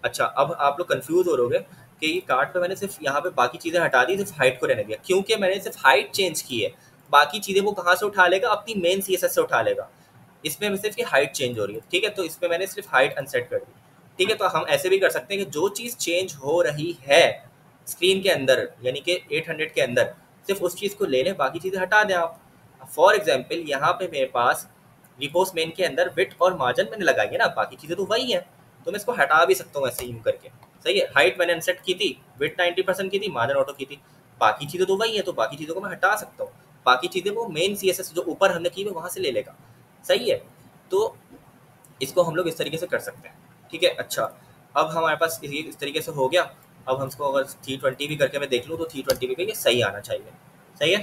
Speaker 1: अच्छा, अब आप लोग कंफ्यूज हो रहोगे कि ये कार्ड पे मैंने सिर्फ यहाँ पे बाकी चीज़ें हटा दी, सिर्फ हाइट को रहने दिया, क्योंकि मैंने सिर्फ हाइट चेंज की है। बाकी चीज़ें वो कहाँ से उठा लेगा, अपनी मेन CSS से उठा लेगा। इसमें सिर्फ ये हाइट चेंज हो रही है। ठीक है, तो इसमें मैंने सिर्फ हाइट अनसेट कर दी। ठीक है, तो हम ऐसे भी कर सकते हैं कि जो चीज़ चेंज हो रही है स्क्रीन के अंदर, यानी कि 800 के अंदर, सिर्फ उस चीज़ को ले लें, बाकी चीज़ें हटा दें आप। फॉर एग्जाम्पल, यहाँ पे मेरे पास रिपोस्ट मेन के अंदर विड्थ और मार्जिन मैंने लगाई है ना, बाकी चीज़ें तो वही हैं, तो मैं इसको हटा भी सकता हूँ ऐसे यूँ करके। सही है, हाइट मैंने अनसेट की थी, विड्थ 90% की थी, मार्जिन ऑटो की थी, बाकी चीज़ें तो वही हैं, तो बाकी चीज़ों को मैं हटा सकता हूँ। बाकी चीज़ें वो मेन CSS जो ऊपर हमने की है वहाँ से ले लेगा। सही है, तो इसको हम लोग इस तरीके से कर सकते हैं। ठीक है, अच्छा, अब हमारे पास इस तरीके से हो गया। अब हम इसको अगर 320 भी करके मैं देख लूँ तो 320 पे ये सही आना चाहिए। सही है,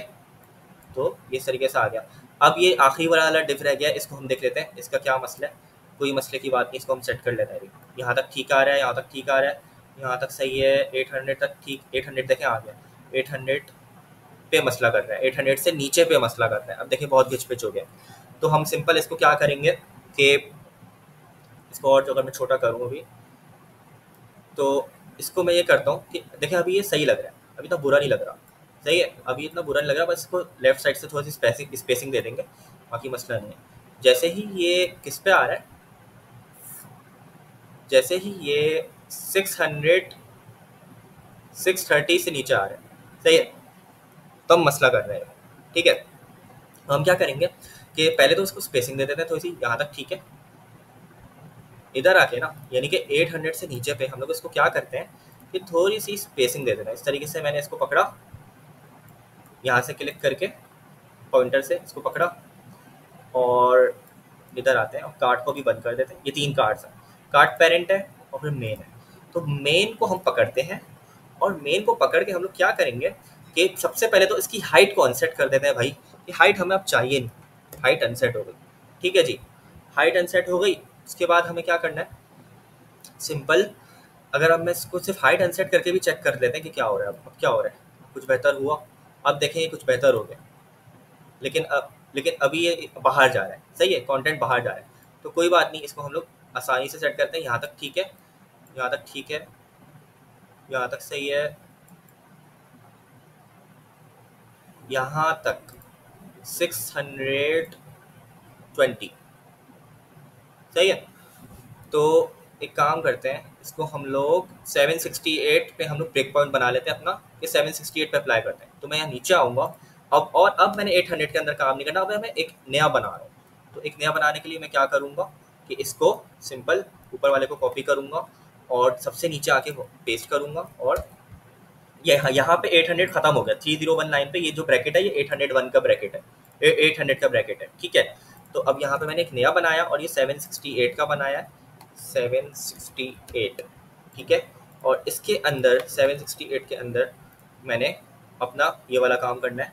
Speaker 1: तो ये इस तरीके से आ गया। अब ये आखिरी वाला डिफ रह गया, इसको हम देख लेते हैं, इसका क्या मसला है। कोई मसले की बात नहीं, इसको हम सेट कर लेते हैं। यहाँ तक ठीक आ रहा है, यहाँ तक ठीक आ रहा है, यहाँ तक सही है, 800 तक ठीक, 800 देखें आ गया, 800 पे मसला कर रहा है, 800 से नीचे पे मसला कर रहा है। अब देखिए बहुत घिच पिच हो गया, तो हम सिंपल इसको क्या करेंगे कि इसको और जो अगर मैं छोटा करूँ अभी, तो इसको मैं ये करता हूँ कि देखिए अभी ये सही लग रहा है, अभी इतना बुरा नहीं लग रहा। सही है, अभी इतना बुरा नहीं लग रहा, बस इसको लेफ्ट साइड से थोड़ी सी स्पेसिंग दे देंगे, बाकी मसला नहीं है। जैसे ही ये किस पे आ रहा है, जैसे ही ये 630 से नीचे आ रहा है, सही है, तो हम मसला कर रहे हैं, ठीक है। तो हम क्या करेंगे कि पहले तो उसको स्पेसिंग दे देते हैं थोड़ी सी, यहाँ तक ठीक है। इधर आके ना यानी कि 800 से नीचे पे हम लोग इसको क्या करते हैं कि थोड़ी सी स्पेसिंग दे देना। इस तरीके से मैंने इसको पकड़ा, यहाँ से क्लिक करके पॉइंटर से इसको पकड़ा और इधर आते हैं और कार्ड को भी बंद कर देते हैं। ये 3 कार्ड्स हैं, कार्ड पेरेंट है और फिर मेन है। तो मेन को हम पकड़ते हैं और मेन को पकड़ के हम लोग क्या करेंगे कि सबसे पहले तो इसकी हाइट को अनसेट कर देते हैं। भाई ये हाइट हमें अब चाहिए नहीं, हाइट अनसेट हो गई, ठीक है जी। हाइट अनसेट हो गई, उसके बाद हमें क्या करना है, सिंपल, अगर हम इसको सिर्फ हाइट अनसेट करके भी चेक कर लेते हैं कि क्या हो रहा है। अब क्या हो रहा है, कुछ बेहतर हुआ। अब देखें ये कुछ बेहतर हो गया, लेकिन अभी ये बाहर जा रहा है, सही है, कंटेंट बाहर जा रहा है। तो कोई बात नहीं, इसको हम लोग आसानी से सेट करते हैं। यहाँ तक ठीक है, यहाँ तक ठीक है, यहाँ तक सही है, यहाँ तक 620 सही है। तो एक काम करते हैं, इसको हम लोग 768 पे हम लोग ब्रेक पॉइंट बना लेते हैं अपना, ये 768 पे अप्लाई करते हैं। तो मैं यहाँ नीचे आऊँगा अब मैंने 800 के अंदर काम नहीं करना, अब मैं एक नया बना रहा हूँ। तो एक नया बनाने के लिए मैं क्या करूँगा कि इसको सिंपल ऊपर वाले को कॉपी करूँगा और सबसे नीचे आके पेस्ट करूँगा और यहाँ पे 800 खत्म हो गया, 3019 पे ये जो ब्रैकेट है ये 801 का ब्रैकेट है, 800 का ब्रैकेट है, ठीक है। तो अब यहाँ पे मैंने एक नया बनाया और ये 768 का बनाया है, 768, ठीक है। और इसके अंदर 768 के अंदर मैंने अपना ये वाला काम करना है।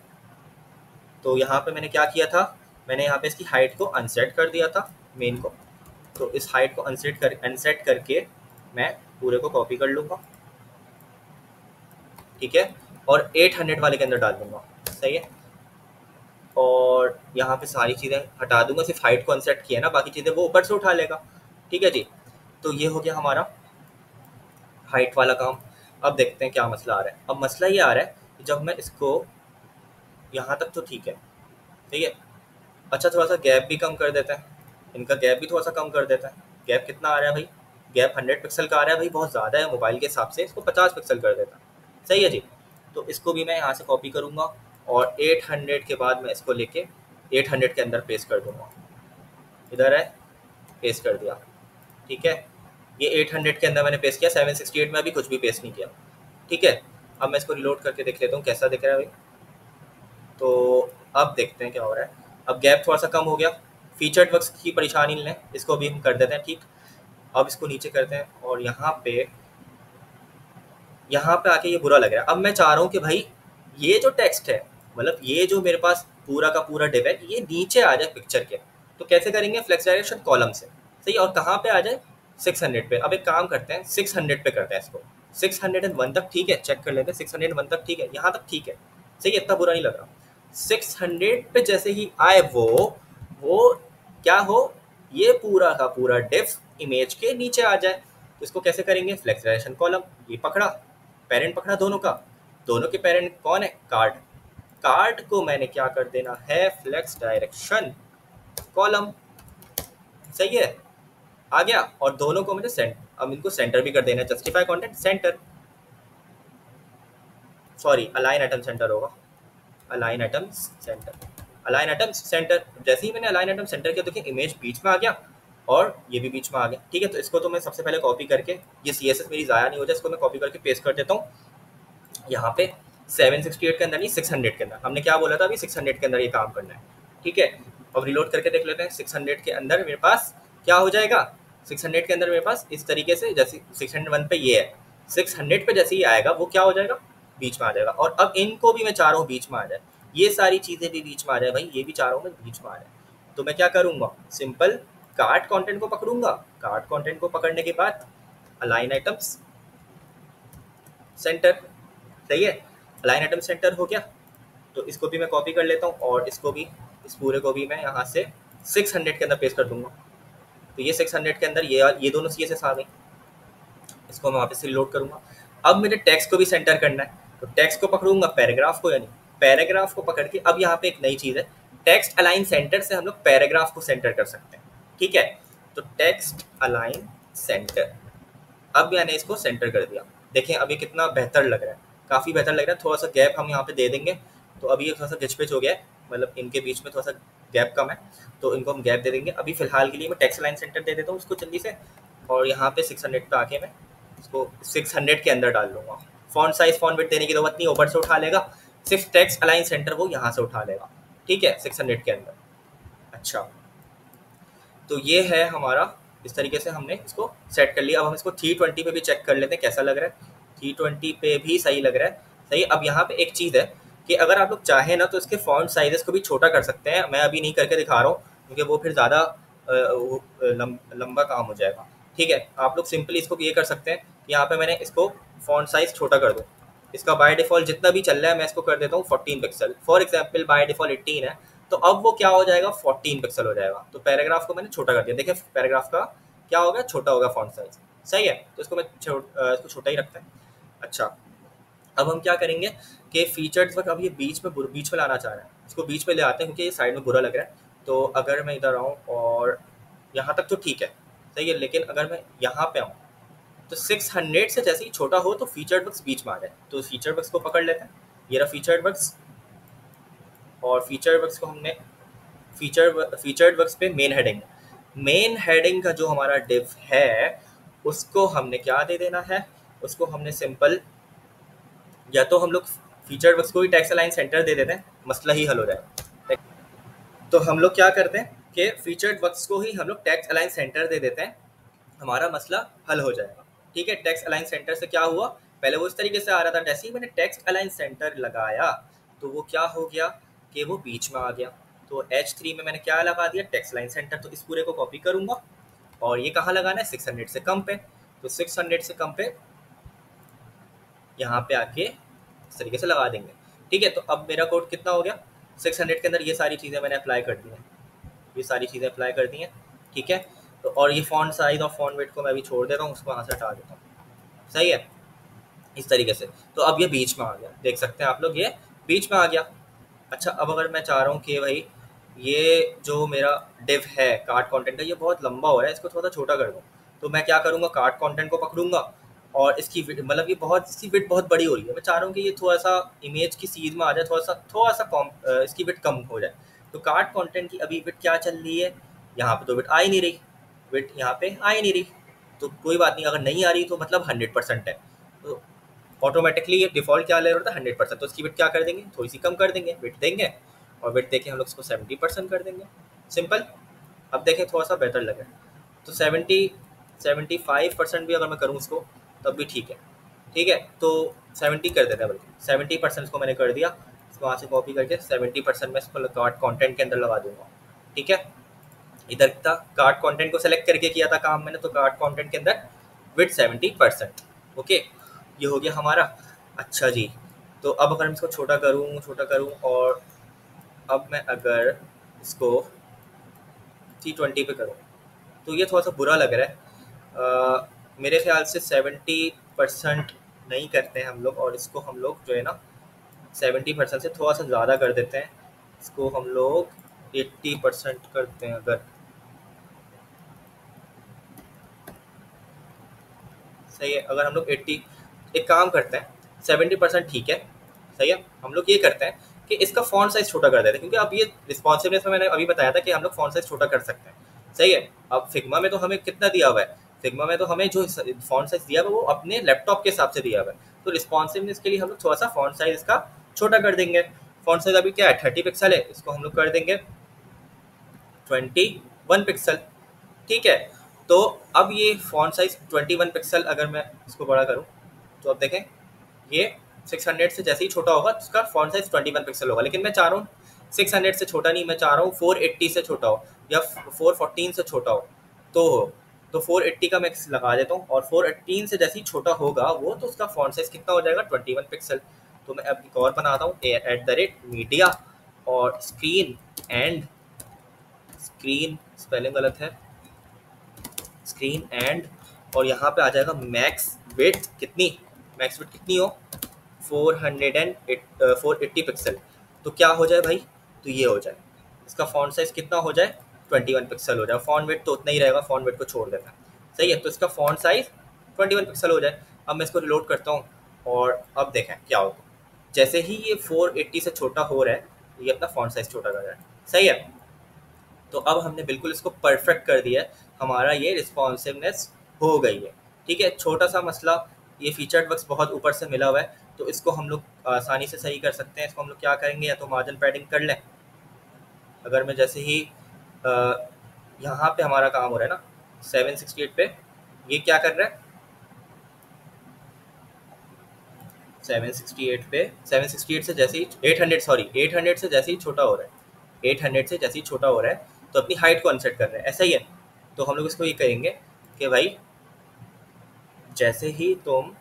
Speaker 1: तो यहाँ पे मैंने क्या किया था, मैंने यहाँ पे इसकी हाइट को अनसेट कर दिया था मेन को। तो इस हाइट को अनसेट करके मैं पूरे को कॉपी कर लूँगा, ठीक है, और 800 वाले के अंदर डाल दूंगा, सही है। और यहाँ पे सारी चीज़ें हटा दूंगा, सिर्फ हाइट को अनसेट किया ना, बाकी चीज़ें वो ऊपर से उठा लेगा, ठीक है जी। तो ये हो गया हमारा हाइट वाला काम। अब देखते हैं क्या मसला आ रहा है। अब मसला ये आ रहा है कि जब मैं इसको यहाँ तक तो ठीक है, ठीक है। अच्छा थोड़ा सा गैप भी कम कर देता है, इनका गैप भी थोड़ा सा कम कर देता है। गैप कितना आ रहा है भाई, गैप 100 पिक्सल का आ रहा है भाई, बहुत ज़्यादा है मोबाइल के हिसाब से, इसको 50 पिक्सल कर देता है, सही है जी। तो इसको भी मैं यहाँ से कॉपी करूँगा और 800 के बाद मैं इसको लेके 800 के अंदर पेस्ट कर दूँगा। इधर है, पेस्ट कर दिया, ठीक है। ये 800 के अंदर मैंने पेस्ट किया, 768 में अभी कुछ भी पेस्ट नहीं किया, ठीक है। अब मैं इसको रिलोड करके देख लेता हूँ कैसा दिख रहा है भाई। तो अब देखते हैं क्या हो रहा है। अब गैप थोड़ा सा कम हो गया, फीचर्ड वर्क्स की परेशानी लें, इसको भी हम कर देते हैं ठीक। अब इसको नीचे करते हैं और यहाँ पे आके ये बुरा लग रहा है। अब मैं चाह रहा हूँ कि भाई ये जो टेक्स्ट है, मतलब ये जो मेरे पास पूरा का पूरा डिव है, ये नीचे आ जाए पिक्चर के। तो कैसे करेंगे, फ्लेक्स डायरेक्शन कॉलम से, सही। और कहाँ पे आ जाए, 600 पे। अब एक काम करते हैं, 600 पे करते हैं इसको, 601 तक ठीक है, चेक कर लेते हैं, 601 तक ठीक है, यहाँ तक ठीक है, सही, इतना बुरा नहीं लग रहा। 600 पे जैसे ही आए वो क्या हो, ये पूरा का पूरा डिव इमेज के नीचे आ जाए। तो इसको कैसे करेंगे, फ्लेक्स डायरेक्शन कॉलम, ये पकड़ा, पेरेंट पकड़ा दोनों का, दोनों के पेरेंट कौन है, कार्ड। कार्ड को मैंने क्या कर देना है, फ्लेक्स डायरेक्शन कॉलम, सही है, आ गया। और दोनों को मैंने अब इनको सेंटर भी कर देना है, justify content centre, sorry align items centre होगा, align items centre, align items centre. जैसे ही मैंने अलाइन एटम सेंटर किया, देखिए इमेज बीच में आ गया और ये भी बीच में आ गया, ठीक है। तो इसको तो मैं सबसे पहले कॉपी करके, ये CSS मेरी ज़ाया नहीं हो जाए, इसको मैं कॉपी करके पेस्ट कर देता हूँ यहाँ पे 768 के अंदर नहीं, 600 के अंदर। हमने क्या बोला था, अभी 600 के अंदर ये काम करना है, ठीक है। अब रिलोड करके देख लेते हैं, 600 के अंदर मेरे पास क्या हो जाएगा, 600 के अंदर मेरे पास इस तरीके से, जैसे 601 पे ये है, 600 पे जैसे ही आएगा वो क्या हो जाएगा, बीच में आ जाएगा। और अब इनको भी मैं चाह रहा हूँ बीच में आ जाए, ये सारी चीज़ें भी बीच में आ जाए भाई, ये भी चाह रहा हूँ मैं बीच में आ जाए। तो मैं क्या करूँगा, सिंपल कार्ड कंटेंट को पकड़ूंगा, कार्ड कंटेंट को पकड़ने के बाद अलाइन आइटम्स सेंटर, सही है, अलाइन आइटम सेंटर हो गया। तो इसको भी मैं कॉपी कर लेता हूँ और इसको भी, इस पूरे को भी मैं यहाँ से 600 के अंदर पेस्ट कर दूंगा। तो ये 600 के अंदर ये दोनों CSS आ गई, इसको मैं वापस से रिलोड करूँगा। अब मुझे टेक्स्ट को भी सेंटर करना है, तो टेक्स्ट को पकड़ूंगा, पैराग्राफ को, यानी पैराग्राफ को पकड़ के, अब यहाँ पे एक नई चीज़ है, टेक्स्ट अलाइन सेंटर से हम लोग पैराग्राफ को सेंटर कर सकते हैं, ठीक है। तो टेक्स्ट अलाइन सेंटर, अब मैंने इसको सेंटर कर दिया, देखें अब ये कितना बेहतर लग रहा है, काफ़ी बेहतर लग रहा है। थोड़ा सा गैप हम यहाँ पे दे देंगे तो अभी ये थोड़ा सा घिच पिच हो गया है, मतलब इनके बीच में थोड़ा सा गैप कम है, तो इनको हम गैप दे देंगे। अभी फिलहाल के लिए मैं टेक्स्ट अलाइन सेंटर दे देता हूँ उसको जल्दी से, और यहाँ पे 600 पे आके मैं इसको 600 के अंदर डाल दूंगा। फॉन्ट साइज फॉन्ट विड्थ देने की जरूरत नहीं, ऊपर से उठा लेगा, सिर्फ टेक्स्ट अलाइन सेंटर वो यहाँ से उठा लेगा, ठीक है, 600 के अंदर। अच्छा, तो ये है हमारा, इस तरीके से हमने इसको सेट कर लिया। अब हम इसको 320 पे भी चेक कर लेते हैं कैसा लग रहा है। 320 पे भी सही लग रहा है, सही। अब यहाँ पे एक चीज़ है कि अगर आप लोग चाहें ना तो इसके फॉन्ट साइजेस को भी छोटा कर सकते हैं। मैं अभी नहीं करके दिखा रहा हूँ क्योंकि वो फिर ज़्यादा लंबा काम हो जाएगा, ठीक है। आप लोग सिंपली इसको ये कर सकते हैं, यहाँ पे मैंने इसको फॉन्ट साइज छोटा कर दूँ। इसका बाय डिफ़ॉल्ट जितना भी चल रहा है मैं इसको कर देता हूँ 14 pixel, for example by default 18 है, तो अब वो क्या हो जाएगा 14 पिक्सल हो जाएगा। तो पैराग्राफ को मैंने छोटा कर दिया, देखिए पैराग्राफ का क्या होगा, छोटा होगा फॉन्ट साइज, सही है। तो इसको मैं इसको छोटा ही रखते हैं। अच्छा, अब हम क्या करेंगे कि फीचर्स वक्त अब ये बीच में लाना चाह रहे हैं, इसको बीच में ले आते हैं क्योंकि ये साइड में बुरा लग रहा है। तो अगर मैं इधर आऊँ और यहाँ तक तो ठीक है, सही है, लेकिन अगर मैं यहाँ पे आऊँ तो 600 से जैसे ही छोटा हो तो फीचर्ड बक्स बीच में आ जाए। तो फीचर बक्स को पकड़ लेते हैं, ये रहा फीचर्ड बक्स, और फीचर बक्स को हमने फीचर्ड बक्स पे मेन हेडिंग का जो हमारा डिव है उसको हमने क्या दे देना है, उसको हमने सिंपल, या तो हम लोग फीचर्ड बक्स को ही टेक्स्ट अलाइन सेंटर दे देते हैं, मसला ही हल हो जाएगा। तो हम लोग क्या करते हैं कि फीचर्ड बक्स को ही हम लोग टेक्स्ट अलाइन सेंटर दे देते हैं, हमारा मसला हल हो जाएगा, ठीक है। टेक्स्ट अलाइन सेंटर से क्या हुआ, पहले वो इस तरीके से आ रहा था, जैसे ही मैंने टेक्स्ट अलाइन सेंटर लगाया तो वो क्या हो गया कि वो बीच में आ गया। तो H3 में मैंने क्या लगा दिया, टेक्स्ट लाइन सेंटर। तो इस पूरे को कॉपी करूंगा और ये कहाँ लगाना है, 600 से कम पे। तो 600 से कम पे यहाँ पे आके इस तरीके से लगा देंगे, ठीक है। तो अब मेरा कोड कितना हो गया, 600 के अंदर ये सारी चीज़ें मैंने अप्लाई कर दी हैं, ये सारी चीज़ें अप्लाई कर दी हैं, ठीक है। तो और ये फॉन्ट साइज और फॉन्ट विड्थ को मैं भी छोड़ देता हूँ, उसको वहाँ से हटा देता हूँ, सही है, इस तरीके से। तो अब ये बीच में आ गया, देख सकते हैं आप लोग, ये बीच में आ गया। अच्छा, अब अगर मैं चाह रहा हूँ कि भाई ये जो मेरा डिव है कार्ड कंटेंट का, ये बहुत लंबा हो रहा है, इसको थोड़ा सा छोटा कर दूँ, तो मैं क्या करूँगा, कार्ड कंटेंट को पकड़ूंगा और इसकी मतलब ये इसकी विड्थ बहुत बड़ी हो रही है, मैं चाह रहा हूँ कि ये थोड़ा सा इमेज की सीध में आ जाए, थोड़ा सा कम, इसकी विड्थ कम हो जाए। तो कार्ड कंटेंट की अभी विड्थ क्या चल रही है, यहाँ पे तो विड्थ आ ही नहीं रही, विड्थ यहाँ पे आ ही नहीं रही। तो कोई बात नहीं, अगर नहीं आ रही तो मतलब 100% है, तो ऑटोमेटिकली ये डिफॉल्ट क्या ले रहा था 100%, तो इसकी विड्थ क्या कर देंगे, थोड़ी सी कम कर देंगे, विड्थ देंगे, और विड्थ देके हम लोग इसको 70% कर देंगे, सिंपल। अब देखें थोड़ा सा बेहतर लगे, तो 75% भी अगर मैं करूँ उसको तब भी ठीक है, ठीक है। तो 70 कर देते हैं, बल्कि 70% इसको मैंने कर दिया। इसको वहाँ से कॉपी करके 70% में इसको कार्ड कॉन्टेंट के अंदर लगा दूंगा, ठीक है। इधर था कार्ड कंटेंट को सेलेक्ट करके किया था काम मैंने, तो कार्ड कंटेंट के अंदर विथ 70%, ओके, ये हो गया हमारा। अच्छा जी, तो अब अगर मैं इसको छोटा करूँ और अब मैं अगर इसको 320 पे करूँ तो ये थोड़ा सा बुरा लग रहा है। मेरे ख्याल से 70% नहीं करते हैं हम लोग, और इसको हम लोग जो है ना 70% से थोड़ा सा ज़्यादा कर देते हैं, इसको हम लोग 80% करते हैं। अगर सही है, अगर हम लोग 80, एक काम करते हैं 70% ठीक है, सही है, हम लोग ये करते हैं कि इसका फॉन्ट साइज छोटा कर देते हैं, क्योंकि अब ये रिस्पॉन्सिवनेस में मैंने अभी बताया था कि हम लोग फॉन्ट साइज छोटा कर सकते हैं, सही है। अब फिग्मा में तो हमें कितना दिया हुआ है, फिग्मा में तो हमें जो फॉन्ट साइज दिया हुआ है वो अपने लैपटॉप के हिसाब से दिया हुआ है, तो रिस्पॉन्सिवनेस के लिए हम लोग थोड़ा सा फॉन्ट साइज इसका छोटा कर देंगे। फॉन्ट साइज अभी क्या है 30 पिक्सल है, इसको हम लोग कर देंगे 21 पिक्सल, ठीक है। तो अब ये फॉन्ट साइज 21 पिक्सल अगर मैं इसको बड़ा करूँ तो अब देखें ये 600 से जैसे ही छोटा होगा तो उसका फॉन्ट साइज 21 पिक्सल होगा, लेकिन मैं चाह रहा हूँ 600 से छोटा नहीं, मैं चाह रहा हूँ 480 से छोटा हो या 414 से छोटा हो, तो 480 का मैं लगा देता हूँ, और 418 से जैसे ही छोटा होगा वो, तो उसका फॉन्ट साइज कितना हो जाएगा 21 पिक्सल। तो मैं अब एक और बनाता हूँ @media और स्क्रीन स्पेलिंग गलत है, स्क्रीन एंड, और यहाँ पे आ जाएगा मैक्स विड्थ कितनी हो 480 पिक्सल। तो क्या हो जाए भाई, तो ये हो जाए, इसका फॉन्ट साइज कितना हो जाए 21 पिक्सल हो जाए, फॉन्ट विड्थ तो उतना ही रहेगा, फॉन्ट विड्थ को छोड़ देना, सही है। तो इसका फॉन्ट साइज 21 पिक्सल हो जाए। अब मैं इसको रिलोड करता हूँ और अब देखें क्या होगा, जैसे ही ये 480 से छोटा हो रहा है, ये अपना फॉन्ट साइज छोटा कर रहा है। सही है, तो अब हमने बिल्कुल इसको परफेक्ट कर दिया है, हमारा ये रिस्पॉन्सिवनेस हो गई है। ठीक है, छोटा सा मसला, ये फीचर्ड वर्क्स बहुत ऊपर से मिला हुआ है, तो इसको हम लोग आसानी से सही कर सकते हैं। इसको हम लोग क्या करेंगे, या तो मार्जिन पैडिंग कर लें। अगर मैं जैसे ही यहाँ पे हमारा काम हो रहा है ना 768 पे, ये क्या कर रहा है 768 पे, 768 से जैसे ही 800, सॉरी 800 से जैसे ही छोटा हो रहा है, 800 से जैसे ही छोटा हो रहा है, तो अपनी हाइट को अनसेट कर रहे हैं। ऐसा ही है, तो हम लोग इसको ये करेंगे कि भाई जैसे ही तुम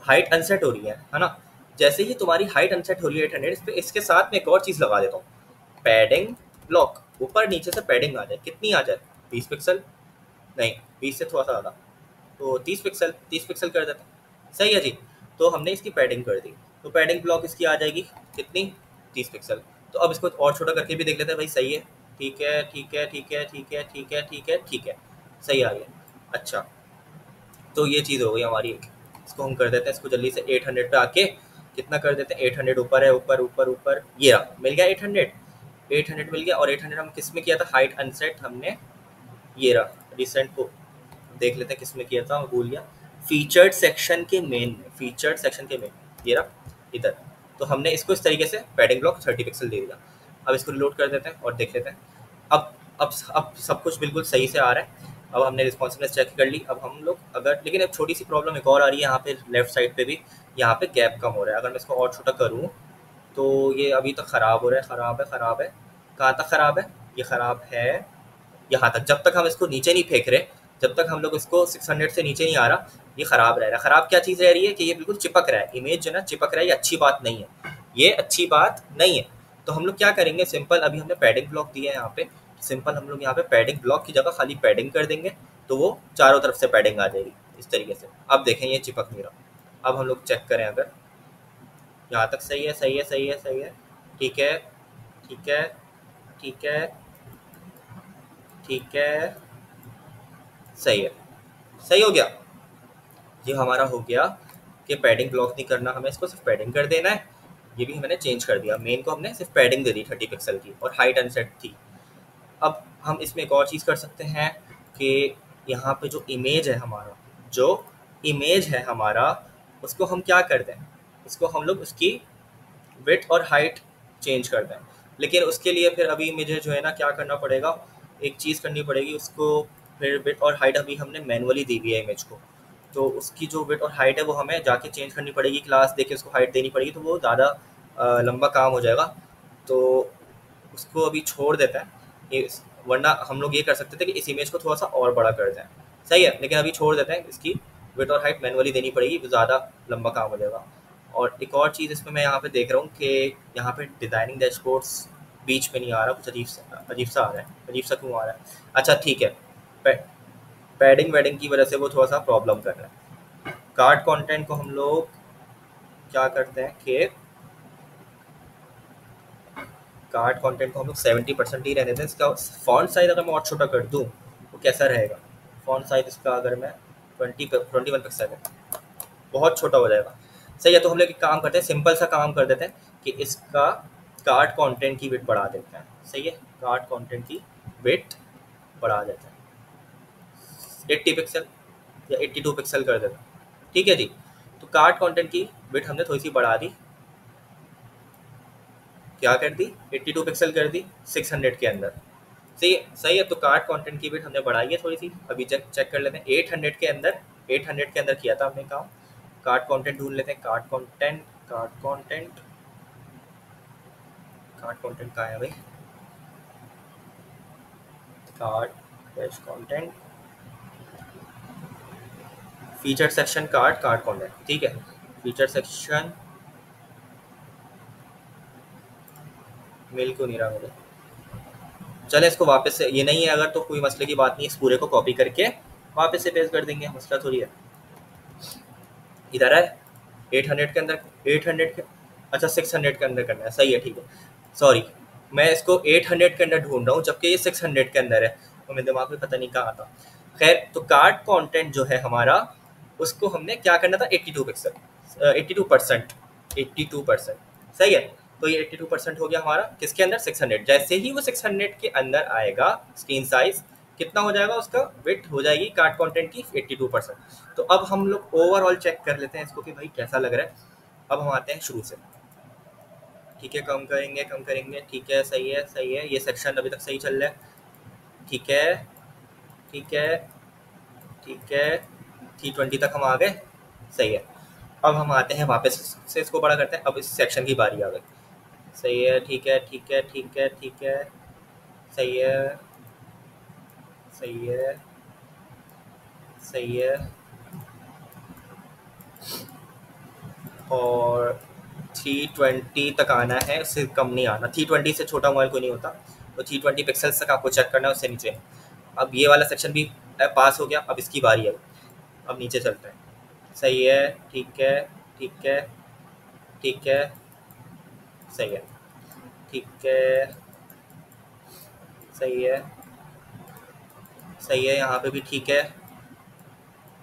Speaker 1: हाइट अनसेट हो रही है ना, जैसे ही तुम्हारी हाइट अनसेट हो रही है 800, इस पे इसके साथ में एक और चीज़ लगा देता हूँ, पैडिंग ब्लॉक। ऊपर नीचे से पैडिंग आ जाए, कितनी आ जाए 20 पिक्सल, नहीं 20 से थोड़ा सा ज़्यादा, तो 30 पिक्सल कर देते हैं। सही है जी, तो हमने इसकी पैडिंग कर दी, तो पैडिंग ब्लॉक इसकी आ जाएगी कितनी 30 पिक्सल। तो अब इसको और छोटा करके भी देख लेते हैं, भाई सही है, ठीक है ठीक है ठीक है ठीक है ठीक है ठीक है ठीक है, सही आ गया। अच्छा, तो ये चीज़ हो गई हमारी एक, इसको हम कर देते हैं, इसको जल्दी से 800 पे आके कितना कर देते हैं, 800 ऊपर है, ऊपर ऊपर ऊपर, ये रहा, मिल गया 800 मिल गया। और 800 हम किस में किया था हाइट अनसेट, हमने ये रहा रिसेंट को देख लेते हैं किस में किया था, मैं भूल गया, फीचर्ड सेक्शन के मेन, फीचर्ड सेक्शन के मेन, ये रहा इधर। तो हमने इसको इस तरीके से पैडिंग ब्लॉक 30 पिक्सल दे दिया। अब इसको रिलोड कर देते हैं और देख लेते हैं, अब सब कुछ बिल्कुल सही से आ रहा है। अब हमने रिस्पॉन्सिवनेस चेक कर ली। अब हम लोग अगर, लेकिन एक छोटी सी प्रॉब्लम एक और आ रही है यहाँ पे, लेफ्ट साइड पे भी यहाँ पे गैप कम हो रहा है। अगर मैं इसको और छोटा करूँ तो ये अभी तक ख़राब हो रहा है, ख़राब है। कहाँ तक ख़राब है, ये ख़राब है यहाँ तक। जब तक हम इसको नीचे नहीं फेंक रहे, जब तक हम लोग इसको 600 से नीचे नहीं आ रहा, ये ख़राब रह रहा है। ख़राब क्या चीज़ रह रही है कि ये बिल्कुल चिपक रहा है, इमेज जो है ना चिपक रहा है, ये अच्छी बात नहीं है, ये अच्छी बात नहीं है। तो हम लोग क्या करेंगे, सिंपल, अभी हमने पैडिंग ब्लॉक दिया है यहाँ पे, सिंपल हम लोग यहाँ पे पैडिंग ब्लॉक की जगह खाली पैडिंग कर देंगे, तो वो चारों तरफ से पैडिंग आ जाएगी इस तरीके से। अब देखें ये चिपक नहीं रहा। अब हम लोग चेक करें, अगर यहाँ तक सही है, सही है, सही है, सही है, ठीक है ठीक है ठीक है ठीक है, सही है, सही हो गया। ये हमारा हो गया कि पैडिंग ब्लॉक नहीं करना हमें, इसको सिर्फ पैडिंग कर देना है। ये भी मैंने चेंज कर दिया, मेन को हमने सिर्फ पैडिंग दे दी 30 पिक्सल की, और हाइट अनसेट थी। अब हम इसमें एक और चीज़ कर सकते हैं कि यहाँ पे जो इमेज है हमारा, जो इमेज है हमारा, उसको हम क्या कर दें, इसको हम लोग उसकी विड्थ और हाइट चेंज कर दें। लेकिन उसके लिए फिर अभी मुझे जो है ना क्या करना पड़ेगा, एक चीज़ करनी पड़ेगी उसको, फिर विड्थ और हाइट अभी हमने मैनुअली दी हुई है इमेज को, तो उसकी जो विड्थ और हाइट है वो हमें जाके चेंज करनी पड़ेगी, क्लास देके उसको हाइट देनी पड़ेगी, तो वो ज़्यादा लंबा काम हो जाएगा। तो उसको अभी छोड़ देता है ये, वरना हम लोग ये कर सकते थे कि इस इमेज को थोड़ा सा और बड़ा कर दें, सही है, लेकिन अभी छोड़ देते हैं, इसकी विड्थ और हाइट मैनुअली देनी पड़ेगी, तो ज़्यादा लंबा काम हो जाएगा। और एक और चीज़ इसमें मैं यहाँ पे देख रहा हूँ कि यहाँ पे डिज़ाइनिंग डैशबोर्ड्स बीच में नहीं आ रहा, कुछ अजीब सा आ रहा है, अजीब सा क्यों आ रहा है। अच्छा ठीक है, पैडिंग वेडिंग की वजह से वो थोड़ा सा प्रॉब्लम कर रहा है। कार्ड कंटेंट को हम लोग क्या करते हैं कि कार्ड कंटेंट को हम लोग 70% ही रहने दें। इसका फॉन्ट साइज अगर मैं और छोटा कर दूं तो कैसा रहेगा, फॉन्ट साइज इसका अगर मैं 21 पिक्सल है, बहुत छोटा हो जाएगा। सही है, तो हम लोग एक काम करते हैं, सिंपल सा काम कर देते हैं कि इसका कार्ड कंटेंट की विड्थ बढ़ा देते हैं। सही है, कार्ड कंटेंट की विड्थ बढ़ा देते हैं 80 पिक्सल या 82 पिक्सल कर देते हैं। ठीक है जी, तो कार्ड कंटेंट की विड्थ हमने थोड़ी सी बढ़ा दी, क्या कर दी 82 पिक्सल कर दी 600 के अंदर। सही है, तो कार्ड कंटेंट की विड्थ हमने बढ़ाई है थोड़ी सी। अभी चेक कर लेते हैं 800 के अंदर, 800 के अंदर किया था हमने काम। कार्ड कंटेंट ढूंढ लेते हैं, कार्ड कंटेंट कहाँ है भाई, card dash content feature section, card content, ठीक है, फीचर सेक्शन मिल क्यों नहीं रहा मुझे। चले इसको वापस से, ये नहीं है अगर तो कोई मसले की बात नहीं, इस पूरे को कॉपी करके वापस से पेस्ट कर देंगे, मसला थोड़ी है। इधर है 800 के अंदर, 800 के, अच्छा 600 के अंदर करना है, सही है, ठीक है, सॉरी मैं इसको 800 के अंदर ढूंढ रहा हूँ जबकि ये 600 के अंदर है, तो मेरे दिमाग में पता नहीं कहाँ था। खैर, तो कार्ड कंटेंट जो है हमारा, उसको हमने क्या करना था 82 पिक्सल, 82%, 82%। सही है। तो ये 82% हो गया हमारा किसके अंदर, 600। जैसे ही वो 600 के अंदर आएगा स्क्रीन साइज कितना हो जाएगा, उसका विड्थ हो जाएगी कार्ड कंटेंट की 82%। तो अब हम लोग ओवरऑल चेक कर लेते हैं इसको कि भाई कैसा लग रहा है। अब हम आते हैं शुरू से। ठीक है, कम करेंगे कम करेंगे, ठीक है, सही है सही है, ये सेक्शन अभी तक सही चल रहा है। ठीक है ठीक है ठीक है, T20 तक हम आ गए। सही है। अब हम आते हैं वापस से इसको बड़ा करते हैं, अब इस सेक्शन की बारी आ गई। सही है, ठीक है ठीक है ठीक है ठीक है, सही है सही है सही है। और 320 तक आना है, उससे कम नहीं आना। 320 से छोटा मोबाइल कोई नहीं होता, तो 320 पिक्सल्स तक आपको चेक करना है, उससे नीचे। अब ये वाला सेक्शन भी पास हो गया, अब इसकी बारी है। अब नीचे चलते हैं। सही है, ठीक है ठीक है ठीक है, सही है, ठीक है, सही है सही है, यहाँ पे भी ठीक है।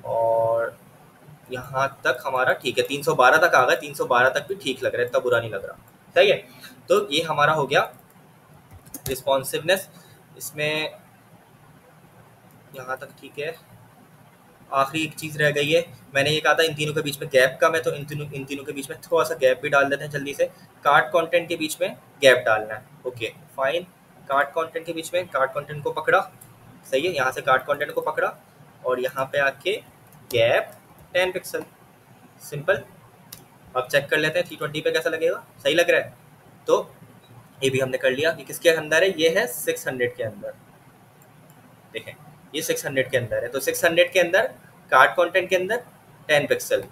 Speaker 1: और यहाँ तक हमारा ठीक है, 312 तक आ गया, 312 तक भी ठीक लग रहा है, इतना बुरा नहीं लग रहा। सही है। तो ये हमारा हो गया रिस्पॉन्सिवनेस। इसमें यहाँ तक ठीक है। आखिरी एक चीज़ रह गई है, मैंने ये कहा था इन तीनों के बीच में गैप कम है, तो इन तीनों के बीच में थोड़ा सा गैप भी डाल देते हैं जल्दी से। कार्ड कंटेंट के बीच में गैप डालना है। Okay fine. कार्ड कंटेंट के बीच में कार्ड कंटेंट को पकड़ा। सही है, यहाँ से कार्ड कंटेंट को पकड़ा और यहाँ पे आके गैप 10 पिक्सल। सिंपल। अब चेक कर लेते हैं 320 पे कैसा लगेगा। सही लग रहा है। तो ये भी हमने कर लिया। ये किसके अंदर है, ये है 600 के अंदर। देखें, ये 600 के अंदर है, तो 600 के अंदर कार्ड कंटेंट के अंदर 10 पिक्सल।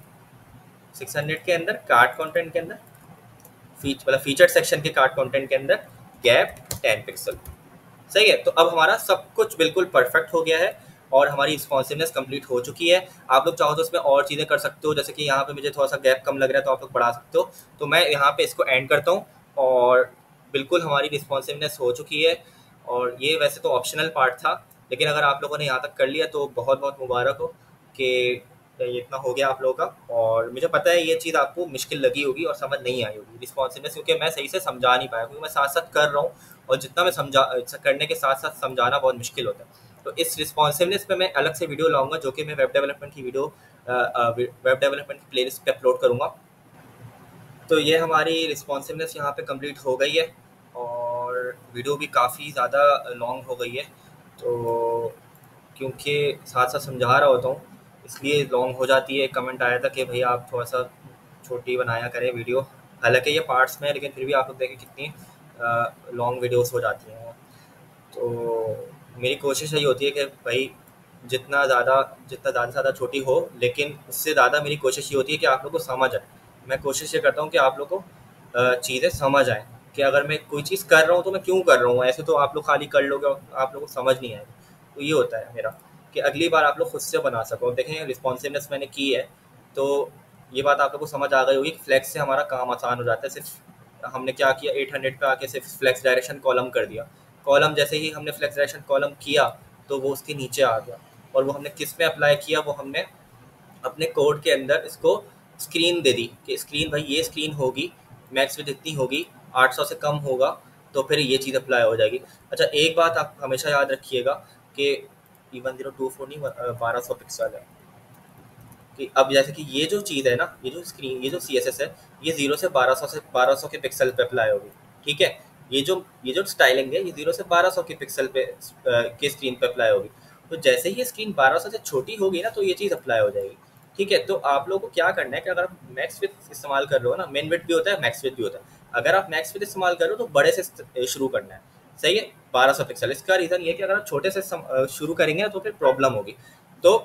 Speaker 1: 600 के अंदर कार्ड कंटेंट के अंदर मतलब फीचर सेक्शन के कार्ड कंटेंट के अंदर गैप 10 पिक्सल। सही है। तो अब हमारा सब कुछ बिल्कुल परफेक्ट हो गया है और हमारी रिस्पॉन्सिवनेस कंप्लीट हो चुकी है। आप लोग चाहो तो इसमें और चीज़ें कर सकते हो, जैसे कि यहाँ पे मुझे थोड़ा सा गैप कम लग रहा है तो आप लोग बढ़ा सकते हो। तो मैं यहाँ पे इसको एंड करता हूँ और बिल्कुल हमारी रिस्पॉन्सिवनेस हो चुकी है। और ये वैसे तो ऑप्शनल पार्ट था, लेकिन अगर आप लोगों ने यहाँ तक कर लिया तो बहुत बहुत मुबारक हो कि ये इतना हो गया आप लोगों का। और मुझे पता है ये चीज़ आपको मुश्किल लगी होगी और समझ नहीं आई होगी रिस्पॉन्सिवनेस, क्योंकि मैं सही से समझा नहीं पाया, क्योंकि मैं साथ साथ कर रहा हूँ और जितना मैं समझा करने के साथ साथ समझाना बहुत मुश्किल होता है। तो इस रिस्पॉन्सिवनेस पे मैं अलग से वीडियो लाऊंगा, जो कि मैं वेब डेवलपमेंट की वीडियो वेब डेवलपमेंट की प्लेलिस्ट पे अपलोड करूँगा। तो ये हमारी रिस्पॉन्सिवनेस यहाँ पे कंप्लीट हो गई है और वीडियो भी काफ़ी ज़्यादा लॉन्ग हो गई है। तो क्योंकि साथ साथ समझा रहा होता हूँ इसलिए लॉन्ग हो जाती है। कमेंट आया था कि भाई आप थोड़ा सा छोटी बनाया करें वीडियो, हालांकि ये पार्ट्स में, लेकिन फिर भी आप लोग देखें कितनी लॉन्ग वीडियोस हो जाती हैं। तो मेरी कोशिश यही होती है कि भाई जितना ज़्यादा से ज़्यादा छोटी हो, लेकिन उससे ज़्यादा मेरी कोशिश ये होती है कि आप लोग को समझ आए। मैं कोशिश ये करता हूँ कि आप लोग को चीज़ें समझ आएँ, कि अगर मैं कोई चीज़ कर रहा हूँ तो मैं क्यों कर रहा हूँ। ऐसे तो आप लोग खाली कर लोगे और आप लोगों को समझ नहीं आएगी। तो ये होता है मेरा कि अगली बार आप लोग खुद से बना सको। देखें रिस्पॉन्सिवनेस मैंने की है तो ये बात आप लोग को समझ आ गई होगी कि फ्लैक्स से हमारा काम आसान हो जाता है। सिर्फ हमने क्या किया, 800 पे आके सिर्फ फ्लैक्स डायरेक्शन कॉलम कर दिया। कॉलम जैसे ही हमने फ्लैक्स डायरेक्शन कॉलम किया तो वो उसके नीचे आ गया। और वो हमने किस में अप्लाई किया, वो हमने अपने कोड के अंदर इसको स्क्रीन दे दी कि स्क्रीन भाई ये स्क्रीन होगी, मैक्स विड्थ इतनी होगी, 800 से कम होगा तो फिर ये चीज़ अप्लाई हो जाएगी। अच्छा एक बात आप हमेशा याद रखिएगा कि E1024 नहीं 1200 पिक्सल है। कि अब जैसे कि ये जो चीज़ है ना, ये जो स्क्रीन, ये जो CSS है, ये 0 से 1200 के पिक्सल पे अप्लाई होगी। ठीक है। ये जो स्टाइलिंग है ये 0 से 1200 के पिक्सल पे के स्क्रीन पे अप्लाई होगी। तो जैसे ही ये स्क्रीन 1200 से छोटी होगी ना तो ये चीज़ अप्लाई हो जाएगी। ठीक है। तो आप लोगों को क्या करना है कि अगर आप मैक्स विड्थ इस्तेमाल कर रहे हो ना, मिन विड्थ भी होता है मैक्स विड्थ भी होता है, अगर आप मैक्स विड्थ इस्तेमाल कर रहे हो तो बड़े से शुरू करना है। सही है, 1200 पिक्सल। इसका रीज़न ये है कि अगर आप छोटे से शुरू करेंगे तो फिर प्रॉब्लम होगी। तो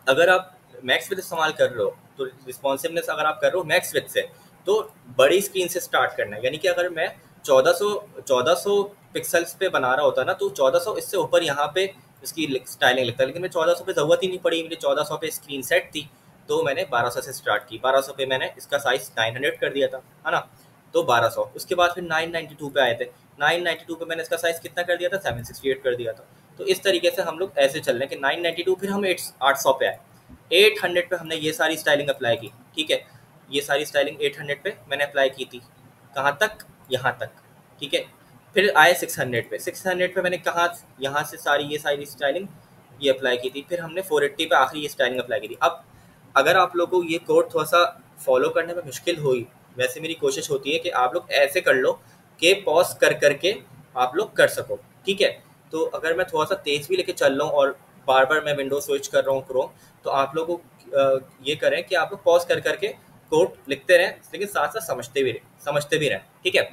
Speaker 1: अगर आप मैक्स विथ इस्तेमाल कर रहे हो तो रिस्पॉन्सिवनेस अगर आप कर रहे हो मैक्स विथ से तो बड़ी स्क्रीन से स्टार्ट करना है। यानी कि अगर मैं 1400 पिक्सल्स पे बना रहा होता ना तो 1400 इससे ऊपर यहाँ पे इसकी स्टाइलिंग लगता है, लेकिन मैं 1400 पे ज़रूरत ही नहीं पड़ी, मेरी 1400 पे स्क्रीन सेट थी तो मैंने 1200 से स्टार्ट की। 1200 पे मैंने इसका साइज 900 कर दिया था, है ना। तो 1200, उसके बाद फिर 992 पे आए थे। 992 पे मैंने इसका साइज कितना कर दिया था, 768 कर दिया था। तो इस तरीके से हम लोग ऐसे चल रहे हैं कि 992 फिर हम 800 पे आए, 800 पे हमने ये सारी स्टाइलिंग अप्लाई की। ठीक है। ये सारी स्टाइलिंग 800 पे मैंने अप्लाई की थी। कहाँ तक? यहाँ तक, ठीक है। फिर आए 600 पे, 600 पे मैंने कहा यहाँ से ये सारी स्टाइलिंग ये अप्लाई की थी। फिर हमने 480 पे आखिरी ये स्टाइलिंग अप्लाई की थी। अब अगर आप लोगों को ये कोड थोड़ा सा फॉलो करने में मुश्किल हुई, वैसे मेरी कोशिश होती है कि आप लोग ऐसे कर लो कि पॉज कर करके आप लोग कर सको, ठीक है। तो अगर मैं थोड़ा सा तेज़ भी लेके चल रहा हूँ और बार बार मैं विंडो स्विच कर रहा हूँ क्रोम, तो आप लोगों को ये करें कि आप लोग पॉज कर करके कोड लिखते रहें, लेकिन साथ साथ समझते भी रहें, ठीक है।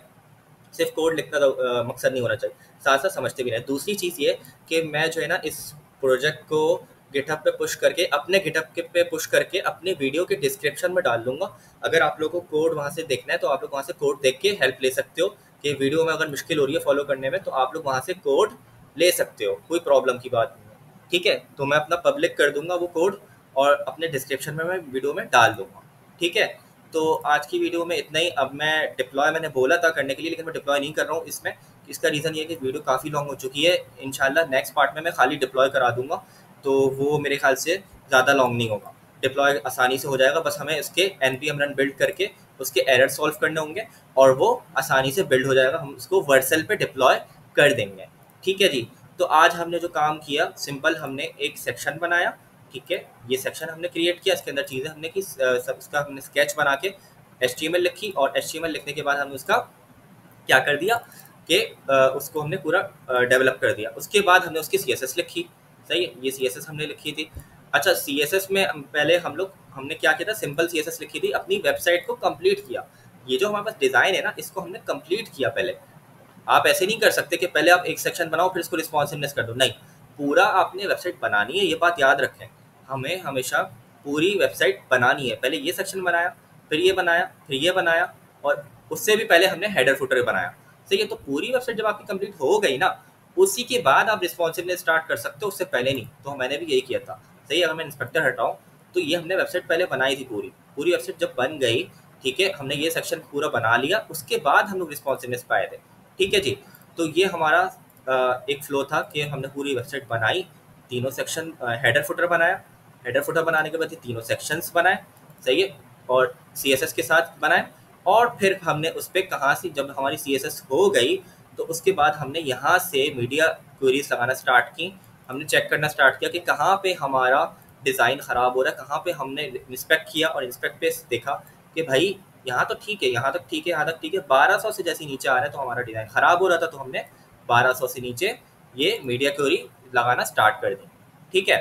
Speaker 1: सिर्फ कोड लिखना तो मकसद नहीं होना चाहिए, साथ साथ समझते भी रहें। दूसरी चीज़ ये कि मैं जो है ना इस प्रोजेक्ट को गिटहब पे पुश करके अपने गिटहब पे पुश करके अपने वीडियो के डिस्क्रिप्शन में डाल दूंगा। अगर आप लोगों को कोड वहाँ से देखना है तो आप लोग वहाँ से कोड देख के हेल्प ले सकते हो कि वीडियो में अगर मुश्किल हो रही है फॉलो करने में, तो आप लोग वहाँ से कोड ले सकते हो, कोई प्रॉब्लम की बात नहीं है, ठीक है। तो मैं अपना पब्लिक कर दूंगा वो कोड और अपने डिस्क्रिप्शन में मैं वीडियो में डाल दूंगा, ठीक है। तो आज की वीडियो में इतना ही। अब मैं डिप्लॉय मैंने बोला था करने के लिए, लेकिन मैं डिप्लॉय नहीं कर रहा हूँ इसमें। इसका रीज़न ये है कि वीडियो काफ़ी लॉन्ग हो चुकी है। इंशाल्लाह नेक्स्ट पार्ट में मैं खाली डिप्लॉय करा दूंगा, तो वो मेरे ख्याल से ज़्यादा लॉन्ग नहीं होगा। डिप्लॉय आसानी से हो जाएगा, बस हमें इसके npm रन बिल्ड करके उसके एरर सॉल्व करने होंगे और वो आसानी से बिल्ड हो जाएगा। हम उसको वर्सेल पे डिप्लॉय कर देंगे, ठीक है जी। तो आज हमने जो काम किया, सिंपल हमने एक सेक्शन बनाया, ठीक है। ये सेक्शन हमने क्रिएट किया, इसके अंदर चीज़ें हमने की, सब इसका हमने स्केच बना के HTML लिखी, और HTML लिखने के बाद हमने उसका क्या कर दिया कि उसको हमने पूरा डेवलप कर दिया। उसके बाद हमने उसकी CSS लिखी, सही है। ये CSS हमने लिखी थी। अच्छा, CSS में पहले हमने क्या किया था, सिंपल CSS लिखी थी, अपनी वेबसाइट को कंप्लीट किया। ये जो हमारे पास डिज़ाइन है ना, इसको हमने कंप्लीट किया पहले। आप ऐसे नहीं कर सकते कि पहले आप एक सेक्शन बनाओ फिर इसको रिस्पॉन्सिवनेस कर दो, नहीं। पूरा आपने वेबसाइट बनानी है, ये बात याद रखें। हमें हमेशा पूरी वेबसाइट बनानी है। पहले ये सेक्शन बनाया, फिर ये बनाया, फिर ये बनाया, और उससे भी पहले हमने हेडर फुटर बनाया, सही है। तो पूरी वेबसाइट जब आपकी कंप्लीट हो गई ना, उसी के बाद आप रिस्पॉन्सिवनेस स्टार्ट कर सकते हो, उससे पहले नहीं। तो मैंने भी यही किया था, सही है। अगर मैं इंस्पेक्टर हटाऊँ तो ये हमने वेबसाइट पहले बनाई थी, पूरी वेबसाइट जब बन गई, ठीक है, हमने ये सेक्शन पूरा बना लिया, उसके बाद हम लोग रिस्पॉन्सिवनेस पाए थे, ठीक है जी। तो ये हमारा एक फ्लो था कि हमने पूरी वेबसाइट बनाई, तीनों सेक्शन, हेडर फुटर बनाया, हेडर फुटर बनाने के बाद ये तीनों सेक्शंस बनाए, सही है, और CSS के साथ बनाए। और फिर हमने उस पर कहाँ से, जब हमारी CSS हो गई, तो उसके बाद हमने यहाँ से मीडिया क्वेरीज लगाना स्टार्ट की। हमने चेक करना स्टार्ट किया कि कहाँ पे हमारा डिज़ाइन ख़राब हो रहा है, कहाँ पे हमने इंस्पेक्ट किया और इंस्पेक्ट पे देखा कि भाई यहाँ तो ठीक है, यहाँ तक ठीक है, यहाँ तक ठीक है, 1200 से जैसे नीचे आ रहा है तो हमारा डिज़ाइन ख़राब हो रहा था, तो हमने 1200 से नीचे ये मीडिया क्वेरी लगाना स्टार्ट कर दी, ठीक है।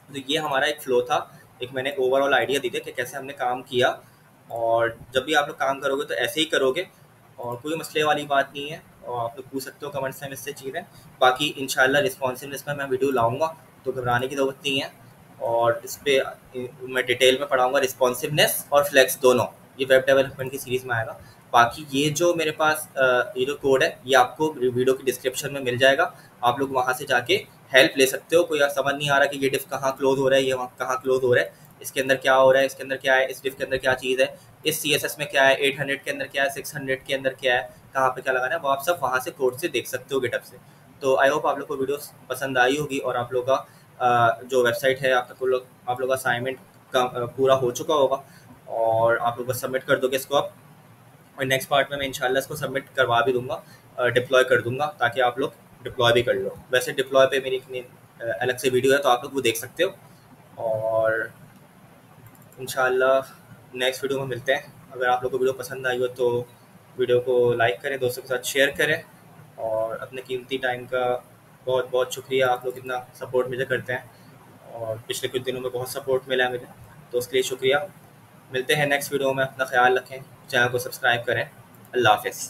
Speaker 1: तो ये हमारा एक फ्लो था, एक मैंने ओवरऑल आइडिया दी थी कि कैसे हमने काम किया। और जब भी आप लोग काम करोगे तो ऐसे ही करोगे, और कोई मसले वाली बात नहीं है, और आप लोग पूछ सकते हो कमेंट्स में इससे चीज़ें। बाकी इंशाल्लाह रिस्पॉन्सिवनेस में मैं वीडियो लाऊंगा, तो घबराने की ज़रूरत नहीं है। और इस पर मैं डिटेल में पढ़ाऊँगा रिस्पॉन्सिवनेस और फ्लेक्स दोनों, ये वेब डेवलपमेंट की सीरीज़ में आएगा। बाकी ये जो मेरे पास ये जो कोड है, ये आपको वीडियो की डिस्क्रिप्शन में मिल जाएगा, आप लोग वहाँ से जाके हेल्प ले सकते हो। कोई समझ नहीं आ रहा कि ये डिफ कहाँ क्लोज हो रहा है, ये वहाँ कहाँ क्लोज हो रहा है, इसके अंदर क्या हो रहा है, इसके अंदर क्या है, इस डिफ के अंदर क्या चीज़ है, इस CSS में क्या है, 800 के अंदर क्या है, 600 के अंदर क्या है, कहाँ पे क्या लगाना है, वो आप सब वहाँ से कोड से देख सकते हो गिटहब से। तो आई होप आप लोग को वीडियो पसंद आई होगी, और आप लोग का जो वेबसाइट है, आप लोग का असाइनमेंट का पूरा हो चुका होगा, और आप लोग बस सबमिट कर दोगे इसको आप। और नेक्स्ट पार्ट में मैं इंशाल्लाह इसको सबमिट करवा भी दूंगा, डिप्लॉय कर दूंगा, ताकि आप लोग डिप्लॉय भी कर लो। वैसे डिप्लॉय पे मेरी अलग से वीडियो है, तो आप लोग वो देख सकते हो। और इंशाल्लाह नेक्स्ट वीडियो में मिलते हैं। अगर आप लोग को वीडियो पसंद आई हो तो वीडियो को लाइक करें, दोस्तों के साथ शेयर करें, और अपने कीमती टाइम का बहुत बहुत शुक्रिया। आप लोग इतना सपोर्ट मुझे करते हैं, और पिछले कुछ दिनों में बहुत सपोर्ट मिला है मुझे, तो उसके लिए शुक्रिया। मिलते हैं नेक्स्ट वीडियो में, अपना ख्याल रखें, चैनल को सब्सक्राइब करें। अल्लाह हाफ़िज़।